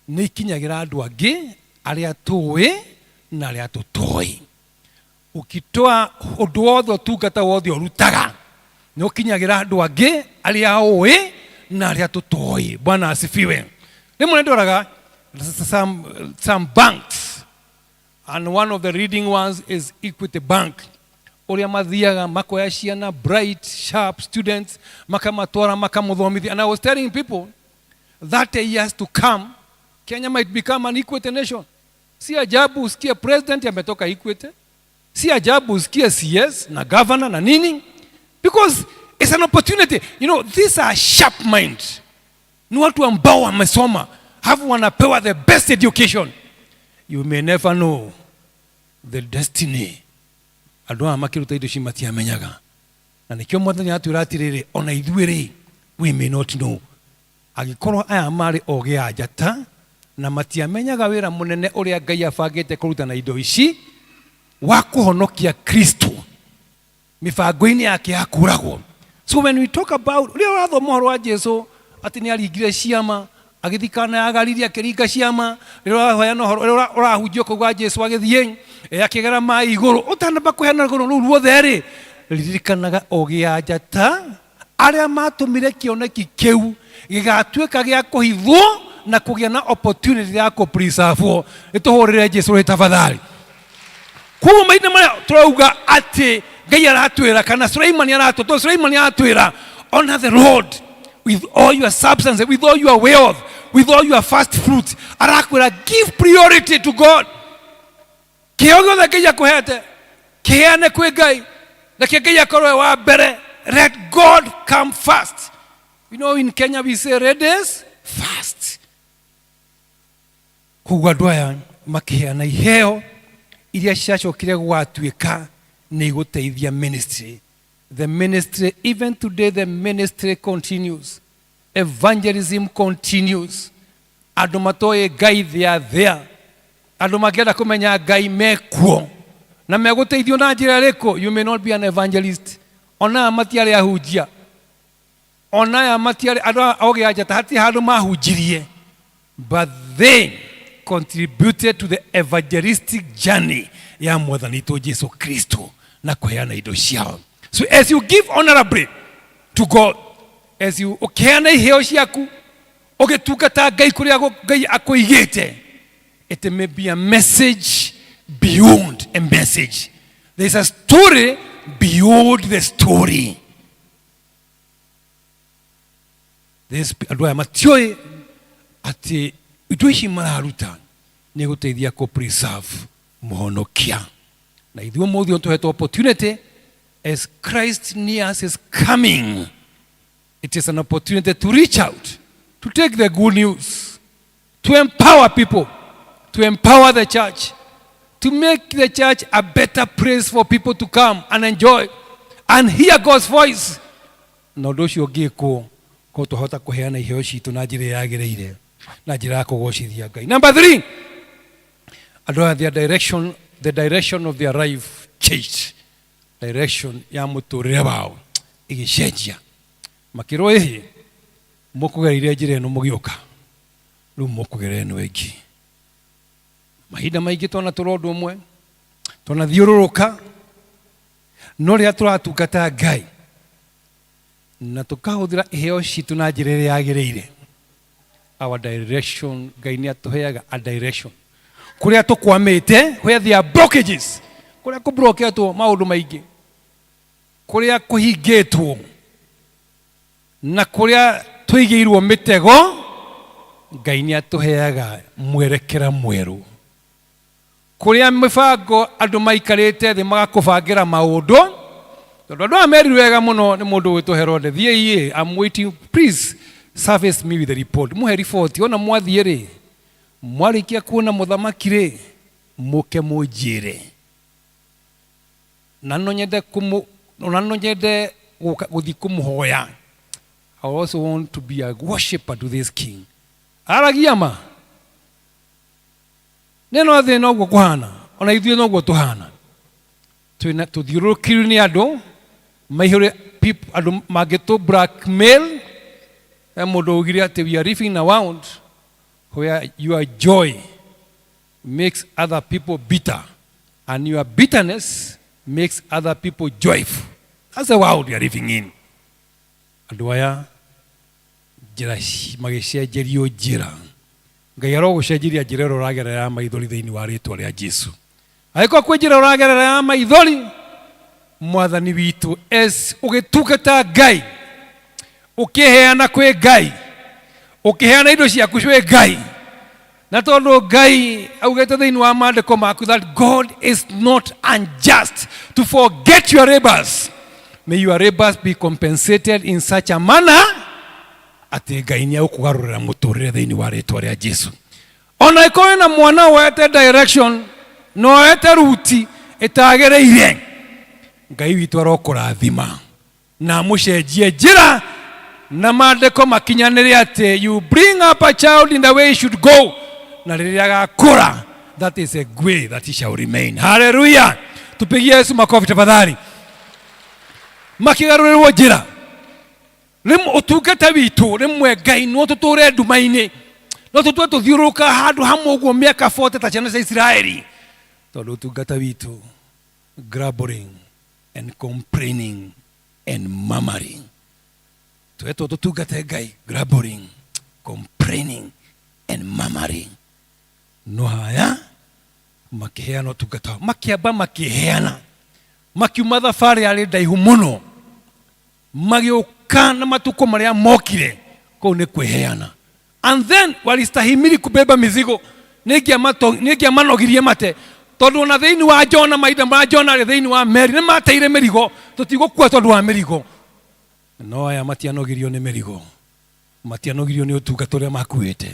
ni ikinyagira andu angi aria tuwi na aria tutoi. Ukitoa undu wothe utungata wothe urutaga ni ukinyagira andu angi aria uwi na aria tutoi. Bwana asifiwe. Rimwe ndoraga some banks, and one of the leading ones is Equity Bank. Uria mathiaga makoya ciana bright sharp students makamatwara makamuthomithia. And I was telling people that years to come Kenya might become an Equity nation. Si ajabu usikie president ametoka Equity, si ajabu usikie CS na governor na nini, because it's an opportunity. You know, these are sharp minds. Ni watu ambao wamesoma, hafu wanapewa the best education. You may never know the destiny. Adwa makiruta indo cimati amenyaga. Na nikio mwathani aturatirire ona ithuire we may not know. Agikorwo aya mari oge ajata na matiamenyaga wira munene uria Ngai abangite kuruta na indo ici wa kuhonokia Kristo mibango-ini yake ya kuragwo. So when we talk about uria wathoma horo wa Jesu ati ni aringire ciama agithikana agariria kiringa ciama rira hoyana horo urahunjio kugwa Jesu agithie akigera mai iguru utanamba kuhena iguru ru ruothe ri ririkanaga ogia njata aria matumire kioneki kiu gigatuika gia kuhithwo na kugia na opportunity ya ku preserve. Ituhurire Jesu ri tafadhali. Kuo maina mara turauga ati Ngai aratwira kana Suleimani aratwira, Suleimani aratwira honor the Lord with all your substance, with all your wealth, with all your first fruits. Arakwira give priority to God. Kiogo da Ngai akuhete kiane kwi Ngai na Ngai akorwe wa mbere. Let God come first. You know, in Kenya we say red is fast. Kugwa dwaya makiheana iheo iria ciacokire gwatuika ni guteithia ministry The ministry, even today, the ministry continues. Evangelism continues. Andũ matoĩ Ngai, they are there. Andũ mangĩenda kũmenya Ngai mekuo. Na megũteithio na njĩra ĩrĩkũ? You may not be an evangelist. Ona matiarĩ ahunjia. Ona matiarĩ andũ ogĩ anja ta hatirĩ handũ mahunjirie. But they contributed to the evangelistic journey ya Mwathani witũ Jesu Kristo na kũheana indo ciao. So as you give honorably to God, as you ukiheana iheo ciaku, ũgĩtungata Ngai kũrĩa Ngai akũigĩte, it may be a message beyond a message. There is a story beyond the story. This andũ aya matiũĩ atĩ indo ici mararuta nĩ gũteithia kũ preserve mũhonokia. Na ithuĩ mũthĩ tũhetwo opportunity as Christ nears is coming. It is an opportunity to reach out, to take the good news, to empower people, to empower the church, to make the church a better place for people to come and enjoy and hear God's voice. Na ũndũ ũcio ũngĩkwo ko tũhota kũheana iheo citũ na njĩra yagĩrĩire, na njĩra ya kũgocithia Ngai. Number 3, andũ aya the direction of their life changed. Direction ya mũtũrĩre wao ĩgĩcenjia. Makĩrwo ĩhĩ mũkũgereire njĩra ĩno mũgĩũka, rĩu mũkũgerera ĩno ĩngĩ. Mahinda maingĩ twana tũra ũndũ ũmwe, twanathiũrũrũka, no rĩrĩa tũratungata Ngai na tũkahũthĩra iheo citũ na njĩra ĩrĩa yagĩrĩire, our direction, Ngai nĩ atũheaga a direction. Kũrĩa tũkwamĩte, where there are blockages, kũrĩa kũbroketwo maũndũ maingĩ, kũrĩa kũhingĩtwo, na kũrĩa tũigĩirwo mĩtego, Ngai nĩ atũheaga mwerekera mwerũ. Kũrĩa mĩbango andũ maikarĩte thĩ magakũbangĩra maũndũ, tondũ andũ amerirwo wega mũno nĩ mũndũ wĩtwo Herode, thiĩ, I'm waiting, please service me with the report. Mũhe report, ona mwathiĩ rĩ, mwarĩkia kuona mũthamaki rĩ, mũke mũnjĩre. Na no nyende gũthiĩ kũmũhoya. I also want to be a worshipper to this king. Aragia ma. Neno thĩ noguo kũhana, ona ithuĩ noguo tũhana. Tũthiũrũrũkĩrio nĩ andũ, maihũre andũ mangĩtũ blackmail. Mũndũ ugire atĩ we are living around where your joy makes other people bitter and your bitterness makes other people joyful. That's the world we are living in. Andũ aya njĩra magĩcenjerio njĩra. Ngai arogũcenjeria njĩra ĩrĩa ũragerera ya maithori thĩinĩ wa rĩĩtwa rĩa Jesu. Angĩkorwo kwĩ njĩra ũragerera ya maithori, Mwathani witũ, as ũgĩtungata Ngai, ũkĩheana kwĩ Ngai, ũkĩheana indo ciaku kwĩ Ngai, na tondũ Ngai augĩte thĩinĩ wa maandĩko maku that God is not unjust to forget your labors. May your labors be compensated in such a manner atĩ Ngai nĩ agũkũgarũrĩra mũtũrĩre thĩinĩ wa rĩĩtwa rĩa Jesu. Ona ĩkorwo na mwana woete direction, no woete ruti ĩtagĩrĩire, Ngai witũ arokũrathima na mũcenjie njĩra, na maandĩko makinyanĩre atĩ you bring up a child in the way he should go, na rĩrĩa agakũra, that is a way that he shall remain. Hallelujah. Tupigie Yesu makofi tafadhali. Makĩgarũrĩrwo njĩra, rĩmwe ũtungata witũ rĩmwe Ngai no tũtũre nduma-inĩ, no tũtũre tũthiũrũrũka handũ hamwe ũguo mĩaka 40 ta ciana cia Isiraeli, tondũ ũtungata witũ grumbling and complaining and murmuring. Tuetwo tũtungate Ngai grumbling, complaining and murmuring. No haya makĩheana ũtungata, makĩamba makĩheana, makiuma thabarĩ yarĩ ndaihu mũno, magĩũka na matukũ marĩa mokire, kũu nĩ kwĩheana. And then walistahimili kubeba mizigo, nĩngĩamanogirie mate, tondũ ona thĩinĩ wa Jona, mahinda ma Jona arĩ thĩinĩ wa meri, nĩ mateire mĩrigo, tũtigũkua tondũ wa mĩrigo. No aya matianogirio nĩ mĩrigo, matianogirio nĩ ũtungata ũrĩa makuĩte,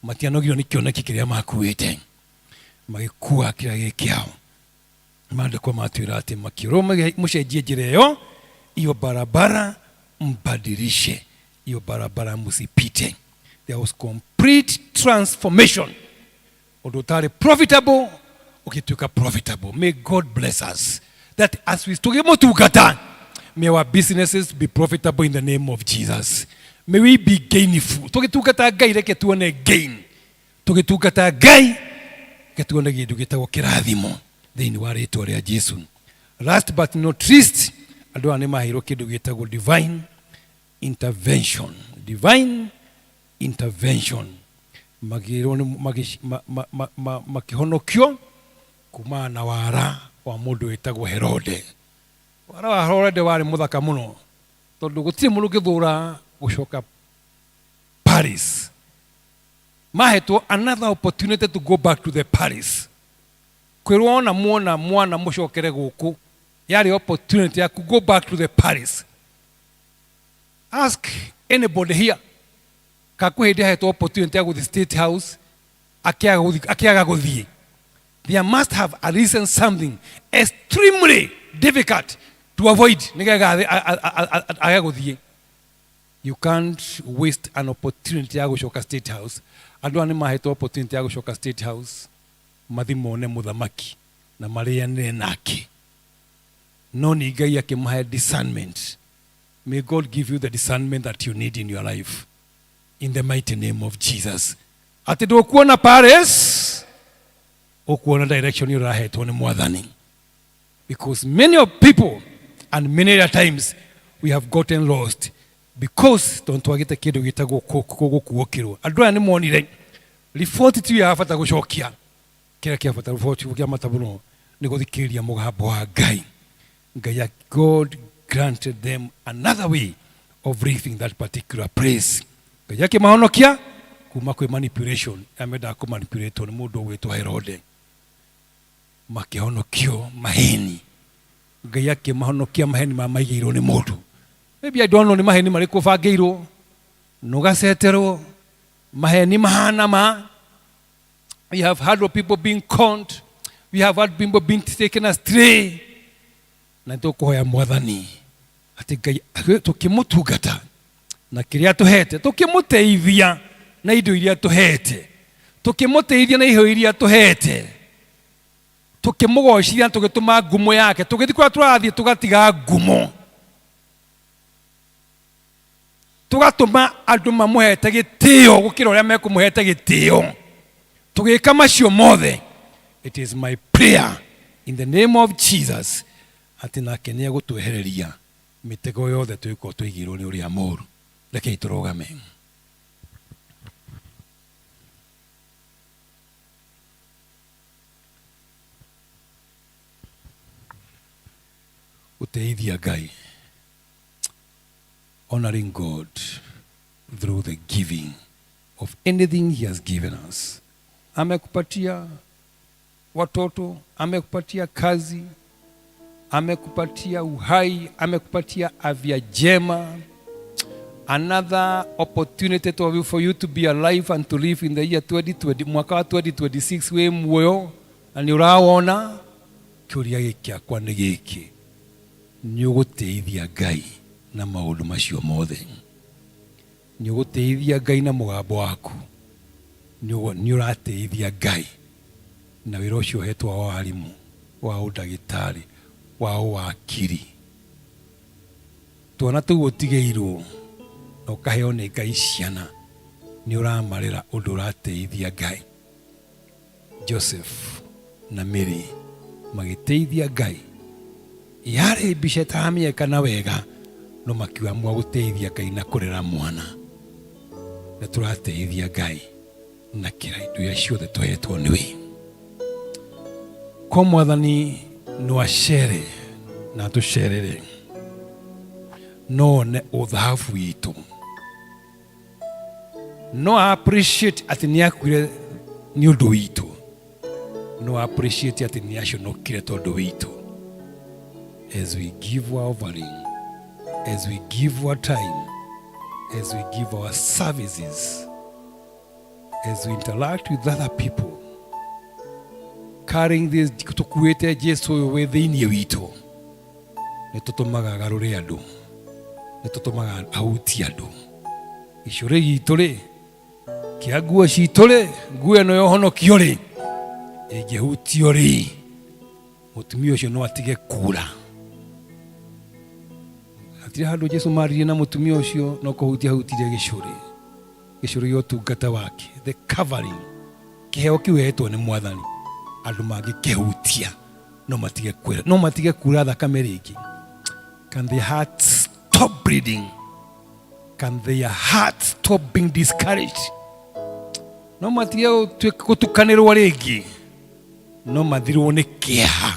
matianogirio nĩ kĩoneki kĩrĩa makuĩte, magĩkua kĩrĩa gĩkĩao. Maandĩko matwĩra atĩ makĩrwo mũcenjie njĩra ĩyo hiyo barabara mbadilishe, hiyo barabara musipite. There was complete transformation. Odotare profitable, ukituka profitable. May God bless us. That as we tugemo tukata, may our businesses be profitable in the name of Jesus. May we be gainful. Tukitukata gai reke tuone gain. Tukitukata gai ke tuone gidu gitagwo kirathimo thini wa ritwa ria Jesu. Last but not least, andũ ane mahiro kindu gitagwo divine intervention. Divine intervention. Makihonokio kuma na wara wa mundu witagwo Herode. Wara wa Herode wari muthaka muno tondu gutiri mundu githura gucoka Paris. Mahetwo another opportunity to go back to the Paris. Kwirona muona mwana mucokere guku yari opportunity ya go back to the Paris. Ask anybody here kakuhede hetwo opportunity ya go the State House akiaga guthie. There must have arisen something extremely difficult to avoid. You can't waste an opportunity ya gucoka State House. Andũ ane mahetwo opportunity ya gucoka State House mathimone muthamaki na marianire nake. No ni Ngai akimahe discernment. May God give you the discernment that you need in your life. In the mighty name of Jesus. Ati ndukuona Paris, ukuona direction irahetwo ni Mwathani. Because many of people and many other times we have gotten lost because tontwagite kindu gitagwo kuokirwo. Andũ aya ni monire report tu ya bata gucokia kira kia bata report kia matabuno ni guthikiria mugambo wa Ngai. Ngai, God granted them another way of reaching that particular place. Ngai yake mahonokia kuma kwe manipulation ameda ku manipulate ni mundu wetwa Herode. Makihonokio maheni. Ngai yake mahonokia maheni mamaigirwo ni mundu. Maybe I don't know ni maheni mariko bangirwo nugaceterwo maheni mahana ma. We have heard of people being conned. We have heard people being taken astray. Na tukuhoya Mwathani ati Ngai tukimutungata na kiria tuhete tukimuteithia na indo iria tuhete tukimuteithia na iho iria tuhete tukimugocithia tugituma ngumo yake tugithikura turathie tugatiga ngumo tugatuma andu mamuhete gitio gukira uria mekumuhete gitio tugika macio mothe. It is my prayer in the name of Jesus ati nake ni agutwehereria mitego yothe twiko twigirwo ni uria moru. Rekei turugame. Uteithia Ngai, honoring God through the giving of anything he has given us. Amekupatia watoto, amekupatia kazi, amekupatia uhai, amekupatia afya njema. Another opportunity for you to be alive and to live in the year 2020, mwaka wa 2026 we muoyo na ni urawona kiuria giki akwa ni giki ni uguteithia Ngai na maundu macio mothe. Ni uguteithia Ngai na mugambo waku, ni urateithia Ngai na wira ucio hetwa wa warimu, wa udagitari, wa wakiri. Tuona tu utigeirwo no kaheo ni Ngai ciana ni uramarira undu urateithia Ngai. Joseph na Mary magiteithia Ngai yari bishetami kana wega no makiwa mwa guteithia Ngai na kurera mwana na turateithia Ngai na kira indu ya ciothe twahetwo niwe. Kwa Mwathani no acere na tucerere no ne uthahabu witu no appreciate ati ni akwire ni undu witu no appreciate ati ni aconokire tondu witu. As we give our offering, as we give our time, as we give our services, as we interact with other people, carrying this tukuete Jesu within you witu nĩ tũtũmaga agarũre andũ, nĩ tũtũmaga ahutie andũ. Icũrĩ gitũ rĩ, kĩa nguo citũ rĩ, nguo ĩno ya ũhonokio rĩ, ĩngĩhutio rĩ, mũtumia ũcio no atige kura. Hatirĩ handũ Jesũ maririe na mũtumia ũcio no kũhutia hutirie gĩcũrĩ gĩa ũtungata wake, the covering, kĩheo kĩu hetwo nĩ Mwathani. Andũ mangĩkĩhutia no matige kura thakame rĩngĩ. Can their hearts stop bleeding? Can their hearts stop being discouraged? No matige gũtukanĩrwo rĩngĩ, no mathirwo nĩ kĩeha.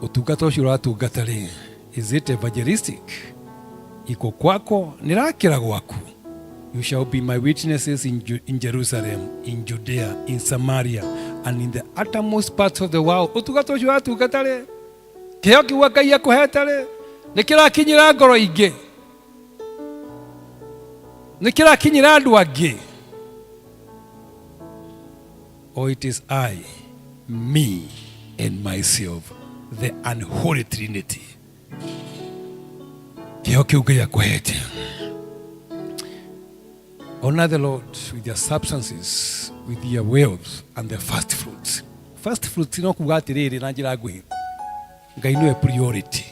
Ũtungata ũcio ũratungata rĩ, is it evangelistic? Iko kwako, nĩrakĩra gwaku. You shall be my witnesses in Jerusalem, in Judea, in Samaria, and in the uttermost parts of the world. Ũtungata ũcio ũratungata rĩ, kĩheo kĩu Ngai akũhete rĩ, nĩkĩrakinyĩra ngoro ingĩ, nĩkĩrakinyĩra andũ angĩ. Or it is I, me, and myself, the unholy trinity. Kĩheo kĩu Ngai akũhete. Honor the Lord with their substances, with their wealth, and their first fruits. First fruits no kuga atiriri na njira nguhi. Ngai niwe priority.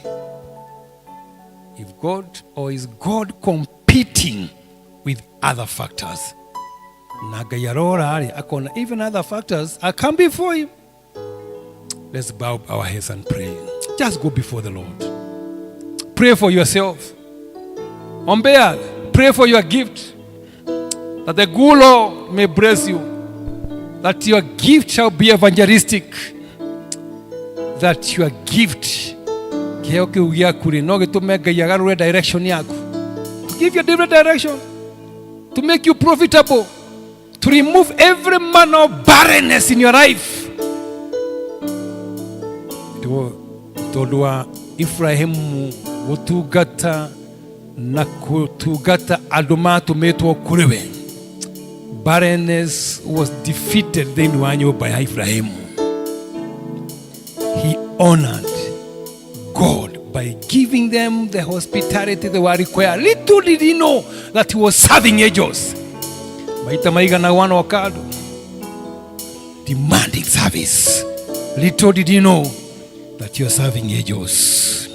If God, or is God competing with other factors? Na Ngai arora ari akona even other factors are come before him. Let's bow our heads and pray. Just go before the Lord. Pray for yourself. Ombea, pray for your gift. That the good Lord may bless you. That your gift shall be evangelistic. That your gift kĩheo kĩu gĩaku rĩ no gĩtũme Ngai agarũre direction yaku. To give you a different direction. To make you profitable. To remove every manner of barrenness in your life. Tondũ wa Ibrahimu gũtungata na gũtungata andũ matũmĩtwo kũrĩ we. Barrenness was defeated thĩinĩ wa nyũmba ya Ibrahimu. He honored God by giving them the hospitality they were required. Little did he know that he was serving angels. Maita maigana wana wakado demanding service. Little did he know that you are serving angels.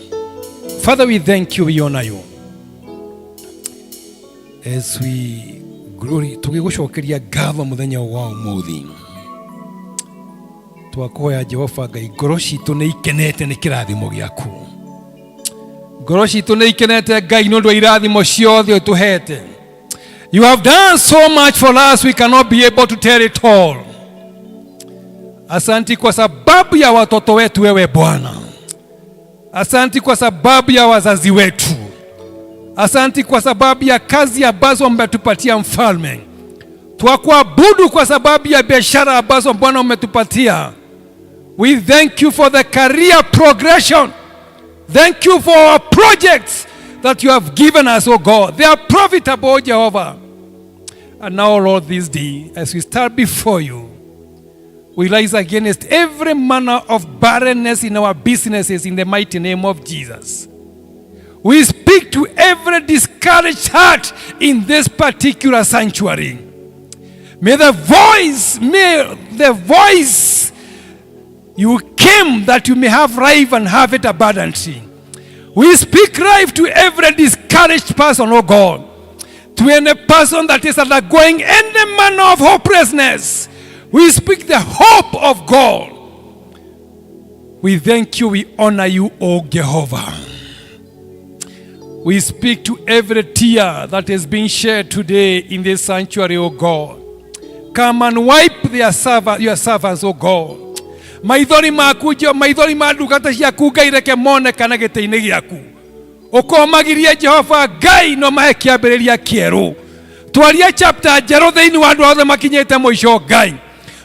Father, we thank you, we honor you. As we glory, tugigucokeria ngatho muthenya wa umuthi. Twakoya Jehova Ngai, ngoro citũ nĩ ikenete nĩ kĩrathimo gĩaku. Ngoro citũ nĩ ikenete Ngai nĩ ũndũ wa irathimo ciothe ũtũhete. You have done so much for us, we cannot be able to tell it all. Asanti kwa sababu ya watoto wetu wewe Bwana. Asanti kwa sababu ya wazazi wetu. Asanti kwa sababu ya kazi ambazo umetupatia Mfalme. Twakuabudu kwa sababu ya biashara ambazo Bwana umetupatia. We thank you for the career progression. Thank you for our projects that you have given us, oh God. They are profitable, Jehovah. And now, Lord, this day, as we start before you, we rise against every manner of barrenness in our businesses in the mighty name of Jesus. We speak to every discouraged heart in this particular sanctuary. May the voice you came that you may have life and have it abundantly. We speak life to every discouraged person, oh God. To any person that is undergoing any manner of hopelessness. We speak the hope of God. We thank you, we honor you, O Jehovah. We speak to every tear that is being shed today in this sanctuary, O God. Come and wipe your servants, O God. Maithori makujo, maithori madugata ciaku Ngai reke monekana gĩtĩ-inĩ gĩaku. Ũkomagirie Jehova Ngai no mahe kĩambĩrĩria kĩerũ. Twaria chapter njerũ thĩinĩ wa andũ othe makinyĩte mũico Ngai.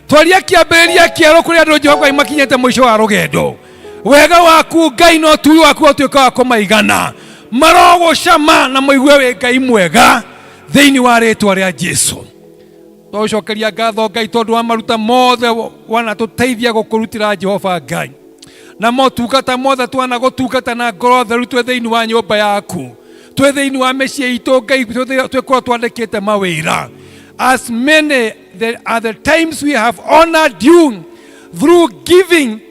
Twaria kĩambĩrĩria kĩerũ kũrĩ andũ Jehova makinyĩte mũico wa rũgendo. Wega waku Ngai no tui waku ũtuĩka wa kũmaigana. Marogũcama na mũigue wĩ Ngai mwega thĩinĩ wa rĩĩtwa rĩa Jesũ. Twacokeria ngatho Ngai tondũ wa maruta mothe wanatũteithia gũkũrutĩra Jehova Ngai. na motungata mothe twana gutungata na ngoro theru twe thiini wa nyumba yaku, twe thiini wa mĩciĩ itũ Ngai twekorwo twandĩkĩte mawĩra. As many are the times we have honored you through giving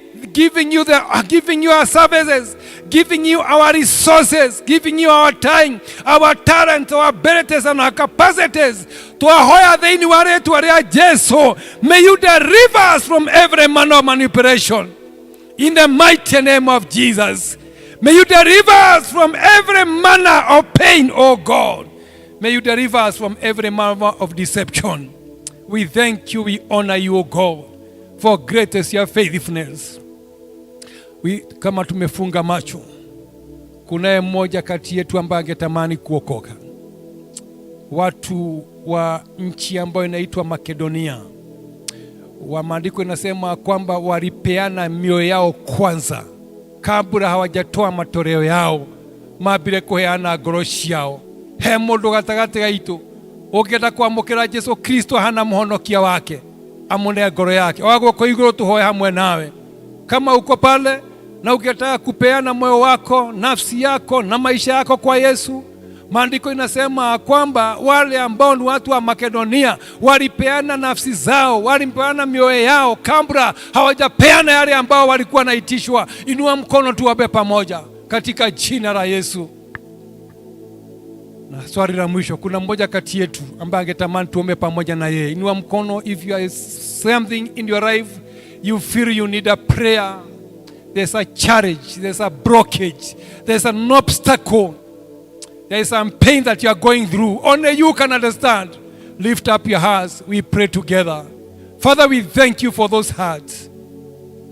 you our services, giving you our resources, giving you our time, our talent, our abilities and our capacities. Twahoya thiini wa rĩtwa rĩa Jesu, may you deliver us from every manner of manipulation in the mighty name of Jesus. May you deliver us from every manner of pain, oh God. May you deliver us from every manner of deception. We thank you, we honor you, O God, for great is your faithfulness. Kama tumefunga macho, kunaye mmoja kati yetu ambaye angetamani kuokoka. Watu wa nchi ambayo inaitwa Makedonia, wa maandiko inasema kwamba walipeana mioyo yao kwanza kabla hawajatoa matoleo yao mabire kuheana ngoro ciao. He mundu gatagati gaitu ungenda kwamukira Jesu Kristo hana muhonokia wake, amune ngoro yake wagwo kwa iguru tuhoe hamwe nawe. Kama uko pale na ukitaka kupeana moyo wako, nafsi yako na maisha yako kwa Yesu, maandiko inasema kwamba wale ambao ni watu wa Makedonia walipeana nafsi zao, walipeana mioyo yao kabla hawajapeana yale ambao walikuwa naitishwa. Inua mkono tuwape pamoja katika jina la Yesu. Na swali la mwisho, kuna mmoja kati yetu ambaye angetamani tuombe pamoja na yeye. Inua mkono if you are something in your life you feel you need a prayer. There's a challenge, there's a blockage, there's an obstacle, there is some pain that you are going through. Only you can understand. Lift up your hearts. We pray together. Father, we thank you for those hearts.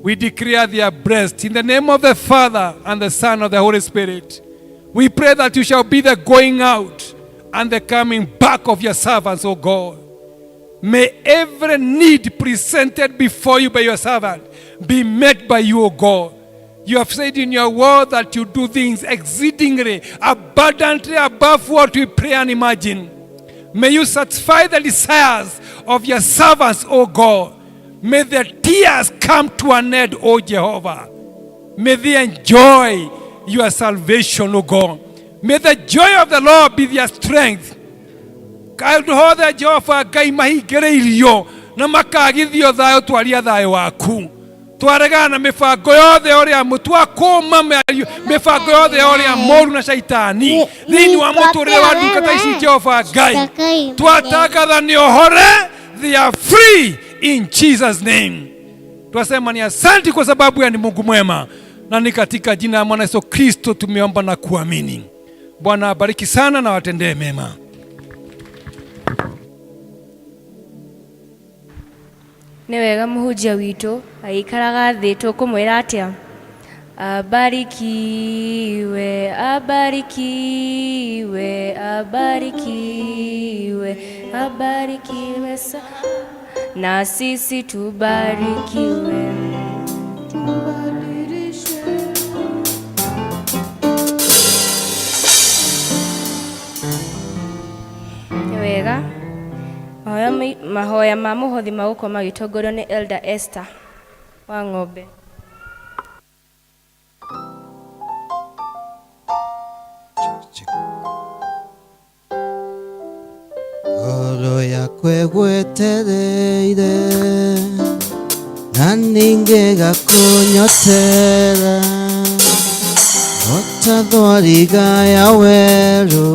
We declare they are blessed in the name of the Father and the Son and the Holy Spirit. We pray that you shall be the going out and the coming back of your servants, O God. May every need presented before you by your servant be met by you, O God. You have said in your word that you do things exceedingly, abundantly above what we pray and imagine. May you satisfy the desires of your servants, O God. May their tears come to an end, O Jehovah. May they enjoy your salvation, O God. May the joy of the Lord be their strength. Kaihothe Jehova Ngai mahingĩrĩirio na makagithio thayo twaria thayo waku. Twaregana na mifango yothe oria mutwakuma mifango yothe oria moru na shaitani thini wa muturire wa ndungata ici Jehova Ngai. Twataka ni ohore, they are free in Jesus name. Twasema ni asante kwa sababu ya ni Mungu mwema, na ni katika jina la Mwana Yesu Kristo tumeomba na kuamini. Bwana abariki sana na watendee mema. Nĩ wega mũhunjia witũ aikaraga thĩ tũkũmwĩra atĩa? Abarikiwe, abarikiwe, abarikiwe, abarikiwe na sisi tubarikiwe. Nĩ wega mahoya ma mũhothi magũkorwo magĩtongorio nĩ Elder Esther wa Ng'ombe. Ngoro yakwa ĩgwetereire na nĩngĩgakunyotera ota thwariga ya werũ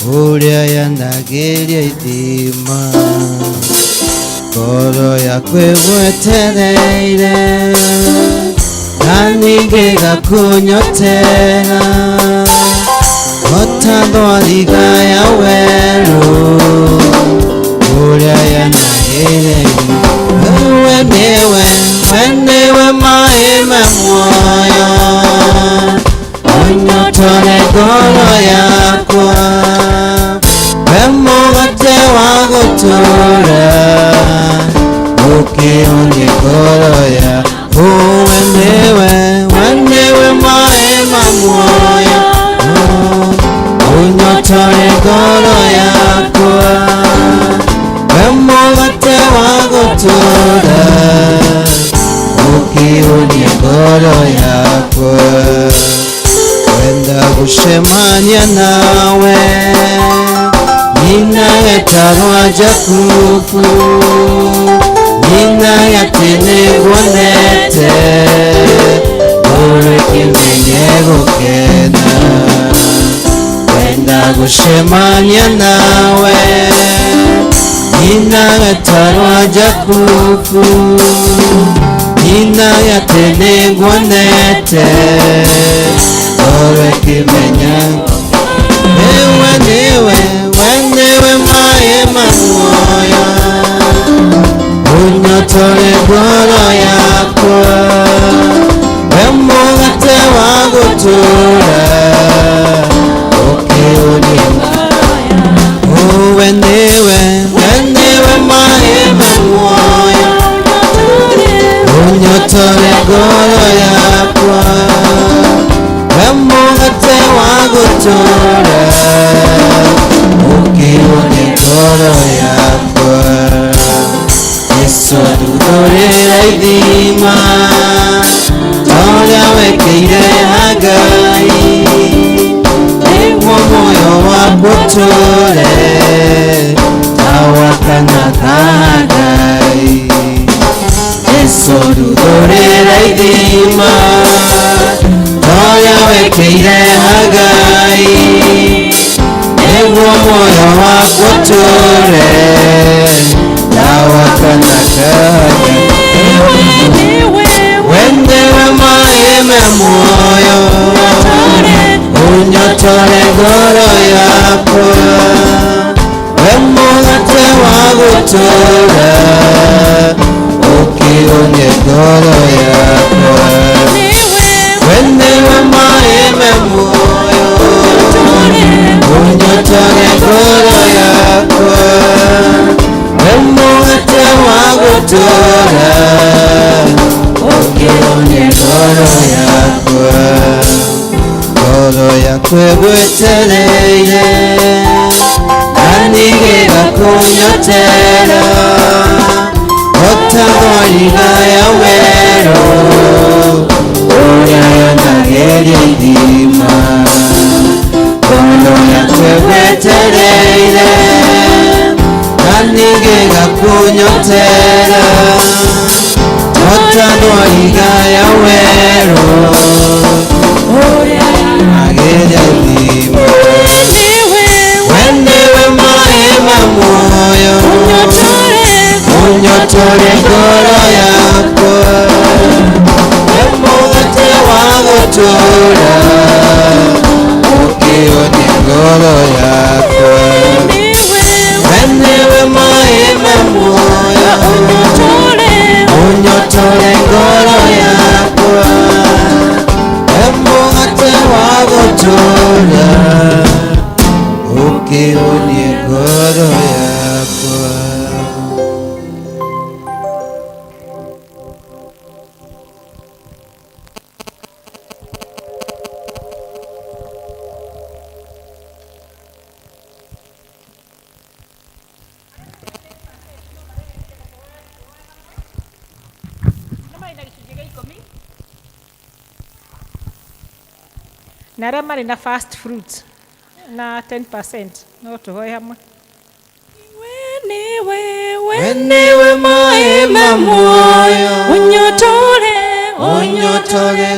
ũrĩa yanagĩria ithima. Ngoro yakwa ĩgwetereire na nĩngĩgakunyotera ota thwariga ya werũ ũrĩa yanagĩria ithima. Wewe niwe maĩ ma muoyo, unyotore ngoro yakwa. We mũgate wa gũtũũra ũkĩũnye ngoro yakwa. We niwe maĩ ma muoyo, unyotore ngoro yakwa. We mũgate wa gũtũũra gucemania nawe nyina getarwa Jakubu nyina yatiniguonete uri kimenye gukena wenda gucemania nawe nyina getarwa Jakubu nyina yatiniguonete uri kimenya niwe maema muoyo unyotore ngoro yakwa we mugate wa gutura ukiunia niwe maema muoyo unyotore ngoro yakwa we mugate wa gutura ukiunia ngoro yakwa Yesu adudorera ithima toria wekeire Hagai nĩguo muoyo wakwa ũtũre ta wa kana ka Hagai Yesu adudorera ithima toria wekeire Hagai nĩguo muoyo wakwa ũtũre wendewe maeme muoyo unyotore ngoro yakwa we mugate wa gutura ukiunie ngoro yakwa wendewe maeme muoyo unyotore ngoro yakwa mugate wa gutura ukiunie ngoro yakwa ngoro yakwa ĩgwetereire nani gĩgakunyotera ota thwariga ya werũ ũrĩa yonagĩria ithima ngoro yakwa ĩgwetereire nigĩgakunyotera ota thwariga ya werũ ũrĩa yonagĩria ithima we nĩwe maema muoyo unyotore ngoro yakwa we mugate wa gutura ukiunie ngoro yakwa wendewe maema muoyo unyotore ngoro yakwa we mugate wa gutura ukiunie ngoro yakwa na arĩa marĩ na fast fruit na 10% no tũhoe hamwe wendewe maema muoyo unyotore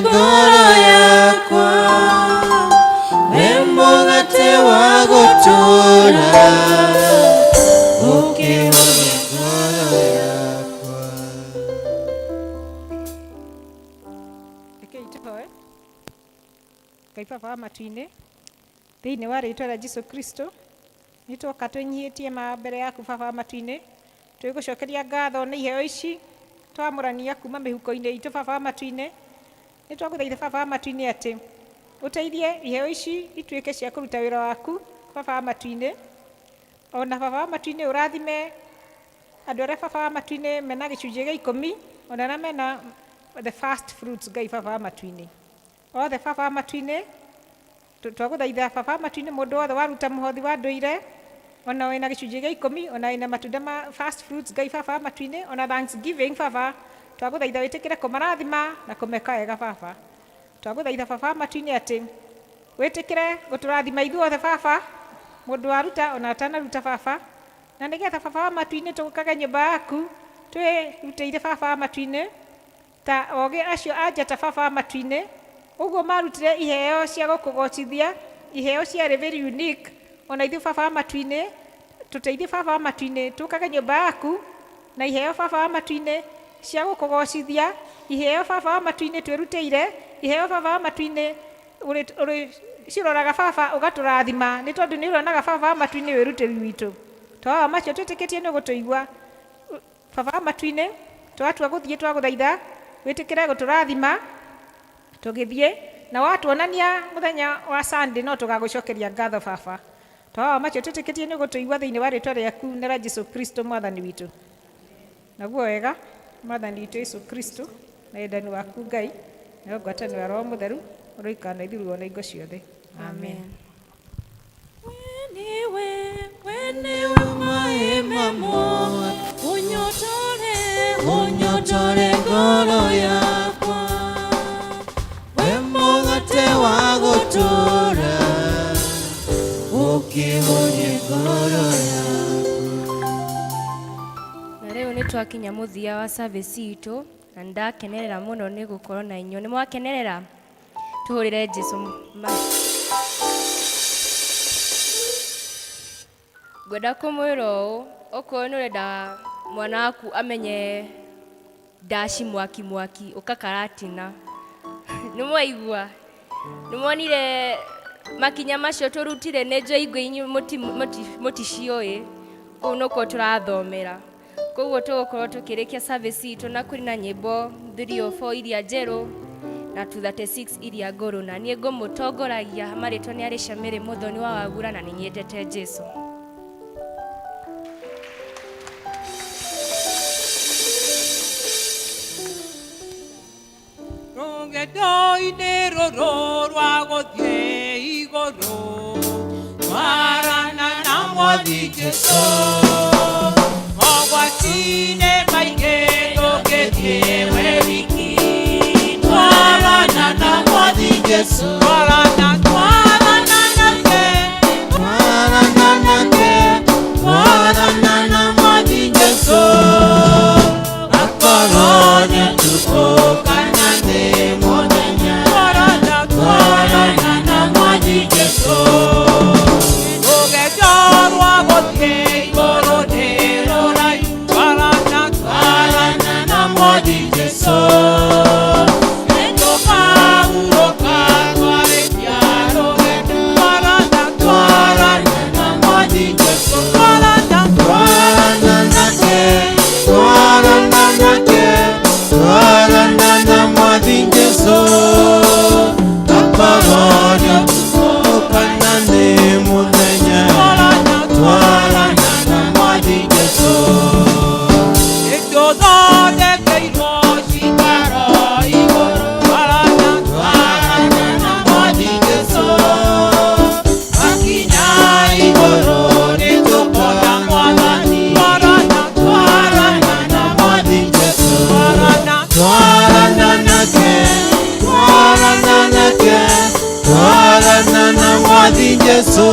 ngoro yakwa we mugate wa gutura ukiunie ngoro yakwa rekei tũhoe Ngai Baba wa matu-inĩ thĩinĩ wa rĩĩtwa rĩa Jesũ Kristo nĩ twoka twĩnyihĩtie mbere yaku Baba wa matu-inĩ twĩgũcokeria ngatho nĩ iheo ici twamũrania kuma mĩhuko-inĩ itũ Baba wa matu-inĩ nĩ twagũthaitha Baba wa matu-inĩ atĩ ũteithie iheo ici ituĩke cia kũruta wĩra waku Baba wa matu-inĩ ona Baba wa matu-inĩ ũrathime andũ arĩa Baba wa matu-inĩ mena gĩcunjĩ gĩa 10 ona arĩa mena the first fruits Ngai Baba wa matu-inĩ othe Baba wa matu-inĩ twagũthaitha Baba wa matu-inĩ mũndũ wothe waruta mũhothi wa ndũire ona wĩna gĩcunjĩ gĩa 10 ona wĩna matunda ma first fruits Ngai Baba wa matu-inĩ ona thanksgiving Baba twagũthaitha wĩtĩkĩre kũmarathima na kũmeka wega Baba twagũthaitha Baba wa matu-inĩ atĩ Wĩtĩkĩre gũtũrathima ithuothe baba, mũndũ waruta ona atanaruta baba, na nĩgetha baba wa matu-inĩ tũgũkage nyũmba yaku, twĩrutĩire baba wa matu-inĩ ta ogĩ acio anjata baba wa matu-inĩ, ũguo marutire iheo cia gũkũgocithia, iheo ciarĩ very unique, ona ithuĩ baba wa matu-inĩ tũteithie baba wa matu-inĩ tũkage nyũmba yaku, na iheo baba wa matu-inĩ cia gũkũgocithia, iheo baba wa matu-inĩ twĩrutĩire, iheo baba wa matu-inĩ ciroraga baba ũgatũrathima, nĩ tondũ nĩ ũronaga baba wa matu-inĩ wĩrutĩri witũ. Twa macio twĩtĩkĩtie nĩ gũtũigua baba wa matu-inĩ, twatua gũthiĩ twagũthaitha wĩtĩkĩre gũtũrathima tũgĩthiĩ, na watuonania mũthenya wa Sunday no tũgagũcokeria ngatho baba. Twa macio twĩtĩkĩtie nĩ gũtũigua thĩinĩ wa rĩtwa rĩaku na rĩa Jesũ Kristo mwathani witũ. Naguo wega mwathani witũ Jesũ Kristo na endani waku Ngai na ngwatanĩro ya Roho Mũtheru ũroikara na ithuĩ na hingo ciothe. Amen. Weniwe maema moa, unyotore ngoro yakwa, we mũgate wa gũtũũra, ũkĩhonie ngoro yakwa. Na rĩu nĩ twakinya mũthia wa service itũ, na ndakenerera mũno nĩ gũkorwo na inyuĩ. Nĩ mwakenerera? Tuhũrĩre Jesũ. Ngwenda kũmwĩra ũũ, okorwo nĩ ũrenda mwana waku amenye ndaci mwaki ũkakaratina. Nĩ mwaigua? Nĩ mwonire makinya macio tũrutire, nĩ njũĩ inyuĩ mũticiũĩ, kũu nĩkuo tũrathomera. Koguo tũgũkorwo tũkĩrĩkia service itũ na kũrĩ na nyĩmbo 304 iria njerũ na 236 iria ngũrũ, na niĩ ngũmũtongoragia. Marĩtwa nĩ Alicia Mary Muthoni wa Wagura, na nĩ nyendete Jesũ. Rũgendo-inĩ rũrũ rwa gũthiĩ igũrũ, twarana na Mwathi Jesũ, mogwati-inĩ maingĩ tũngĩthiĩ we wiki, twarana na Mwathi Jesũ, twarana na Mwathi Jesũ, akorwo nĩtũkũkana nĩ mũthenya, twarana na Mwathi Jesũ. Rũgendo rwa gũthiĩ igũrũ nĩ rũraihu, twarana na Mwathi Jesũ, nĩtũkahurũka twarĩkia rũgendo, twarana na Mwathi Jesũ, twarana na Mwathi Jesũ, akorwo nĩtũkũkana nĩ mũthenya, twarana na Mwathi Jesũ. Nĩtũthondekeirwo cikaro igũrũ, twarana na Mwathi Jesũ, twakinya igũrũ nĩtũkona Mwathani, twarana na Mwathi Jesũ, twarana na Mwathi Jesũ,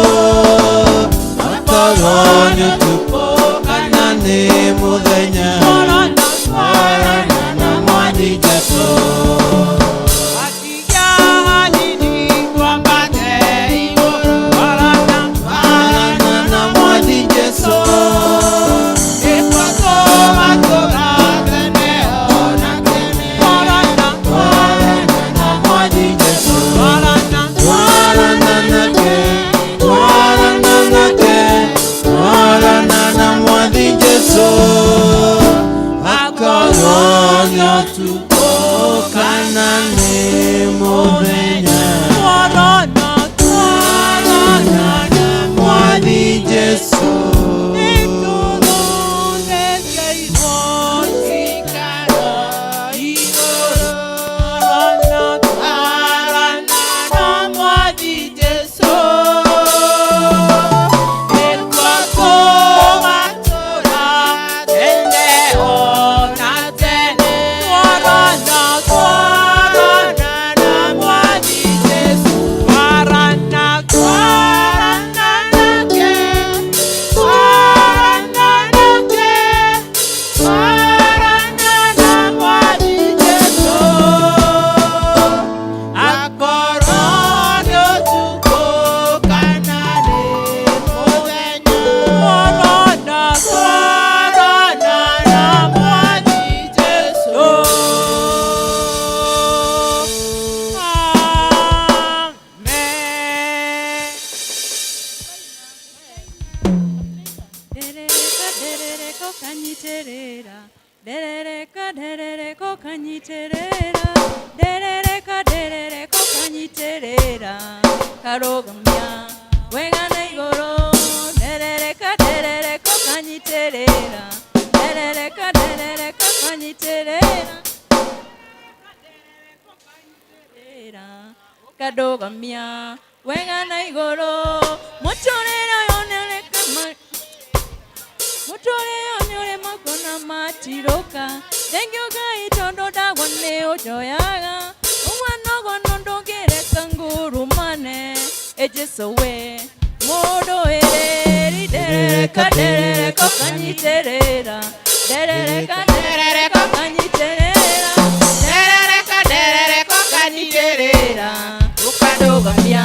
akorwo nĩtũkũkana nĩ mũthenya, twarana na Mwathi Jesũ. Atigia hanini twambate igũrũ, twarana na Mwathi Jesũ, nĩtwatũmatũra tene ona tene, twarana na Mwathi Jesũ, twarana na Mwathi Jesũ, akorwo nĩtũkũkana kanyiterera derereko kanyiterera derereko kanyiterera karogamya wengana igoro derereko kanyiterera derereko kanyiterera kadogamya wengana igoro motorera yoneleka motorera yonele makona matiroka dengyoga itondo dagone ojoyaga umwanogo nondogere kanguru mane ejesowe modo ereri derereko kanyiterera derereko kanyiterera derereko kanyiterera ukadogamya